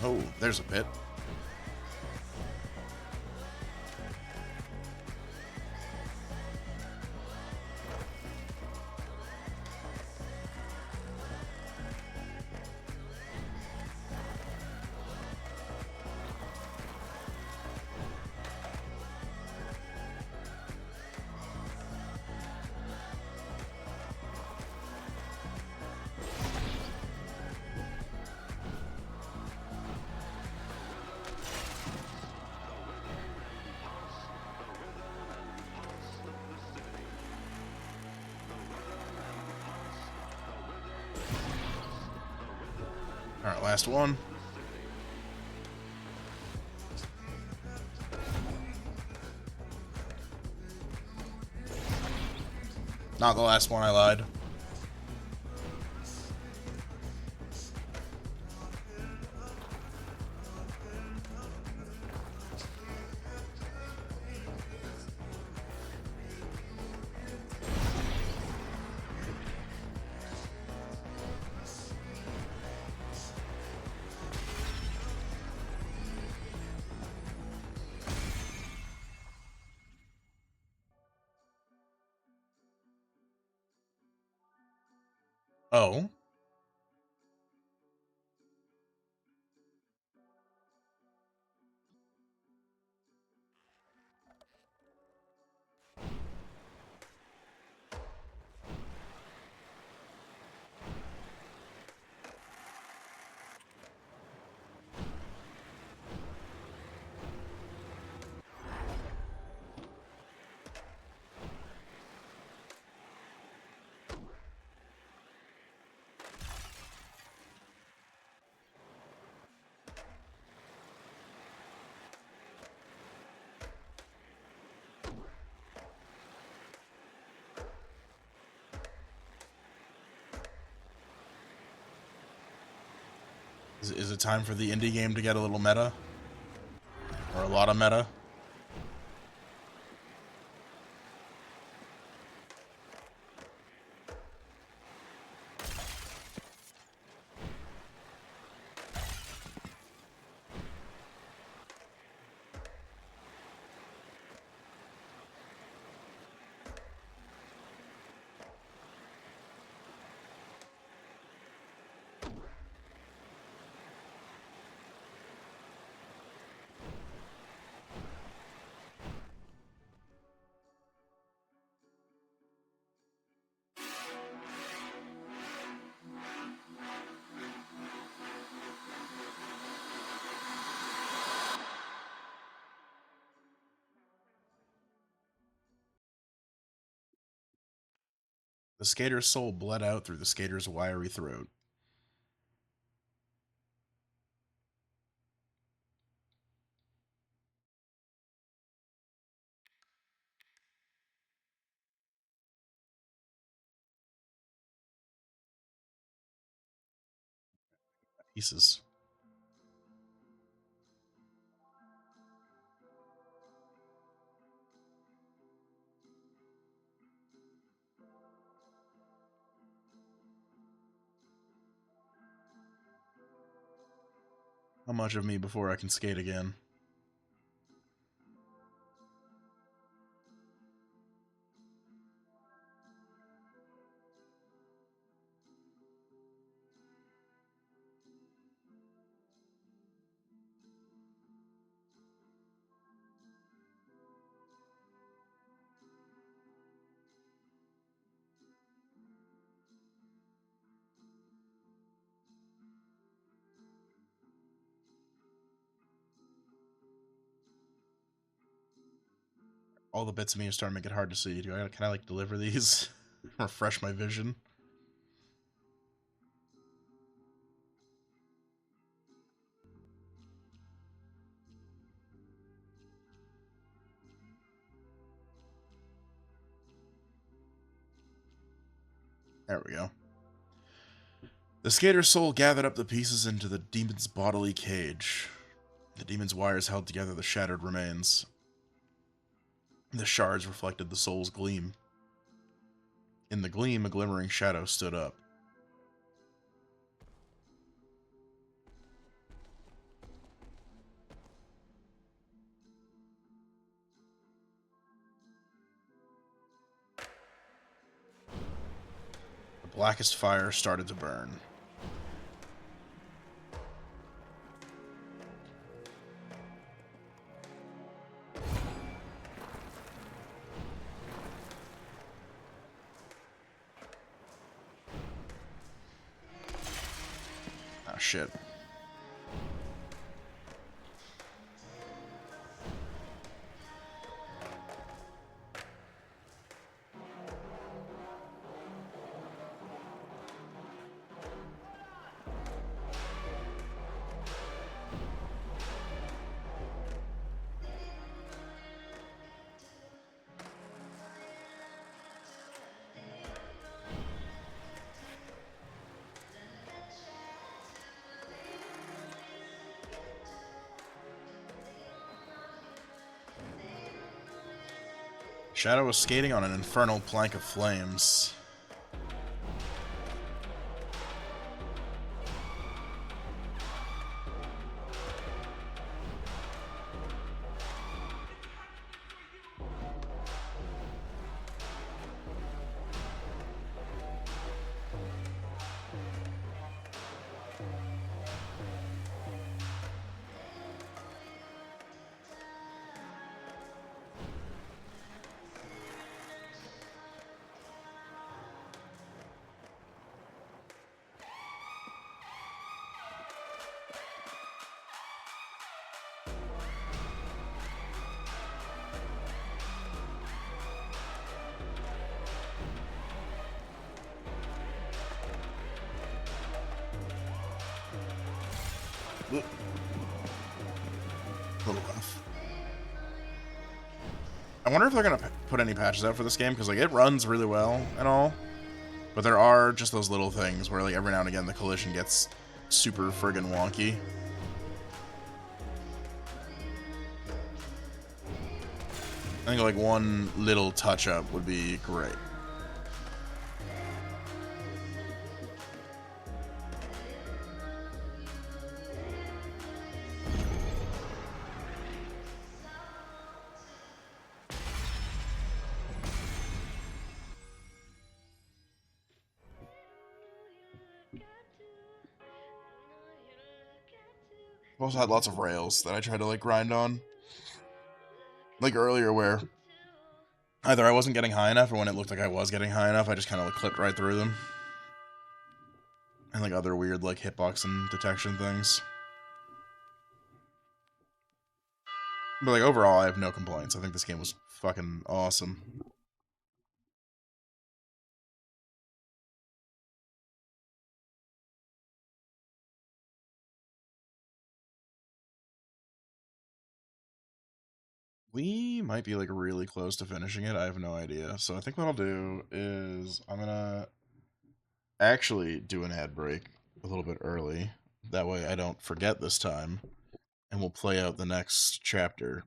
Oh, there's a pit. Alright, last one. Not the last one, I lied. Oh. Is it time for the indie game to get a little meta? Or a lot of meta? The skater's soul bled out through the skater's wiry throat. Pieces. How much of me before I can skate again? all the bits of me are starting to make it hard to see. Can I like deliver these? Refresh my vision. There we go. The skater's soul gathered up the pieces into the demon's bodily cage. The demon's wires held together the shattered remains. The shards reflected the soul's gleam. In the gleam, a glimmering shadow stood up. The blackest fire started to burn. Oh, shit. Shadow was skating on an infernal plank of flames. A little rough. I wonder if they're gonna put any patches out for this game, because like it runs really well and all, but there are just those little things where like every now and again the collision gets super friggin' wonky. I think like one little touch up would be great. I've also had lots of rails that I tried to like grind on. Like earlier where either I wasn't getting high enough or when it looked like I was getting high enough, I just kind of like clipped right through them. And like other weird like hitbox and detection things. But like overall I have no complaints. I think this game was fucking awesome. We might be like really close to finishing it. I have no idea. So I think what I'll do is I'm gonna actually do an ad break a little bit early. That way I don't forget this time. And we'll play out the next chapter.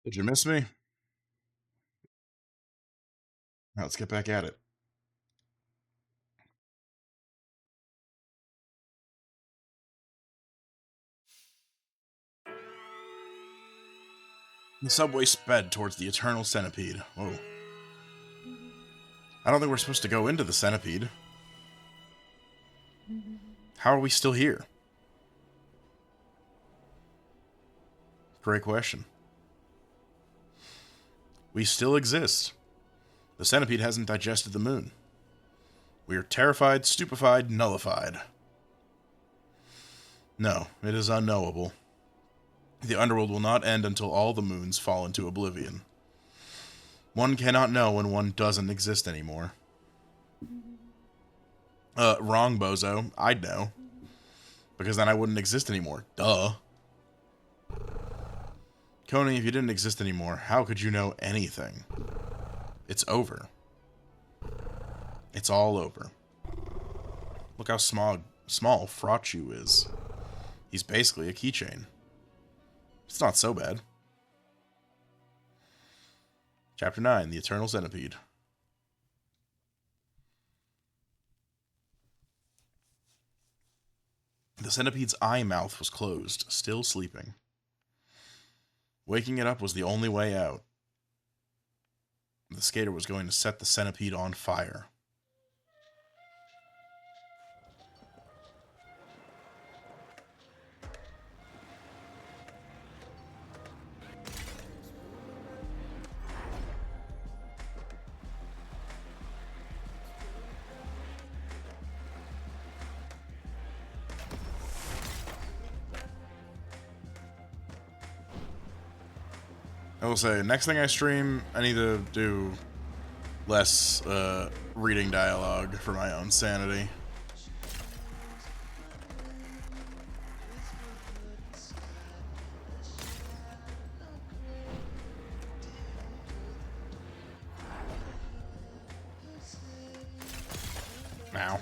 Did you miss me? Now let's get back at it. The subway sped towards the eternal centipede. Whoa. I don't think we're supposed to go into the centipede. How are we still here? Great question. We still exist. The centipede hasn't digested the moon. We are terrified, stupefied, nullified. No, it is unknowable. The underworld will not end until all the moons fall into oblivion. One cannot know when one doesn't exist anymore. Wrong, bozo. I'd know. Because then I wouldn't exist anymore. Duh. Coney, if you didn't exist anymore, how could you know anything? It's over. It's all over. Look how small Frauchu is. He's basically a keychain. It's not so bad. Chapter 9, The Eternal Centipede. The centipede's eye mouth was closed, still sleeping. Waking it up was the only way out. The skater was going to set the centipede on fire. I will say, next thing I stream, I need to do less reading dialogue for my own sanity. Now.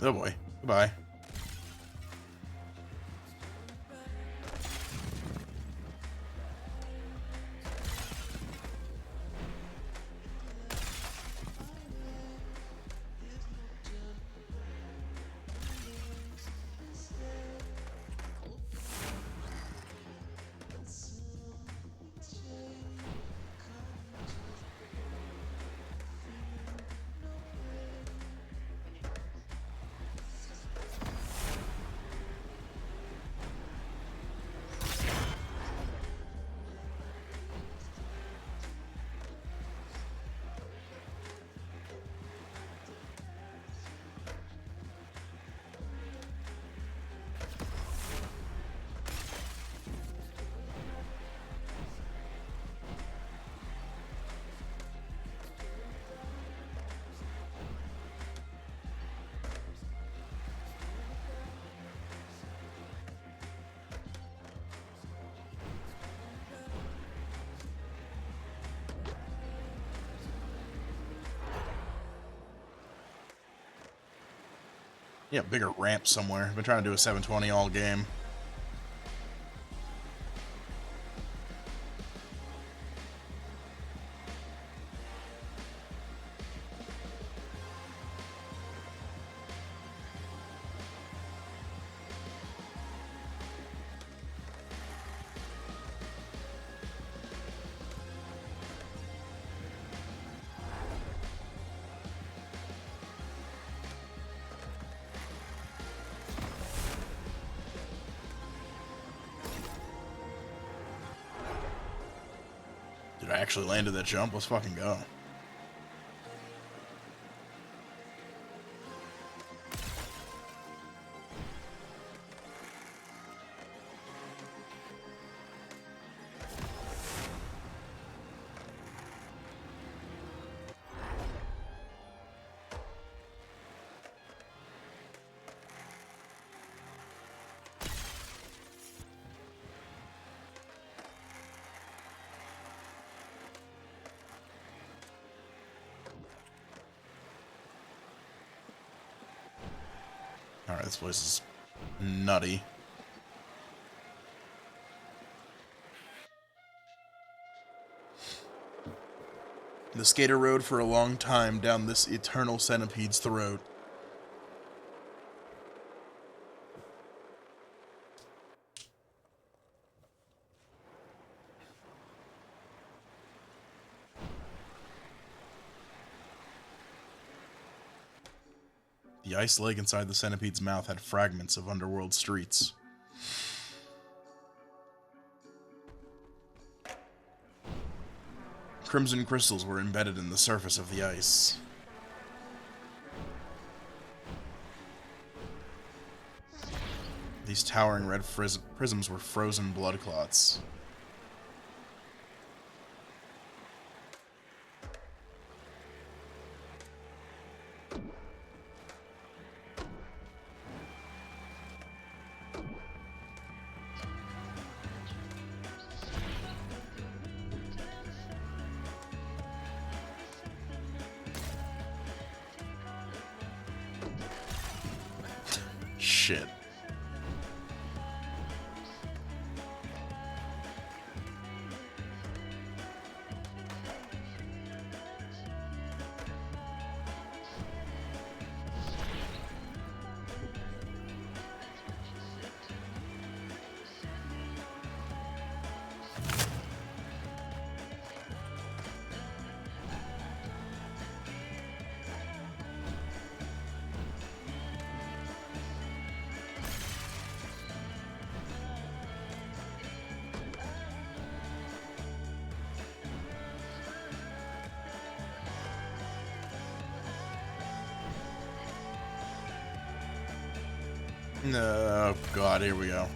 Oh boy. Goodbye. Yeah, bigger ramp somewhere. I've been trying to do a 720 all game. Dude, I actually landed that jump. Let's fucking go. Alright, this place is nutty. The skater rode for a long time down this eternal centipede's throat. The ice lake inside the centipede's mouth had fragments of underworld streets. Crimson crystals were embedded in the surface of the ice. These towering red prisms were frozen blood clots. Shit. Oh god, here we go.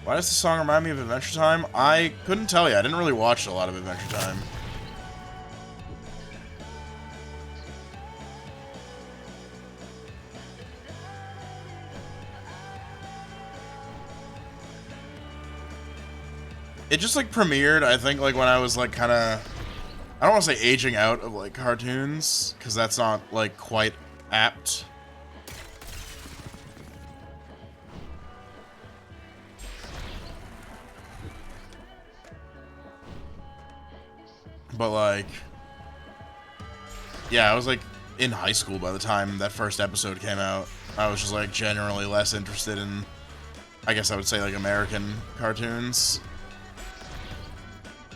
Why does the song remind me of Adventure Time? I couldn't tell you. I didn't really watch a lot of Adventure Time. It just like premiered, I think, like when I was like kind of, I don't want to say aging out of like cartoons, because that's not like quite apt. But like, yeah, I was like in high school by the time that first episode came out. I was just like generally less interested in, I guess I would say, like American cartoons.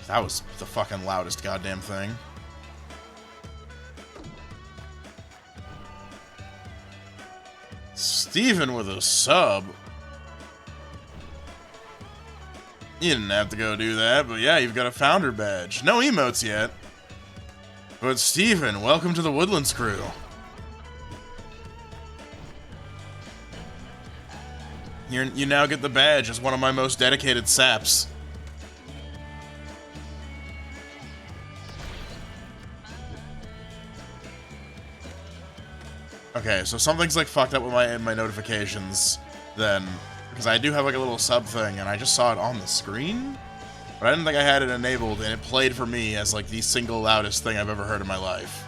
That was the fucking loudest goddamn thing. Steven with a sub. You didn't have to go do that, but yeah, you've got a founder badge. No emotes yet. But Steven, welcome to the Woodlands crew. You now get the badge as one of my most dedicated saps. Okay, so something's like fucked up with my notifications then, because I do have like a little sub thing and I just saw it on the screen, but I didn't think I had it enabled, and it played for me as like the single loudest thing I've ever heard in my life.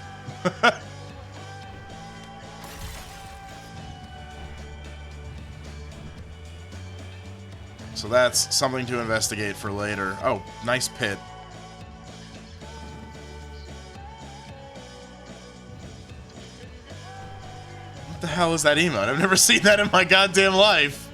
So that's something to investigate for later. Oh, nice pit. What the hell is that emote? I've never seen that in my goddamn life.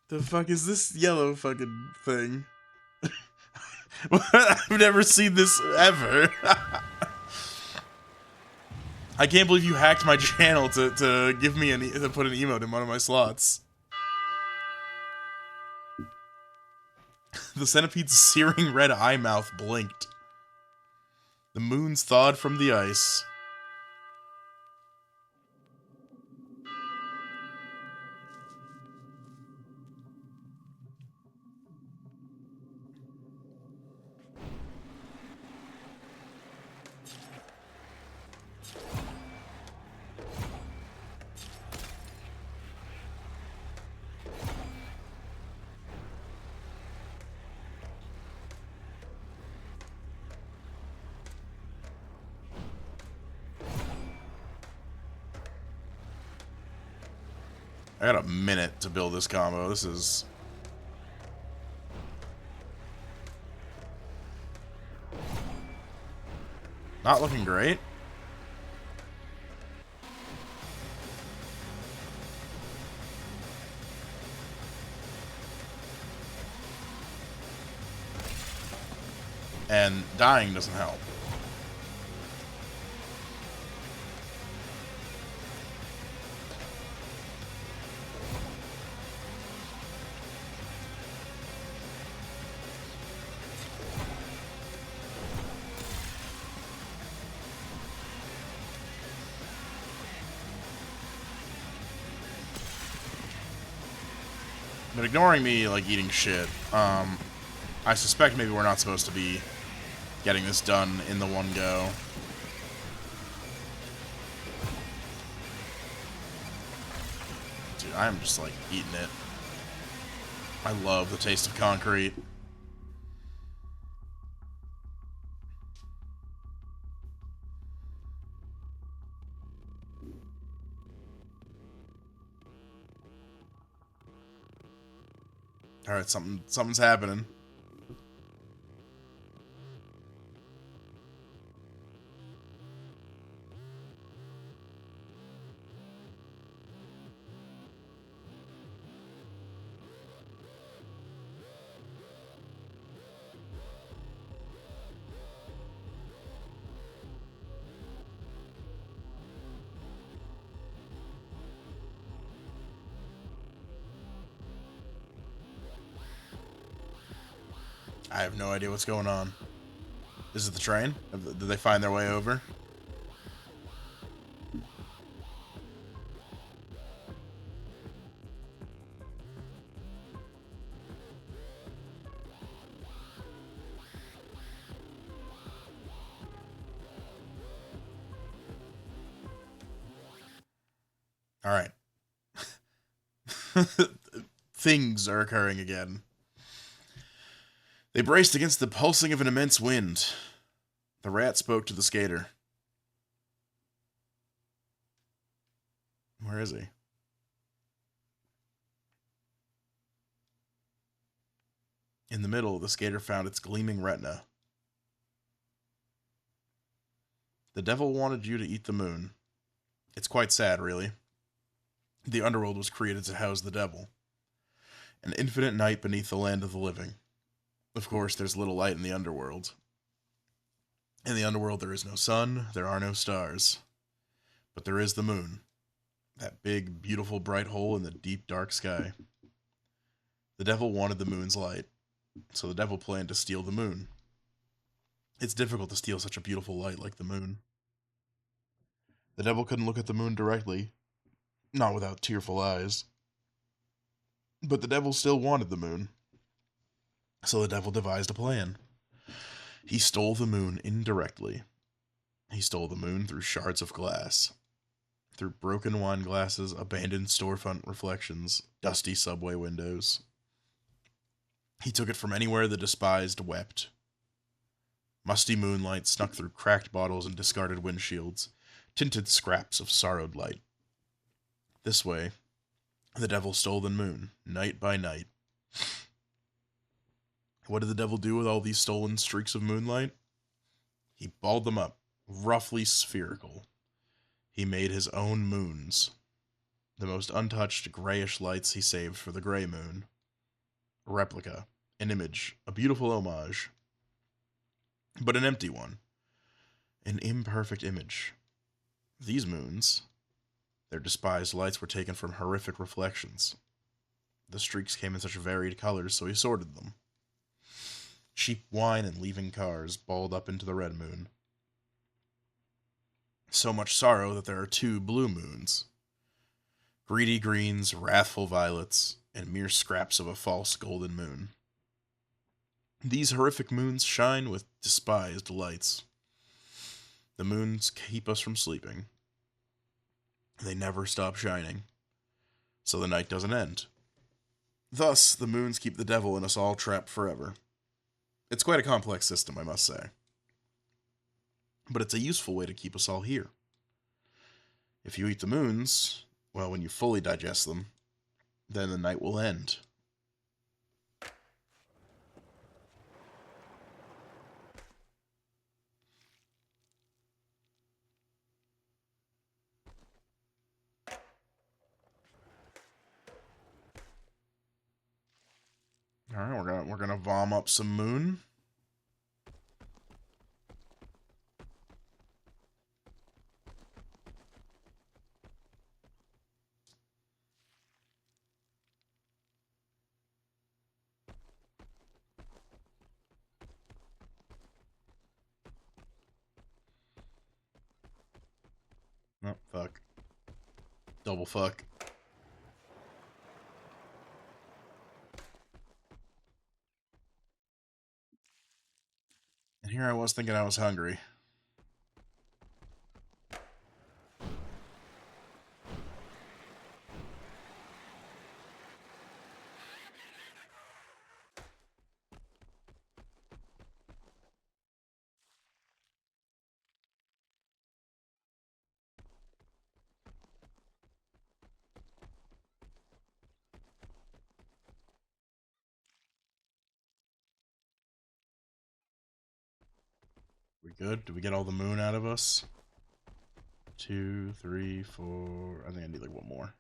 The fuck is this yellow fucking thing? I've never seen this ever. I can't believe you hacked my channel to give me to put an emote in one of my slots. The centipede's searing red eye mouth blinked. The moons thawed from the ice. I got a minute to build this combo. This is... not looking great. And dying doesn't help. But ignoring me, like, eating shit, I suspect maybe we're not supposed to be getting this done in the one go. Dude, I am just, like, eating it. I love the taste of concrete. Alright, something's happening. I have no idea what's going on. Is it the train? Did they find their way over? Alright. Things are occurring again. They braced against the pulsing of an immense wind. The rat spoke to the skater. Where is he? In the middle, the skater found its gleaming retina. The devil wanted you to eat the moon. It's quite sad, really. The underworld was created to house the devil. An infinite night beneath the land of the living. Of course, there's little light in the underworld. In the underworld, there is no sun, there are no stars. But there is the moon. That big, beautiful, bright hole in the deep, dark sky. The devil wanted the moon's light, so the devil planned to steal the moon. It's difficult to steal such a beautiful light like the moon. The devil couldn't look at the moon directly, not without tearful eyes. But the devil still wanted the moon. So the devil devised a plan. He stole the moon indirectly. He stole the moon through shards of glass. Through broken wine glasses, abandoned storefront reflections, dusty subway windows. He took it from anywhere the despised wept. Musty moonlight snuck through cracked bottles and discarded windshields, tinted scraps of sorrowed light. This way, the devil stole the moon, night by night. What did the devil do with all these stolen streaks of moonlight? He balled them up, roughly spherical. He made his own moons. The most untouched, grayish lights he saved for the gray moon. A replica, an image, a beautiful homage. But an empty one. An imperfect image. These moons, their despised lights were taken from horrific reflections. The streaks came in such varied colors, so he sorted them. Cheap wine and leaving cars balled up into the red moon. So much sorrow that there are 2 blue moons. Greedy greens, wrathful violets, and mere scraps of a false golden moon. These horrific moons shine with despised lights. The moons keep us from sleeping. They never stop shining, so the night doesn't end. Thus, the moons keep the devil in us all trapped forever. It's quite a complex system, I must say. But it's a useful way to keep us all here. If you eat the moons, well, when you fully digest them, Then the night will end. All right, we're gonna vom up some moon. Oh, fuck. Double fuck. And here I was thinking I was hungry. We good? Did we get all the moon out of us? 2, 3, 4. I think I need like one more.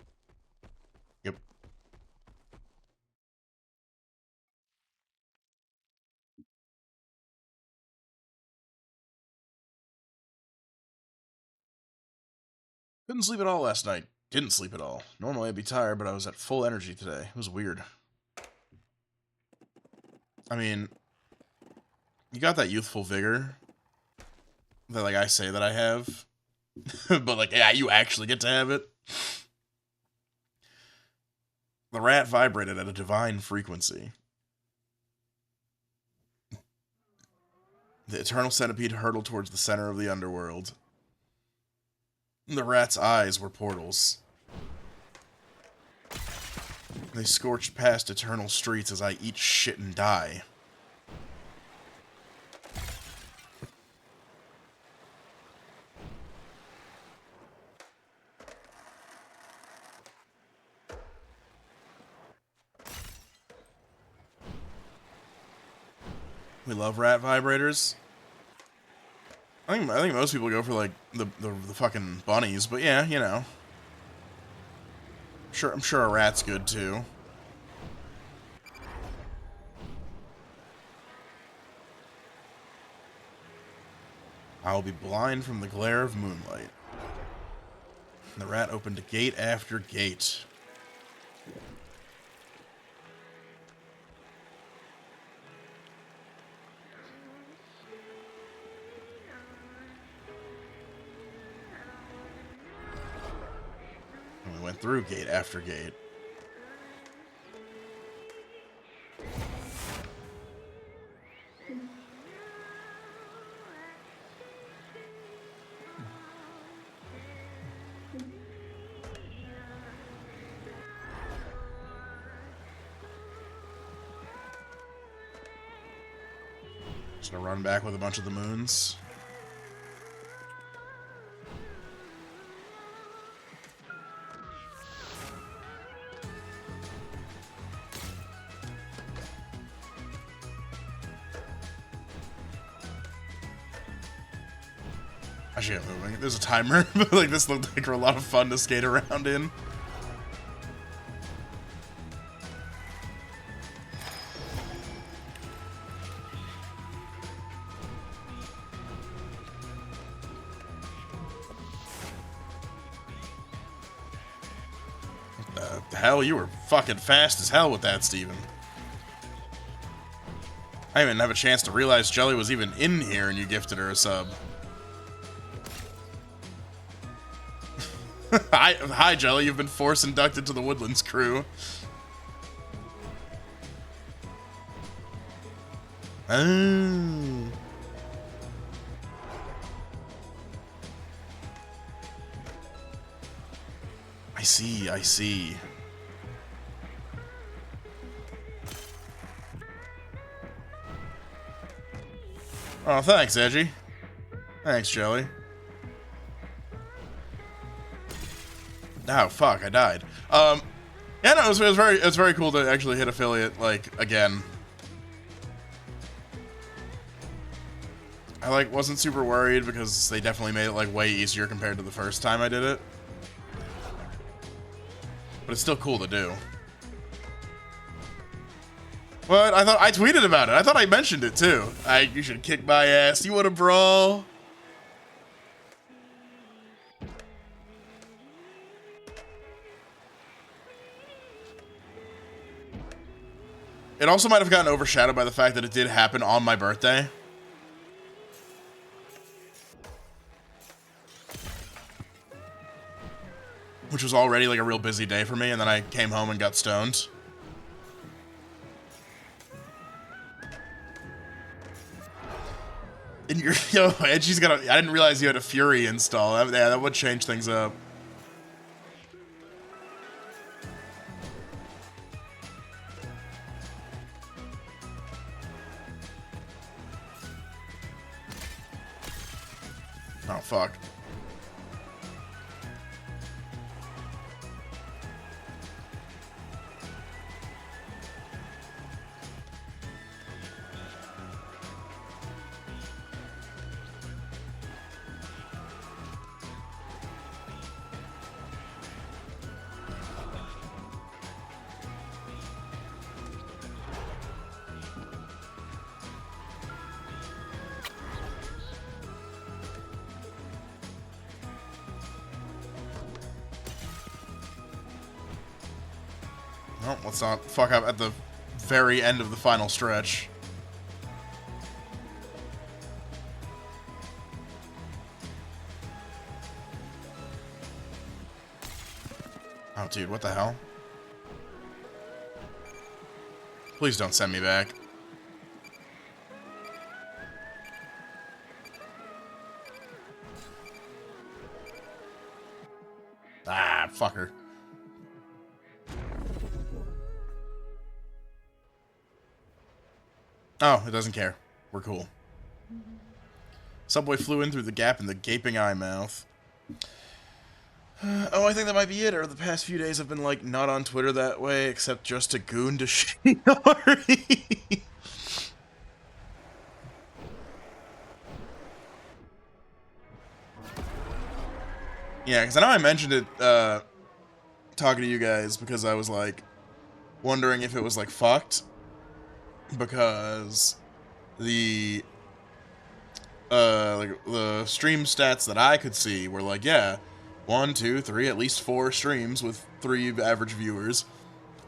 Yep. Couldn't sleep at all last night. Didn't sleep at all. Normally I'd be tired, but I was at full energy today. It was weird. I mean, you got that youthful vigor that, like, I say that I have. But, like, yeah, you actually get to have it. The rat vibrated at a divine frequency. The eternal centipede hurtled towards the center of the underworld. The rat's eyes were portals. They scorched past eternal streets as I eat shit and die. We love rat vibrators. I think most people go for like the fucking bunnies, but yeah, you know. I'm sure a rat's good too. I will be blind from the glare of moonlight. The rat opened gate after gate. And we went through gate after gate. Just gonna run back with a bunch of the moons. I should get moving. There's a timer, but like this looked like a lot of fun to skate around in. What the hell? You were fucking fast as hell with that, Steven. I didn't even have a chance to realize Jelly was even in here and you gifted her a sub. Hi, Jelly. You've been force inducted to the Woodlands crew. Oh. I see, I see. Oh, thanks, Edgy. Thanks, Jelly. Oh, fuck, I died. Yeah, Yeah, no, it was very cool to actually hit affiliate, like, again. I, like, wasn't super worried because they definitely made it, like, way easier compared to the first time I did it. But it's still cool to do. What? I thought I tweeted about it. I thought I mentioned it, too. You should kick my ass. You want to brawl? It also might have gotten overshadowed by the fact that it did happen on my birthday. Which was already like a real busy day for me, and then I came home and got stoned. And yo, Edgy's got I didn't realize you had a Fury install. Yeah, that would change things up. Oh, fuck. Well, let's not fuck up at the very end of the final stretch. Oh, dude, what the hell? Please don't send me back. Ah, fucker. Oh, it doesn't care. We're cool. Subway flew in through the gap in the gaping eye mouth. Oh, I think that might be it. Or the past few days have been, like, not on Twitter that way, except just a goon to Shinori. Yeah, because I know I mentioned it, talking to you guys, because I was, like, wondering if it was, like, fucked. Because the like the stream stats that I could see were like, yeah, 1, 2, 3, at least 4 streams with 3 average viewers,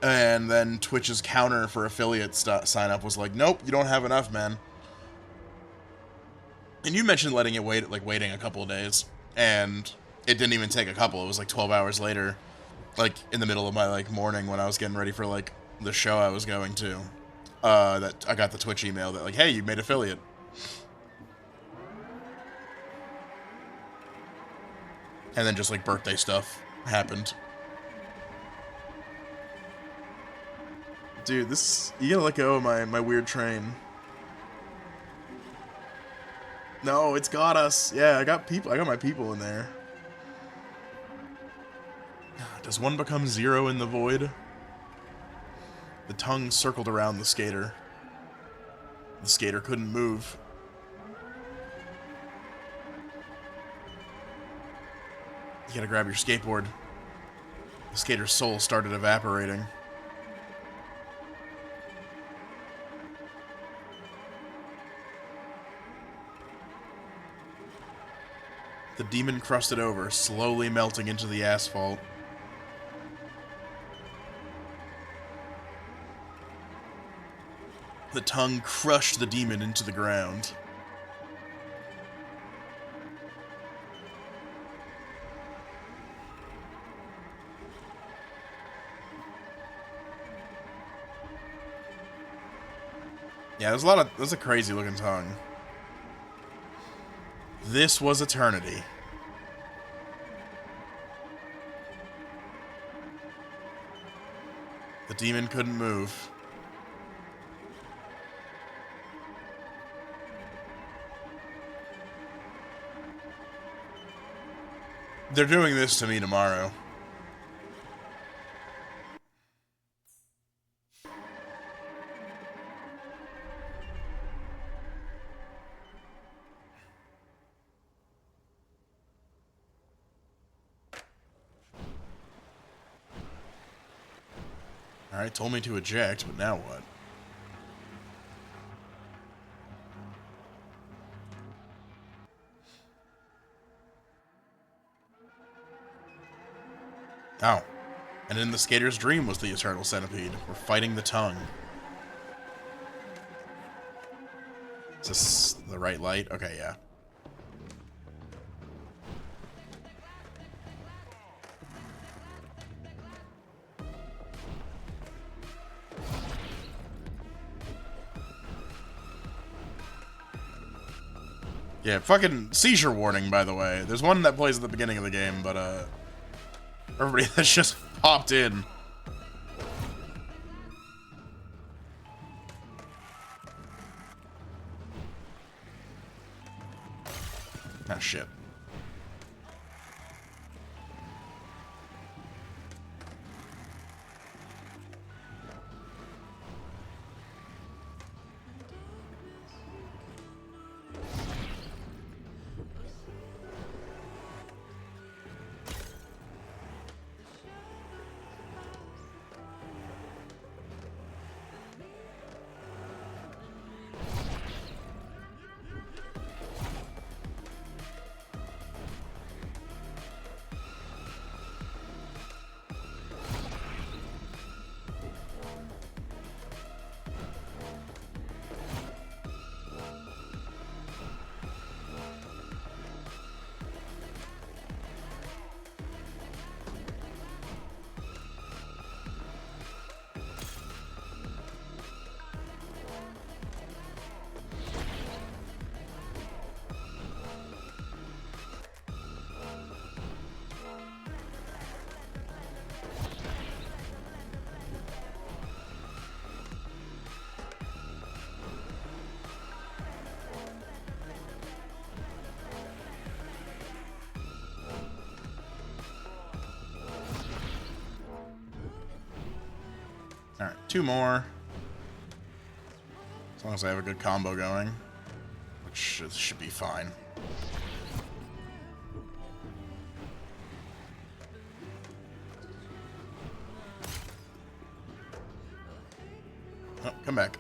and then Twitch's counter for affiliate sign up was like, nope, you don't have enough, man. And you mentioned letting it wait, like waiting a couple of days, and it didn't even take a couple. It was like 12 hours later, like in the middle of my like morning when I was getting ready for like the show I was going to. That I got the Twitch email that like, hey, you made affiliate. And then just like birthday stuff happened. Dude, this, you gotta let go of my weird train. No, it's got us. Yeah, I got my people in there. Does one become 0 in the void? The tongue circled around the skater. The skater couldn't move. You gotta grab your skateboard. The skater's soul started evaporating. The demon crusted over, slowly melting into the asphalt. The tongue crushed the demon into the ground. Yeah, there's a crazy looking tongue. This was eternity. The demon couldn't move. They're doing this to me tomorrow. Alright, told me to eject, but now what? Oh. And in the skater's dream was the eternal centipede. We're fighting the tongue. Is this the right light? Okay, yeah. Yeah, fucking seizure warning, by the way. There's one that plays at the beginning of the game, but, everybody that's just popped in. Ah, shit. Alright, 2 more. As long as I have a good combo going. Which should be fine. Oh, come back.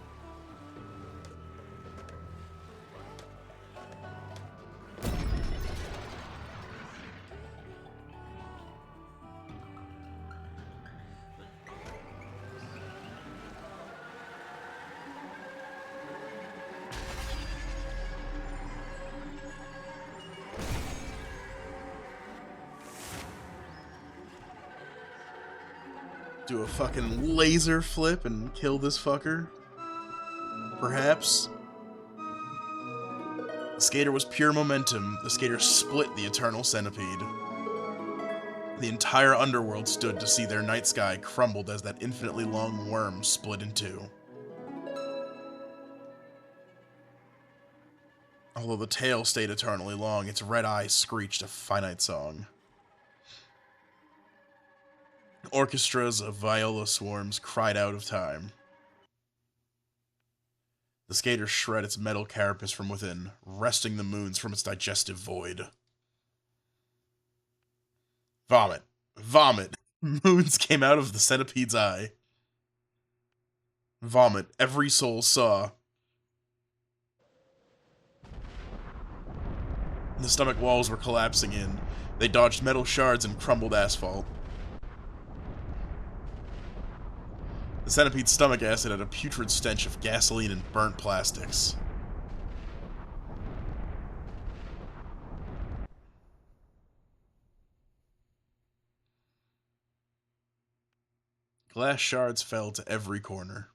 Do a fucking laser flip and kill this fucker? Perhaps? The skater was pure momentum. The skater split the eternal centipede. The entire underworld stood to see their night sky crumbled as that infinitely long worm split in two. Although the tail stayed eternally long, its red eyes screeched a finite song. Orchestras of viola swarms cried out of time. The skater shred its metal carapace from within, wresting the moons from its digestive void. Vomit. Vomit. Moons came out of the centipede's eye. Vomit. Every soul saw. The stomach walls were collapsing in. They dodged metal shards and crumbled asphalt. The centipede's stomach acid had a putrid stench of gasoline and burnt plastics. Glass shards fell to every corner.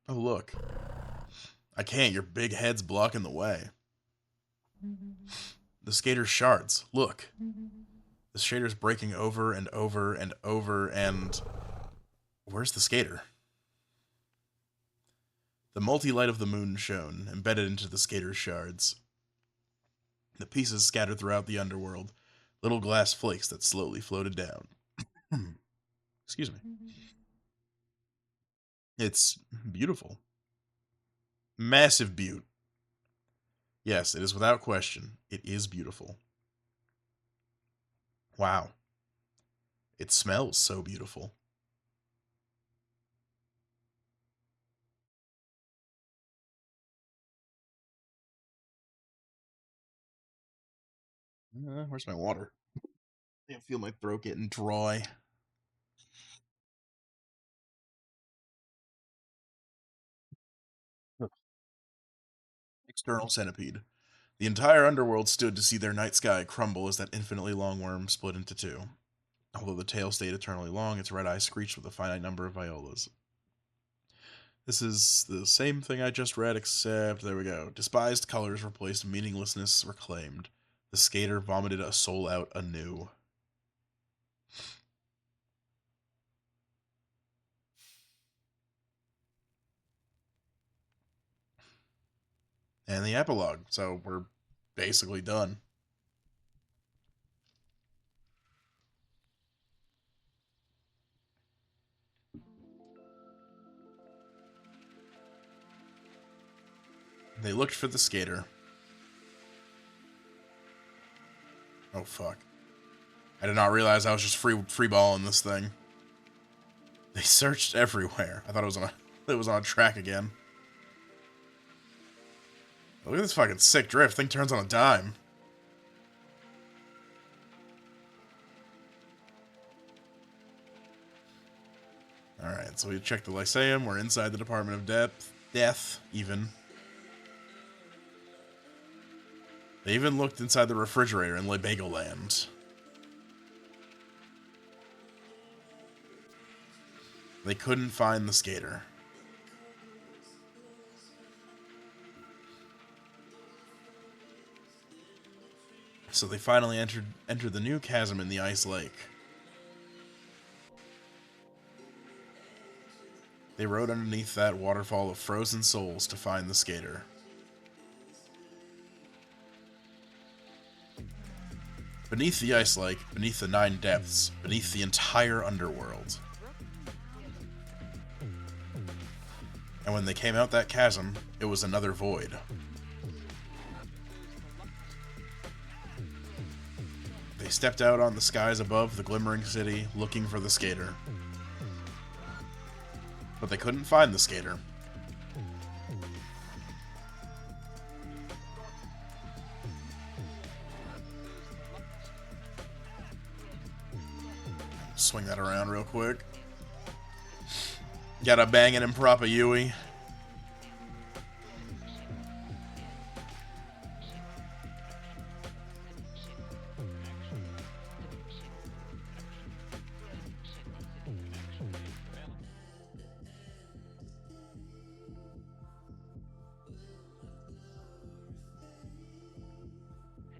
Oh, look. I can't, your big head's blocking the way. The skater's shards, look. The shader's breaking over and over and over and... Where's the skater? The multi-light of the moon shone, embedded into the skater's shards. The pieces scattered throughout the underworld, little glass flakes that slowly floated down. Excuse me. It's beautiful. Massive beaut. Yes, it is without question. It is beautiful. Wow. It smells so beautiful. Where's my water? I feel my throat getting dry. External centipede. The entire underworld stood to see their night sky crumble as that infinitely long worm split into two. Although the tail stayed eternally long, its red eyes screeched with a finite number of violas. This is the same thing I just read, except there we go. Despised colors replaced meaninglessness reclaimed. The skater vomited a soul out anew. And the epilogue. So we're basically done. They looked for the skater. Oh fuck. I did not realize I was just free balling this thing. They searched everywhere. I thought it was on a track again. Look at this fucking sick drift. Thing turns on a dime. Alright, so we checked the Lyceum. We're inside the Department of Death, even. They even looked inside the refrigerator in Bagel Land. They couldn't find the skater. So they finally entered the new chasm in the ice lake. They rode underneath that waterfall of frozen souls to find the skater. Beneath the ice lake, beneath the 9 depths, beneath the entire underworld. And when they came out that chasm, it was another void. They stepped out on the skies above the glimmering city, looking for the skater. But they couldn't find the skater. Swing that around real quick. Got a banging improper Yui.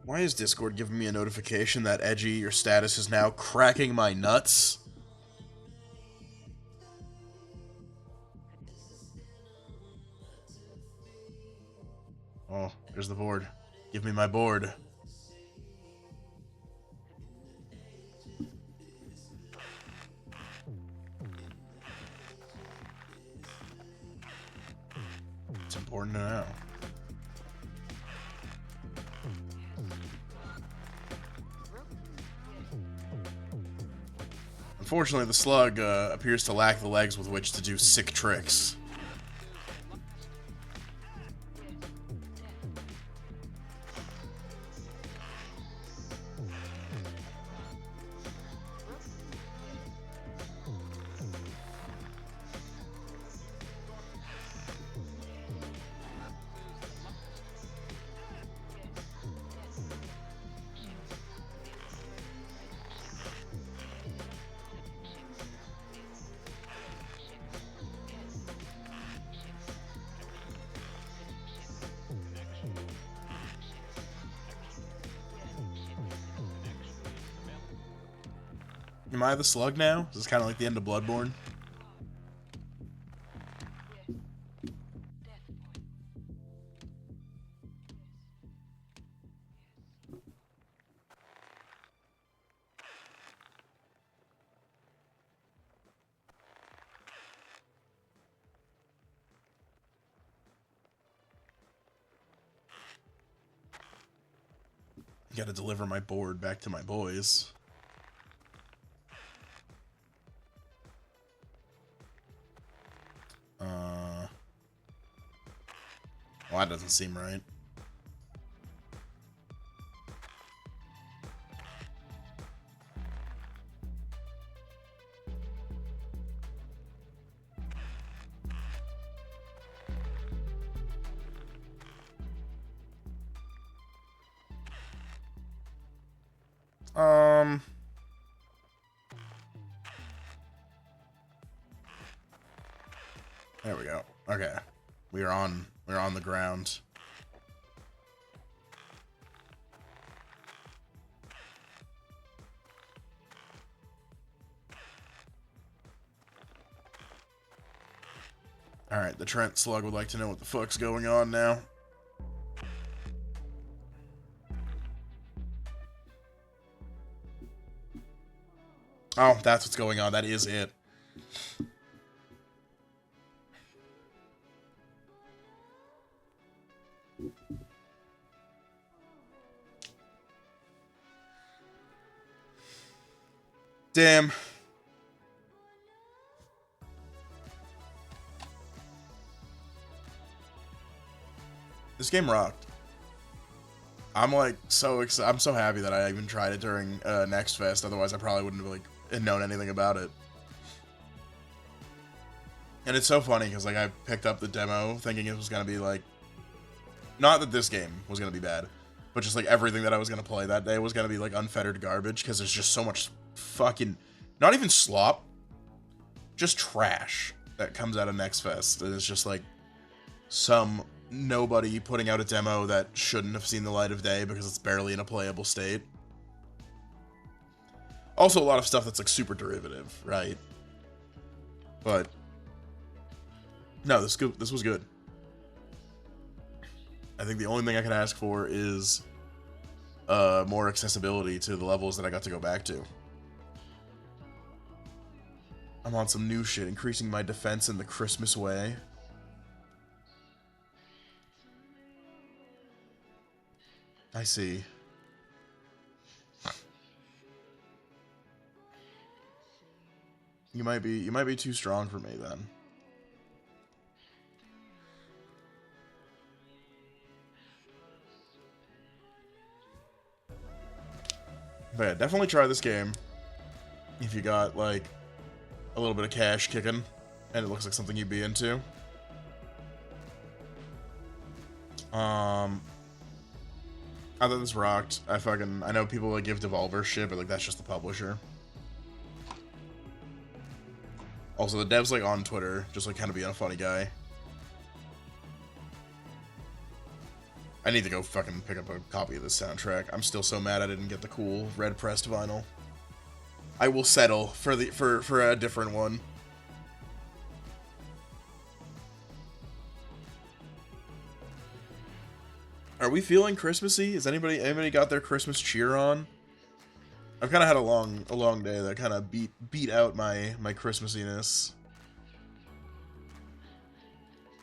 Why is Discord giving me a notification that Edgy, your status is now cracking my nuts? Oh, there's the board. Give me my board. It's important to know. Unfortunately, the slug appears to lack the legs with which to do sick tricks. Am I the slug now? Is this kind of like the end of Bloodborne? Gotta deliver my board back to my boys. Well, that doesn't seem right. There we go. Okay. We're on the ground. Alright, the Trent Slug would like to know what the fuck's going on now. Oh, that's what's going on. That is it. Damn. This game rocked. I'm like so excited. I'm so happy that I even tried it during Next Fest. Otherwise, I probably wouldn't have like known anything about it. And it's so funny because like I picked up the demo thinking it was gonna be like, not that this game was gonna be bad, but just like everything that I was gonna play that day was gonna be like unfettered garbage because there's just so much fucking, not even slop, just trash that comes out of Next Fest. And it's just like some nobody putting out a demo that shouldn't have seen the light of day because it's barely in a playable state. Also a lot of stuff that's like super derivative, right? But no, this was good. I think the only thing I can ask for is more accessibility to the levels that I got to go back to. I'm on some new shit, increasing my defense in the Christmas way. I see. You might be too strong for me then. But yeah, definitely try this game if you got like a little bit of cash kicking and it looks like something you'd be into. I thought this rocked. I know people like give Devolver shit, but like that's just the publisher. Also, the dev's like on Twitter, just like kind of being a funny guy. I need to go fucking pick up a copy of this soundtrack. I'm still so mad I didn't get the cool red pressed vinyl. I will settle for a different one. Are we feeling Christmassy? Is anybody got their Christmas cheer on? I've kind of had a long day that kind of beat out my Christmassiness.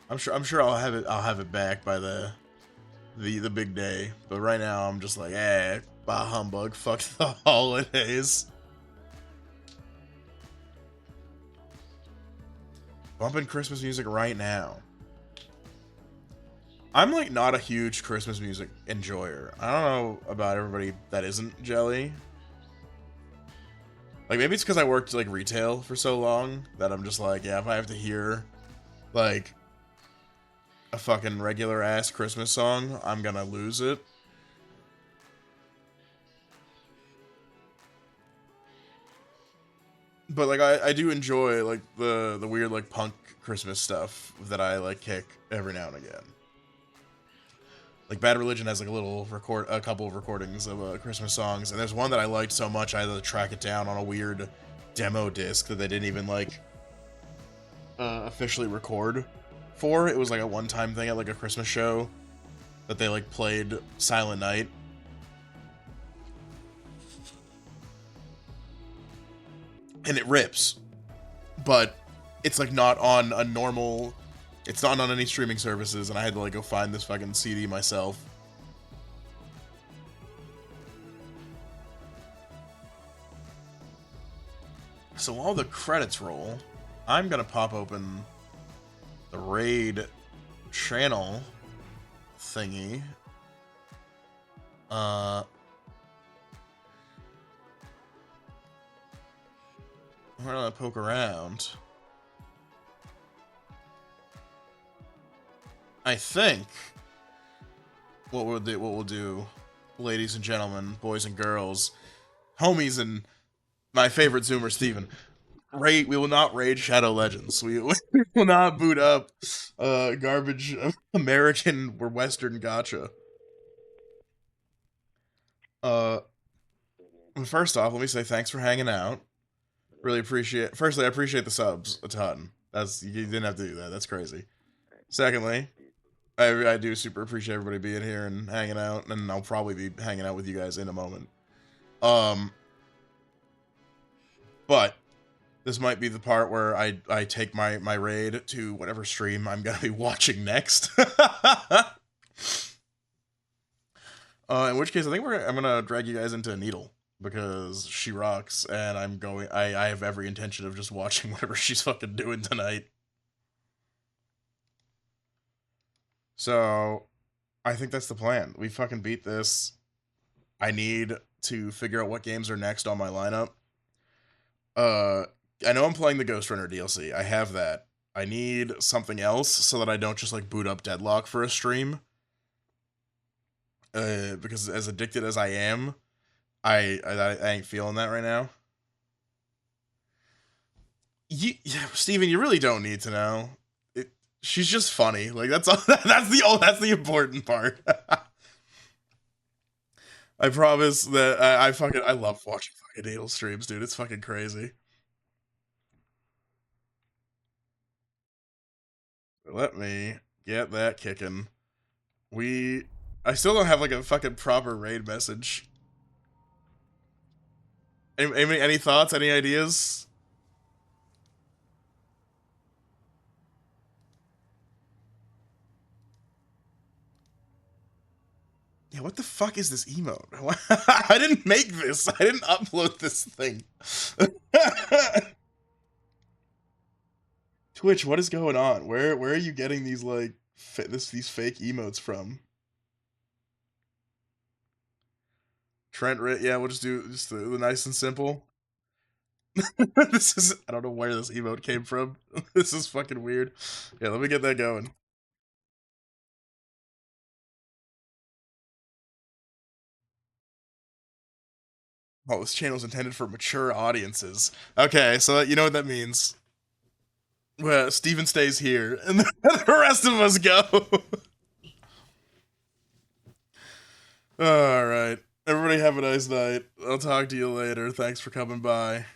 I'm sure I'll have it back by the big day, but right now I'm just like, bah humbug, fuck the holidays. Bumping Christmas music right now. I'm like not a huge Christmas music enjoyer. I don't know about everybody that isn't Jelly. Like maybe it's because I worked like retail for so long that I'm just like, yeah, if I have to hear like a fucking regular ass Christmas song, I'm gonna lose it. But like I do enjoy like the weird like punk Christmas stuff that I like kick every now and again. Like Bad Religion has like a couple of recordings of Christmas songs, and there's one that I liked so much I had to track it down on a weird demo disc that they didn't even like officially record for. It was like a one-time thing at like a Christmas show that they like played Silent Night. And it rips. But it's like not on a normal, it's not on any streaming services, and I had to like go find this fucking CD myself. So while the credits roll, I'm gonna pop open the Raid channel thingy. Uh, we're gonna poke around. I think what we'll do, ladies and gentlemen, boys and girls, homies, and my favorite Zoomer, Steven. We will not raid Shadow Legends. We will not boot up garbage American or Western gacha. First off, let me say thanks for hanging out. Really appreciate. Firstly, I appreciate the subs a ton. That's you didn't have to do that. That's crazy. Secondly, I do super appreciate everybody being here and hanging out, and I'll probably be hanging out with you guys in a moment. But this might be the part where I take my raid to whatever stream I'm gonna be watching next. In which case, I think I'm gonna drag you guys into Needle because she rocks, and I have every intention of just watching whatever she's fucking doing tonight. So, I think that's the plan. We fucking beat this. I need to figure out what games are next on my lineup. I know I'm playing the Ghost Runner DLC. I have that. I need something else so that I don't just like boot up Deadlock for a stream. Because as addicted as I am, I ain't feeling that right now. Steven, you really don't need to know. She's just funny. Like that's all. That's the important part. I promise that I love watching fucking Needle streams, dude. It's fucking crazy. Let me get that kicking. I still don't have like a fucking proper raid message. Any thoughts? Any ideas? Yeah, what the fuck is this emote? I didn't make this. I didn't upload this thing. Twitch, what is going on? Where are you getting these like these fake emotes from? Trent, yeah, we'll just do just the nice and simple. This is I don't know where this emote came from. This is fucking weird. Yeah, let me get that going. Oh, this channel is intended for mature audiences. Okay, so you know what that means. Well, Steven stays here, and the rest of us go. All right. Everybody have a nice night. I'll talk to you later. Thanks for coming by.